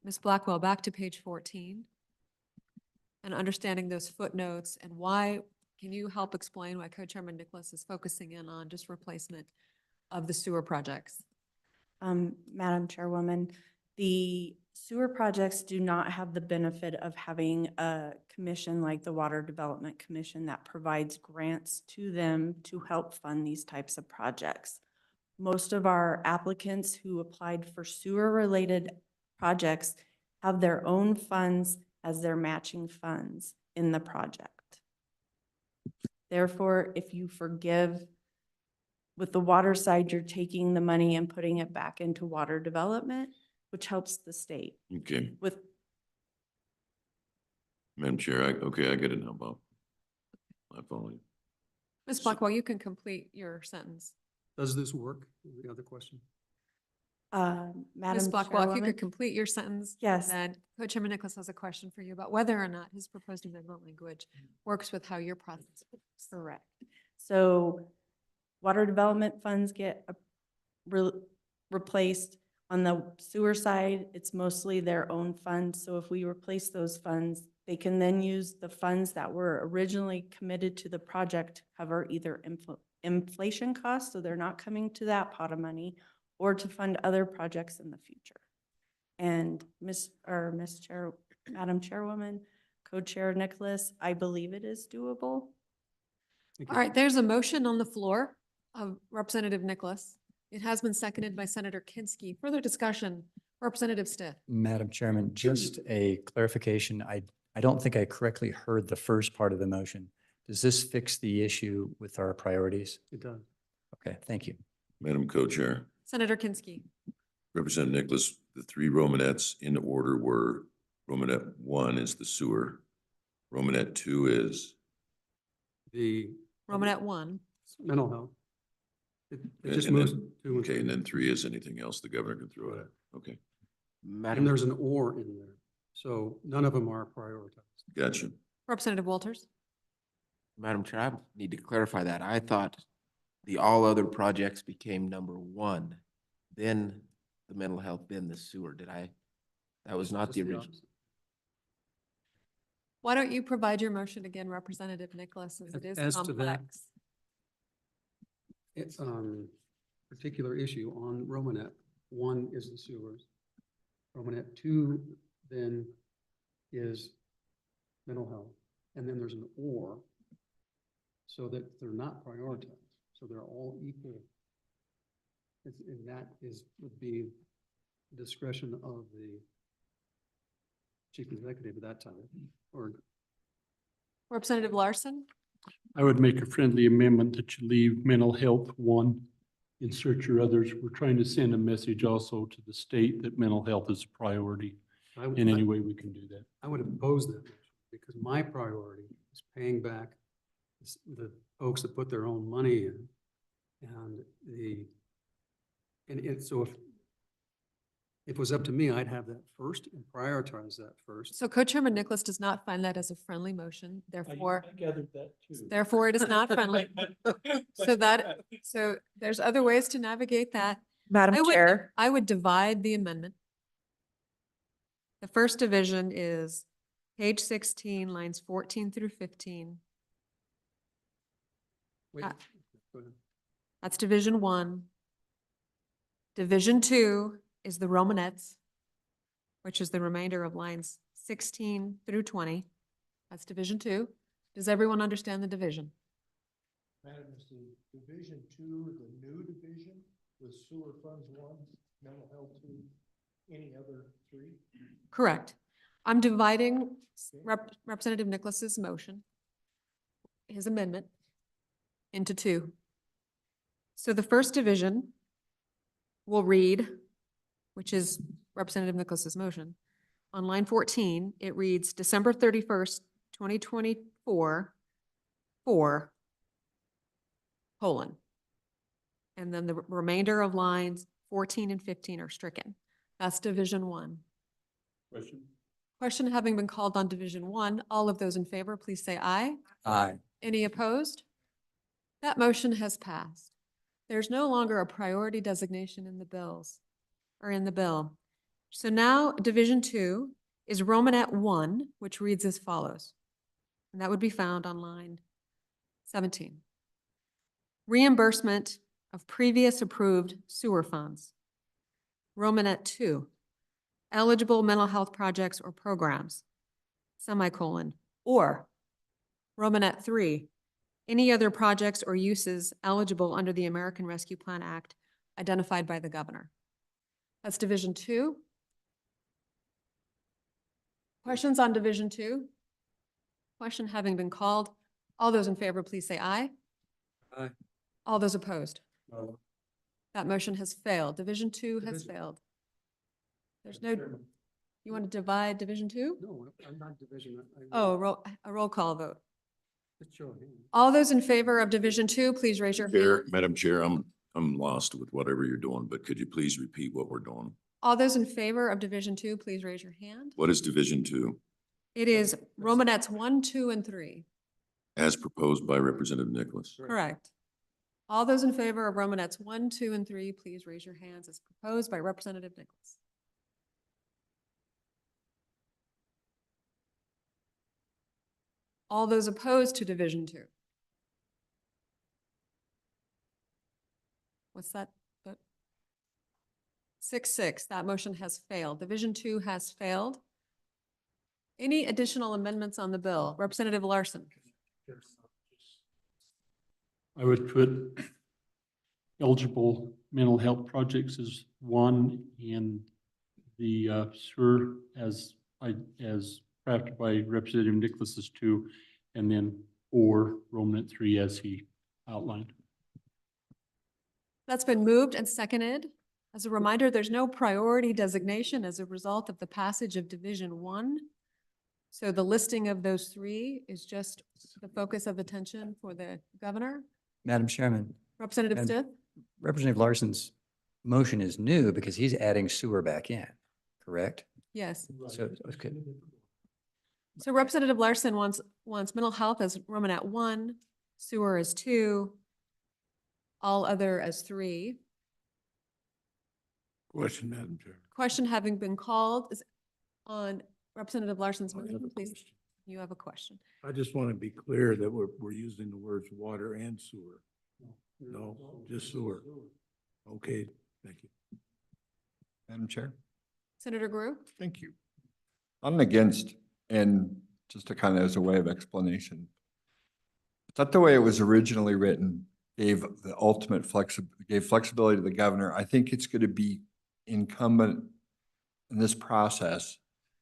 Ms. Blackwell, back to page 14 and understanding those footnotes, and why, can you help explain why Co-Chairman Nicholas is focusing in on just replacement of the sewer projects? Madam Chairwoman, the sewer projects do not have the benefit of having a commission like the Water Development Commission that provides grants to them to help fund these types of projects. Most of our applicants who applied for sewer-related projects have their own funds as their matching funds in the project. Therefore, if you forgive, with the water side, you're taking the money and putting it back into water development. which helps the state Okay, with, Madam Chair, I get it now, Bob. I follow you. Ms. Blackwell, you can complete your sentence. Does this work? The other question. Madam Ms. Blackwell, if you Chairwoman. could complete your sentence. Yes. Then Co-Chairman Nicholas has a question for you about whether or not his proposed amendment language works with how your process works. Correct. So water development funds get replaced. On the sewer side, it's mostly their own funds. So if we replace those funds, they can then use the funds that were originally committed to the project to cover either inflation costs, so they're not coming to that pot of money, or to fund other projects in the future. And Madam Chairwoman, Co-Chair Nicholas, I believe it is doable. All right, there's a motion on the floor of Representative Nicholas. It has been seconded by Senator Kinsky. Further discussion, Representative Stitt. Madam Chairman, just a clarification. I don't think I correctly heard the first part of the motion. Does this fix the issue with our priorities? It does. Okay, thank you. Madam Co-Chair, Senator Kinsky. Representative Nicholas, the three Romanettes in order were, Romanette 1 is the sewer, Romanette 2 is, The Romanette 1. mental health. It and just and moves then, 2 and okay, 3. and then 3 is anything else the governor can throw at it. Okay, And Madam, there's an or in there. So none of them are prioritized. gotcha. Representative Walters. Madam Chair, I need to clarify that. I thought the all other projects became number 1, then the mental health, then the sewer. That was not the Just original. opposite. Why don't you provide your motion again, Representative Nicholas, as it is As to that, complex? It's particular issue on Romanet. 1 is the sewers. Romanet 2 then is mental health. And then there's an or, so that they're not prioritized. So they're all equal. And that would be discretion of the chief executive at that time, or Representative Larson. I would make a friendly amendment that you leave mental health 1, insert your others. We're trying to send a message also to the state that mental health is a priority. In any way we can do that. I would oppose that because my priority is paying back the folks that put their own money in. And so if it was up to me, I'd have that first and prioritize that first. So Co-Chairman Nicholas does not find that as a friendly motion, therefore, gathered that too. therefore it is not friendly. So there's other ways to navigate that. Madam Chair. I would divide the amendment. The first division is page 16, lines 14 through 15. Wait, Uh, go ahead. That's division 1. Division 2 is the Romanettes, which is the remainder of lines 16 through 20. That's division 2. Does everyone understand the division? Madam, is the Division 2 the new division with sewer funds 1, mental health 2, any other 3? Correct. I'm dividing Representative Nicholas's motion, his amendment, into 2. So the first division will read, which is Representative Nicholas's motion. On line 14, it reads December 31st, 2024, 4, colon. And then the remainder of lines 14 and 15 are stricken. That's division 1. Question? Question having been called on division 1, all of those in favor, please say aye. Aye. Any opposed? That motion has passed. There's no longer a priority designation in the bills or in the bill. So now division 2 is Romanet 1, which reads as follows. And that would be found on line 17. Reimbursement of previous approved sewer funds. Romanet 2, eligible mental health projects or programs, semicolon, or Romanet 3, any other projects or uses eligible under the American Rescue Plan Act identified by the governor. That's division 2. Questions on division 2? Question having been called. All those in favor, please say aye. Aye. All those opposed? That motion has failed. Division 2 has failed. There's no, you want to divide Division 2? No, I'm not division. Oh, a roll call vote. Let's show a hand. All those in favor of Division 2, please raise your Chair, hand. Madam Chair, I'm lost with whatever you're doing, but could you please repeat what we're doing? All those in favor of Division 2, please raise your hand. What is Division 2 It is Romanets 1, 2, and 3. as proposed by Representative Nicholas? Correct. All those in favor of Romanets 1, 2, and 3, please raise your hands as proposed by Representative Nicholas. All those opposed to Division 2? What's that vote? 6-6, that motion has failed. Division 2 has failed. Any additional amendments on the bill? Representative Larson. I would put eligible mental health projects as 1 and the sewer as crafted by Representative Nicholas as 2, and then 4, Romanet 3 as he outlined. That's been moved and seconded. As a reminder, there's no priority designation as a result of the passage of Division 1. So the listing of those 3 is just the focus of attention for the governor. Madam Chairman, Representative And- Stith? Representative Larson's motion is new because he's adding sewer back in, correct? Yes. So, okay. So Representative Larson wants mental health as Romanet 1, sewer as 2, all other as 3. Question, Madam Chair. Question having been called is on Representative Larson's motion, please. You have a question. I just want to be clear that we're using the words water and sewer. No, just sewer. Okay, thank you. Madam Chair? Senator Guru? Thank you. I'm against, and just to kind of as a way of explanation, I thought the way it was originally written gave the ultimate gave flexibility to the governor. I think it's going to be incumbent in this process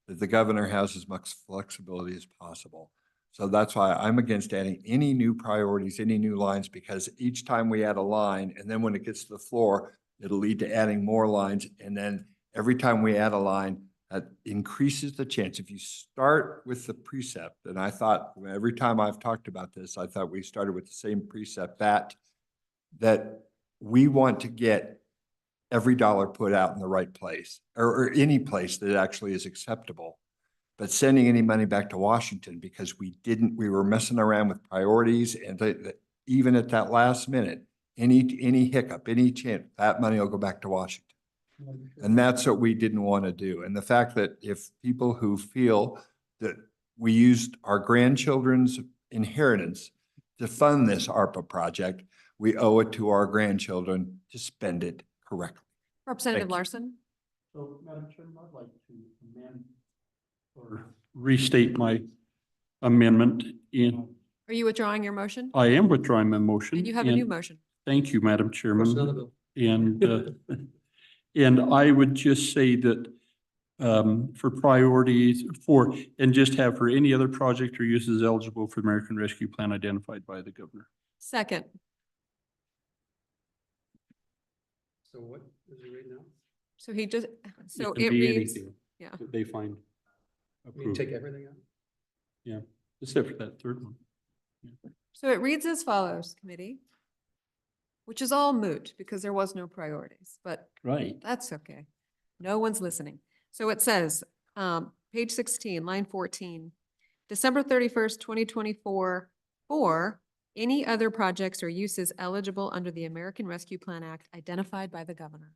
that the governor has as much flexibility as possible. So that's why I'm against adding any new priorities, any new lines, because each time we add a line, and then when it gets to the floor, it'll lead to adding more lines. And then every time we add a line, that increases the chance. If you start with the precept, and I thought every time I've talked about this, I thought we started with the same precept that we want to get every dollar put out in the right place or any place that actually is acceptable. But sending any money back to Washington because we were messing around with priorities, and even at that last minute, any hiccup, any chance, that money will go back to Washington. And that's what we didn't want to do. And the fact that if people who feel that we used our grandchildren's inheritance to fund this ARPA project, we owe it to our grandchildren to spend it correctly. Representative Thank you. Larson? So, Madam Chairman, I'd like to amend or restate my amendment in, Are you withdrawing your motion? I am withdrawing my motion. And you have a new motion. Thank you, Madam What's another Chairman. bill? And, and I would just say that for priorities and just have for any other project or uses eligible for the American Rescue Plan identified by the governor. Second. So what is it right now? So he just, so can it be reads, anything yeah. that they find You approved. take everything out? Yeah, except for that third one. So it reads as follows, committee, which is all moot because there was no priorities, but Right. that's okay. No one's listening. So it says, page 16, line 14, December 31st, 2024, for any other projects or uses eligible under the American Rescue Plan Act identified by the governor.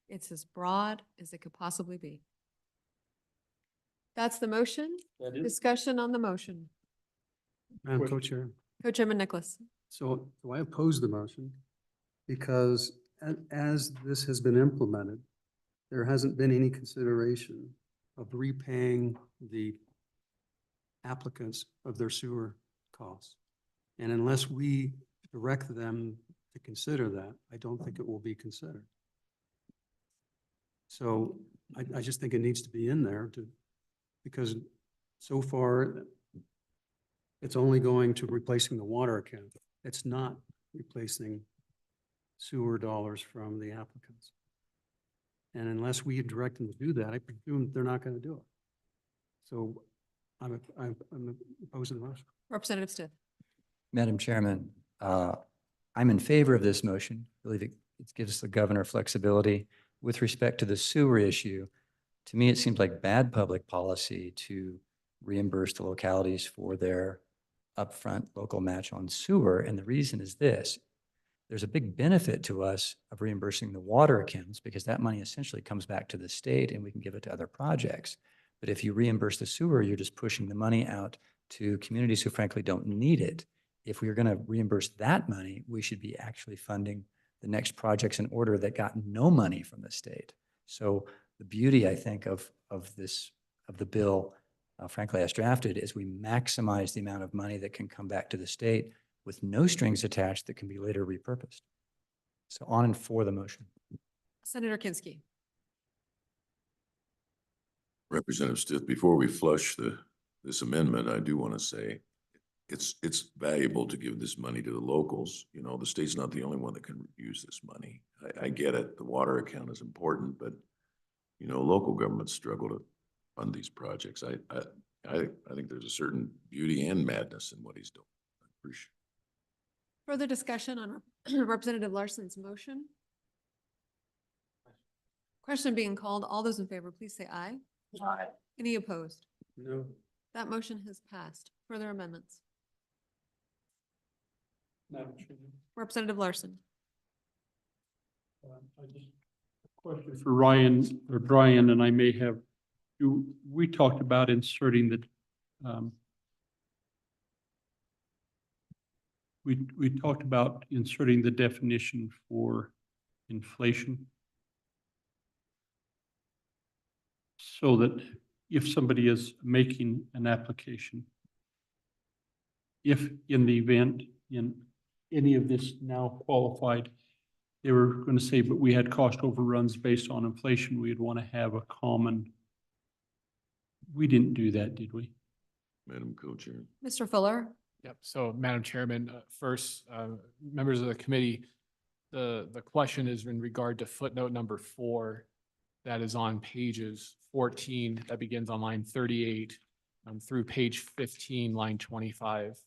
It's as broad as it could possibly be. That's the motion. That is. Discussion on the motion. Madam Co-Chair. Co-Chairman Nicholas. So I oppose the motion because as this has been implemented, there hasn't been any consideration of repaying the applicants of their sewer costs. And unless we direct them to consider that, I don't think it will be considered. So I just think it needs to be in there because so far it's only going to replacing the water account. It's not replacing sewer dollars from the applicants. And unless we direct them to do that, I presume they're not going to do it. So I'm opposed to the motion. Representative Stiff. Madam Chairman, I'm in favor of this motion. I believe it gives the governor flexibility. With respect to the sewer issue, to me, it seems like bad public policy to reimburse the localities for their upfront local match on sewer. And the reason is this: there's a big benefit to us of reimbursing the water accounts because that money essentially comes back to the state and we can give it to other projects. But if you reimburse the sewer, you're just pushing the money out to communities who frankly don't need it. If we are going to reimburse that money, we should be actually funding the next projects in order that got no money from the state. So the beauty, I think, of the bill, frankly, as drafted, is we maximize the amount of money that can come back to the state with no strings attached that can be later repurposed. So on and for the motion. Senator Kinsky. Representative Stiff, before we flush this amendment, I do want to say it's valuable to give this money to the locals. You know, the state's not the only one that can use this money. I get it. The water account is important, but you know, local governments struggle to fund these projects. I think there's a certain beauty and madness in what he's doing. I appreciate it. Further discussion on Representative Larson's motion? Question being called. All those in favor, please say aye. Aye. Any opposed? No. That motion has passed. Further amendments? Madam Chairman, Representative Larson. I just a question for Ryan or Brian, and I may have. We talked about inserting the. We talked about inserting the definition for inflation, so that if somebody is making an application, if in the event in any of this now qualified, they were going to say, but we had cost overruns based on inflation, we'd want to have a common. We didn't do that, did we? Madam Co-Chair. Mr. Fuller. Yep. So Madam Chairman, first, members of the committee, the question is in regard to footnote number 4 that is on pages 14, that begins on line 38 through page 15, line 25.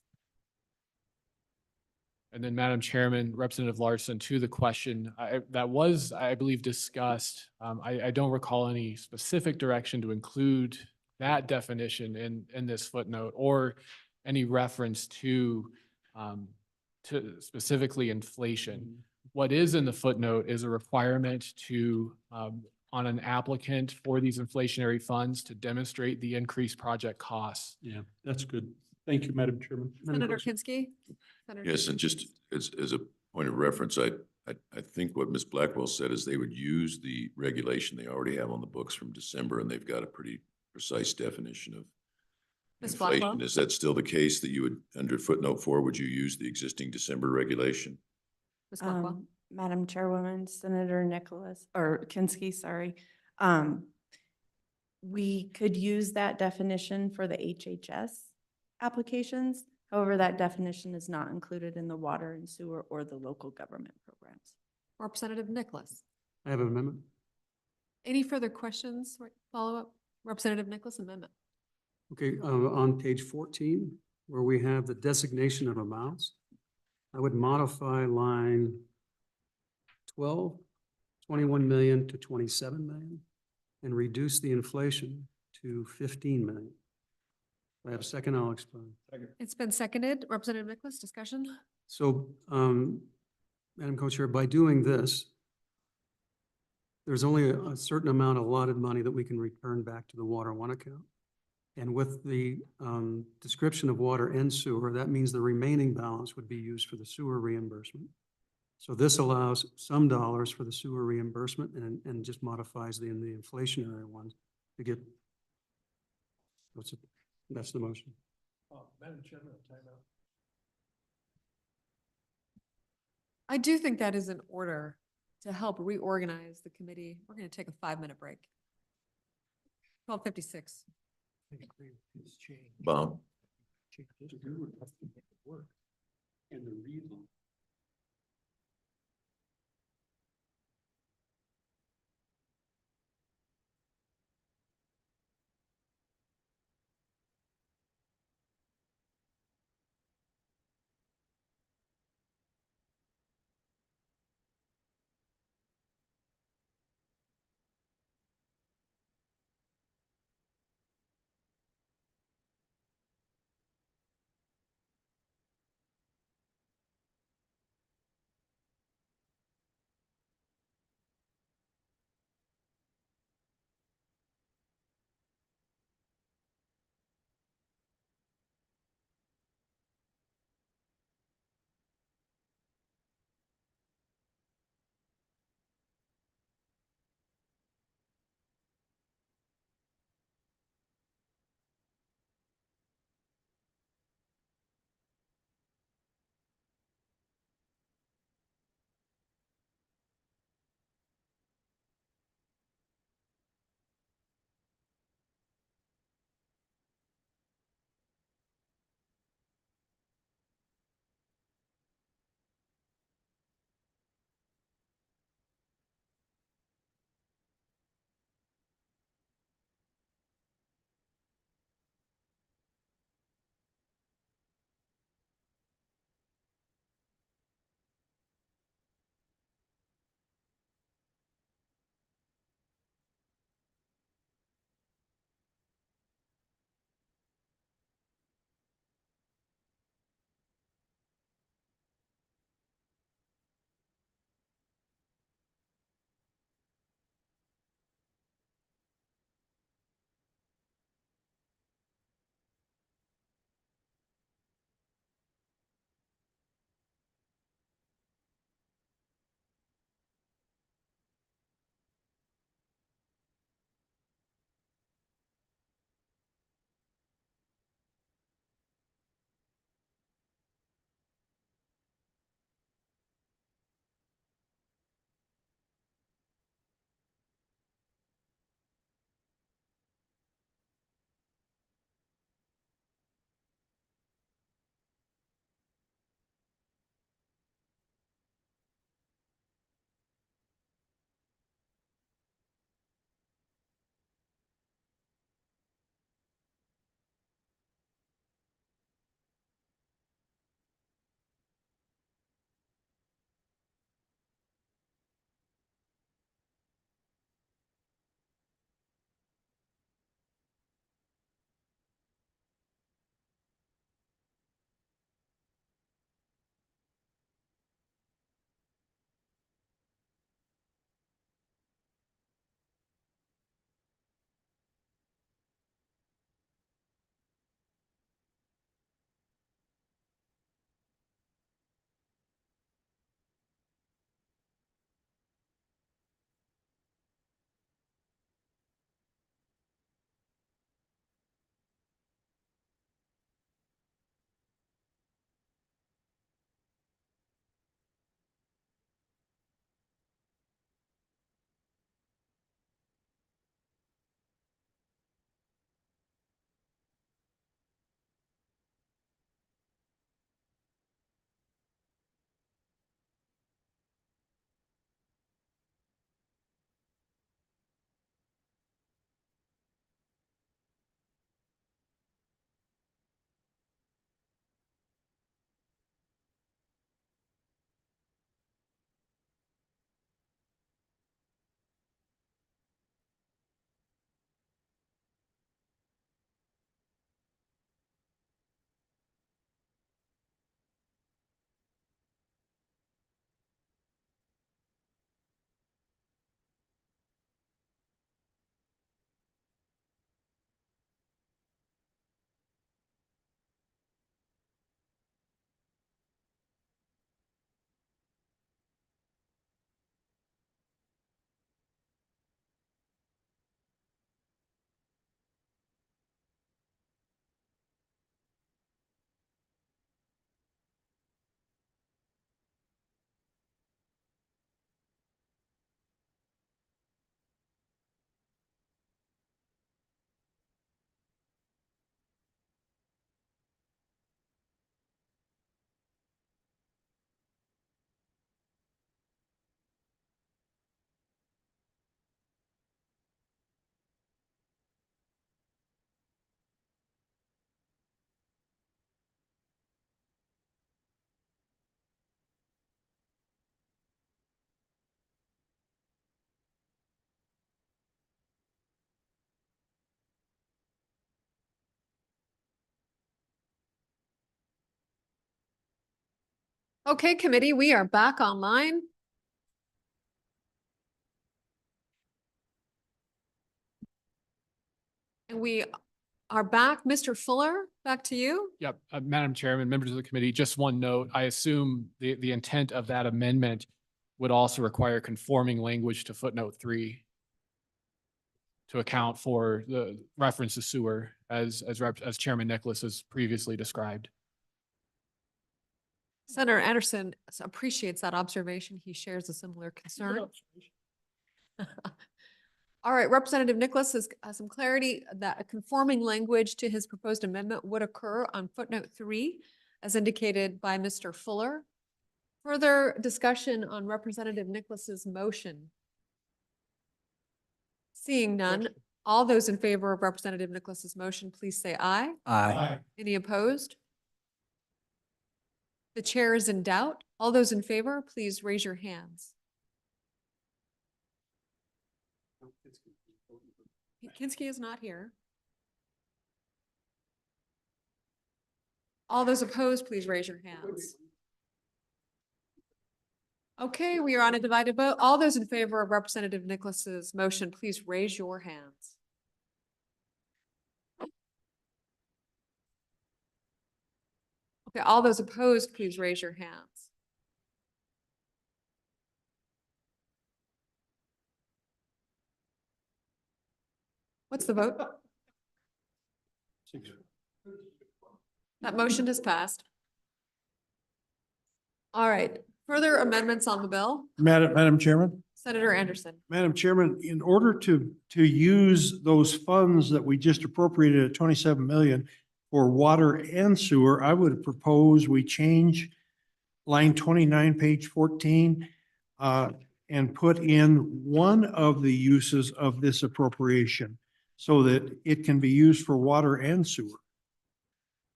And then Madam Chairman, Representative Larson, to the question that was, I believe, discussed. I don't recall any specific direction to include that definition in this footnote or any reference to specifically inflation. What is in the footnote is a requirement to on an applicant for these inflationary funds to demonstrate the increased project costs. Yeah, that's good. Thank you, Madam Chairman. Senator Kinsky. Senator Yes, and just as a point of reference, I think what Ms. Blackwell said is they would use the regulation they already have on the books from December, and they've got a pretty precise definition of Ms. inflation. Blackwell. Is that still the case that you would, under footnote 4, would you use the existing December regulation? Ms. Blackwell. Madam Chairwoman, Senator Kinsky, sorry. We could use that definition for the HHS applications. However, that definition is not included in the water and sewer or the local government programs. Representative Nicholas. I have an amendment. Any further questions or follow-up? Representative Nicholas, amendment. Okay, on page 14, where we have the designation of amounts, I would modify line 12, 21 million to 27 million, and reduce the inflation to 15 million. If I have a second, I'll explain. It's been seconded. Representative Nicholas, discussion? So, Madam Co-Chair, by doing this, there's only a certain amount of allotted money that we can return back to the Water One account. And with the description of water and sewer, that means the remaining balance would be used for the sewer reimbursement. So this allows some dollars for the sewer reimbursement and just modifies the inflationary ones to get, that's the motion. Madam Chairman, timeout. I do think that is in order to help reorganize the committee. We're going to take a 5-minute break. 12:56. Bob? And the reason Okay, committee, we are back online. And we are back. Mr. Fuller, back to you. Yep, Madam Chairman, members of the committee, just one note. I assume the intent of that amendment would also require conforming language to footnote 3 to account for the reference to sewer as Chairman Nicholas has previously described. Senator Anderson appreciates that observation. He shares a similar concern. All right, Representative Nicholas has some clarity that a conforming language to his proposed amendment would occur on footnote 3, as indicated by Mr. Fuller. Further discussion on Representative Nicholas's motion. Seeing none, all those in favor of Representative Nicholas's motion, please say aye. Aye. Any opposed? The chair is in doubt. All those in favor, please raise your hands. Kinski is not here. All those opposed, please raise your hands. Okay, we are on a divided vote. All those in favor of Representative Nicholas's motion, please raise your hands. Okay, all those opposed, please raise your hands. What's the vote? That motion is passed. All right, further amendments on the bill? Madam Chairman? Senator Anderson. Madam Chairman, in order to use those funds that we just appropriated at 27 million for water and sewer, I would propose we change line 29, page 14, and put in one of the uses of this appropriation so that it can be used for water and sewer.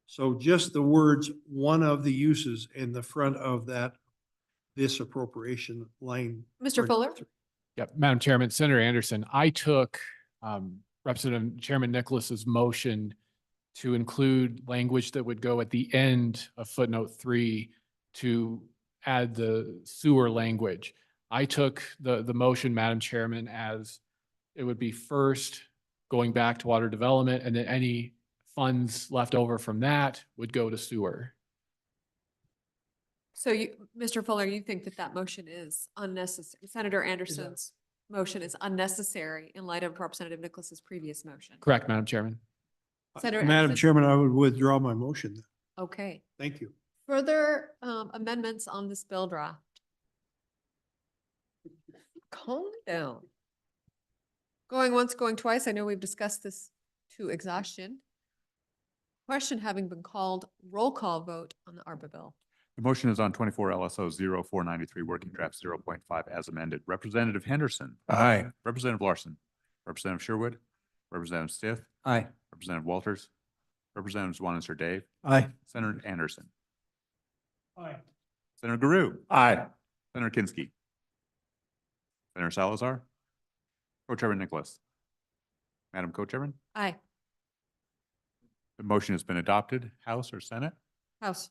So just the words, one of the uses in the front of this appropriation line. Mr. Fuller? Yep, Madam Chairman, Senator Anderson, I took Representative Chairman Nicholas's motion to include language that would go at the end of footnote 3 to add the sewer language. I took the motion, Madam Chairman, as it would be first going back to water development, and then any funds left over from that would go to sewer. So you, Mr. Fuller, you think that that motion is unnecessary? Senator Anderson's motion is unnecessary in light of Representative Nicholas's previous motion? Correct, Madam Chairman. Senator Madam Anderson? Chairman, I would withdraw my motion. Okay. Thank you. Further amendments on this bill draft? Calm down. Going once, going twice. I know we've discussed this to exhaustion. Question having been called, roll call vote on the ARPA bill. The motion is on 24 LSO 0493, working draft 0.5 as amended. Representative Henderson. Aye. Representative Larson. Representative Sherwood. Representative Stith. Aye. Representative Walters. Representatives Juan and Sir Dave. Aye. Senator Anderson. Aye. Senator Guru. Aye. Senator Kinski. Senator Salazar. Co-Chairman Nicholas. Madam Co-Chairman, Aye. the motion has been adopted. House or Senate? House.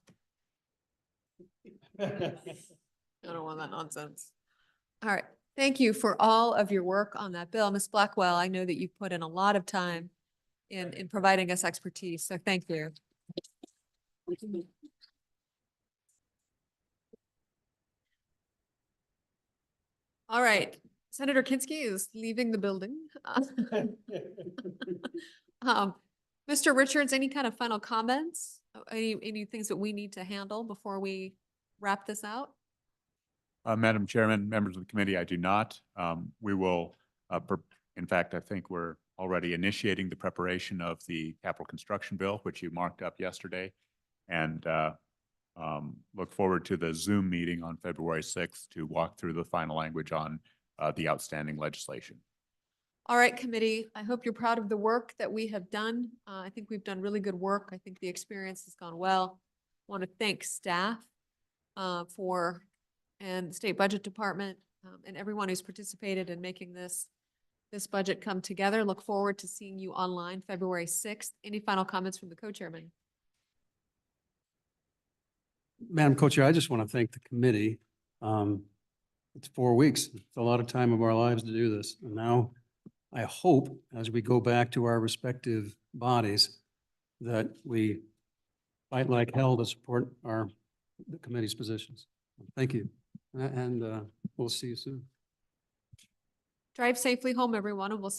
I don't want that nonsense. All right. Thank you for all of your work on that bill. Ms. Blackwell, I know that you've put in a lot of time in providing us expertise, so thank you. All right. Senator Kinski is leaving the building. Mr. Richards, any kind of final comments? Any things that we need to handle before we wrap this out? Madam Chairman, members of the committee, I do not. We will, in fact, I think we're already initiating the preparation of the capital construction bill, which you marked up yesterday, and look forward to the Zoom meeting on February 6th to walk through the final language on the outstanding legislation. All right, committee, I hope you're proud of the work that we have done. I think we've done really good work. I think the experience has gone well. I want to thank staff and the State Budget Department and everyone who's participated in making this budget come together. Look forward to seeing you online February 6th. Any final comments from the co-chairman? Madam Co-Chair, I just want to thank the committee. It's 4 weeks. It's a lot of time of our lives to do this. And now I hope as we go back to our respective bodies that we fight like hell to support the committee's positions. Thank you. And we'll see you soon. Drive safely home, everyone, and we'll see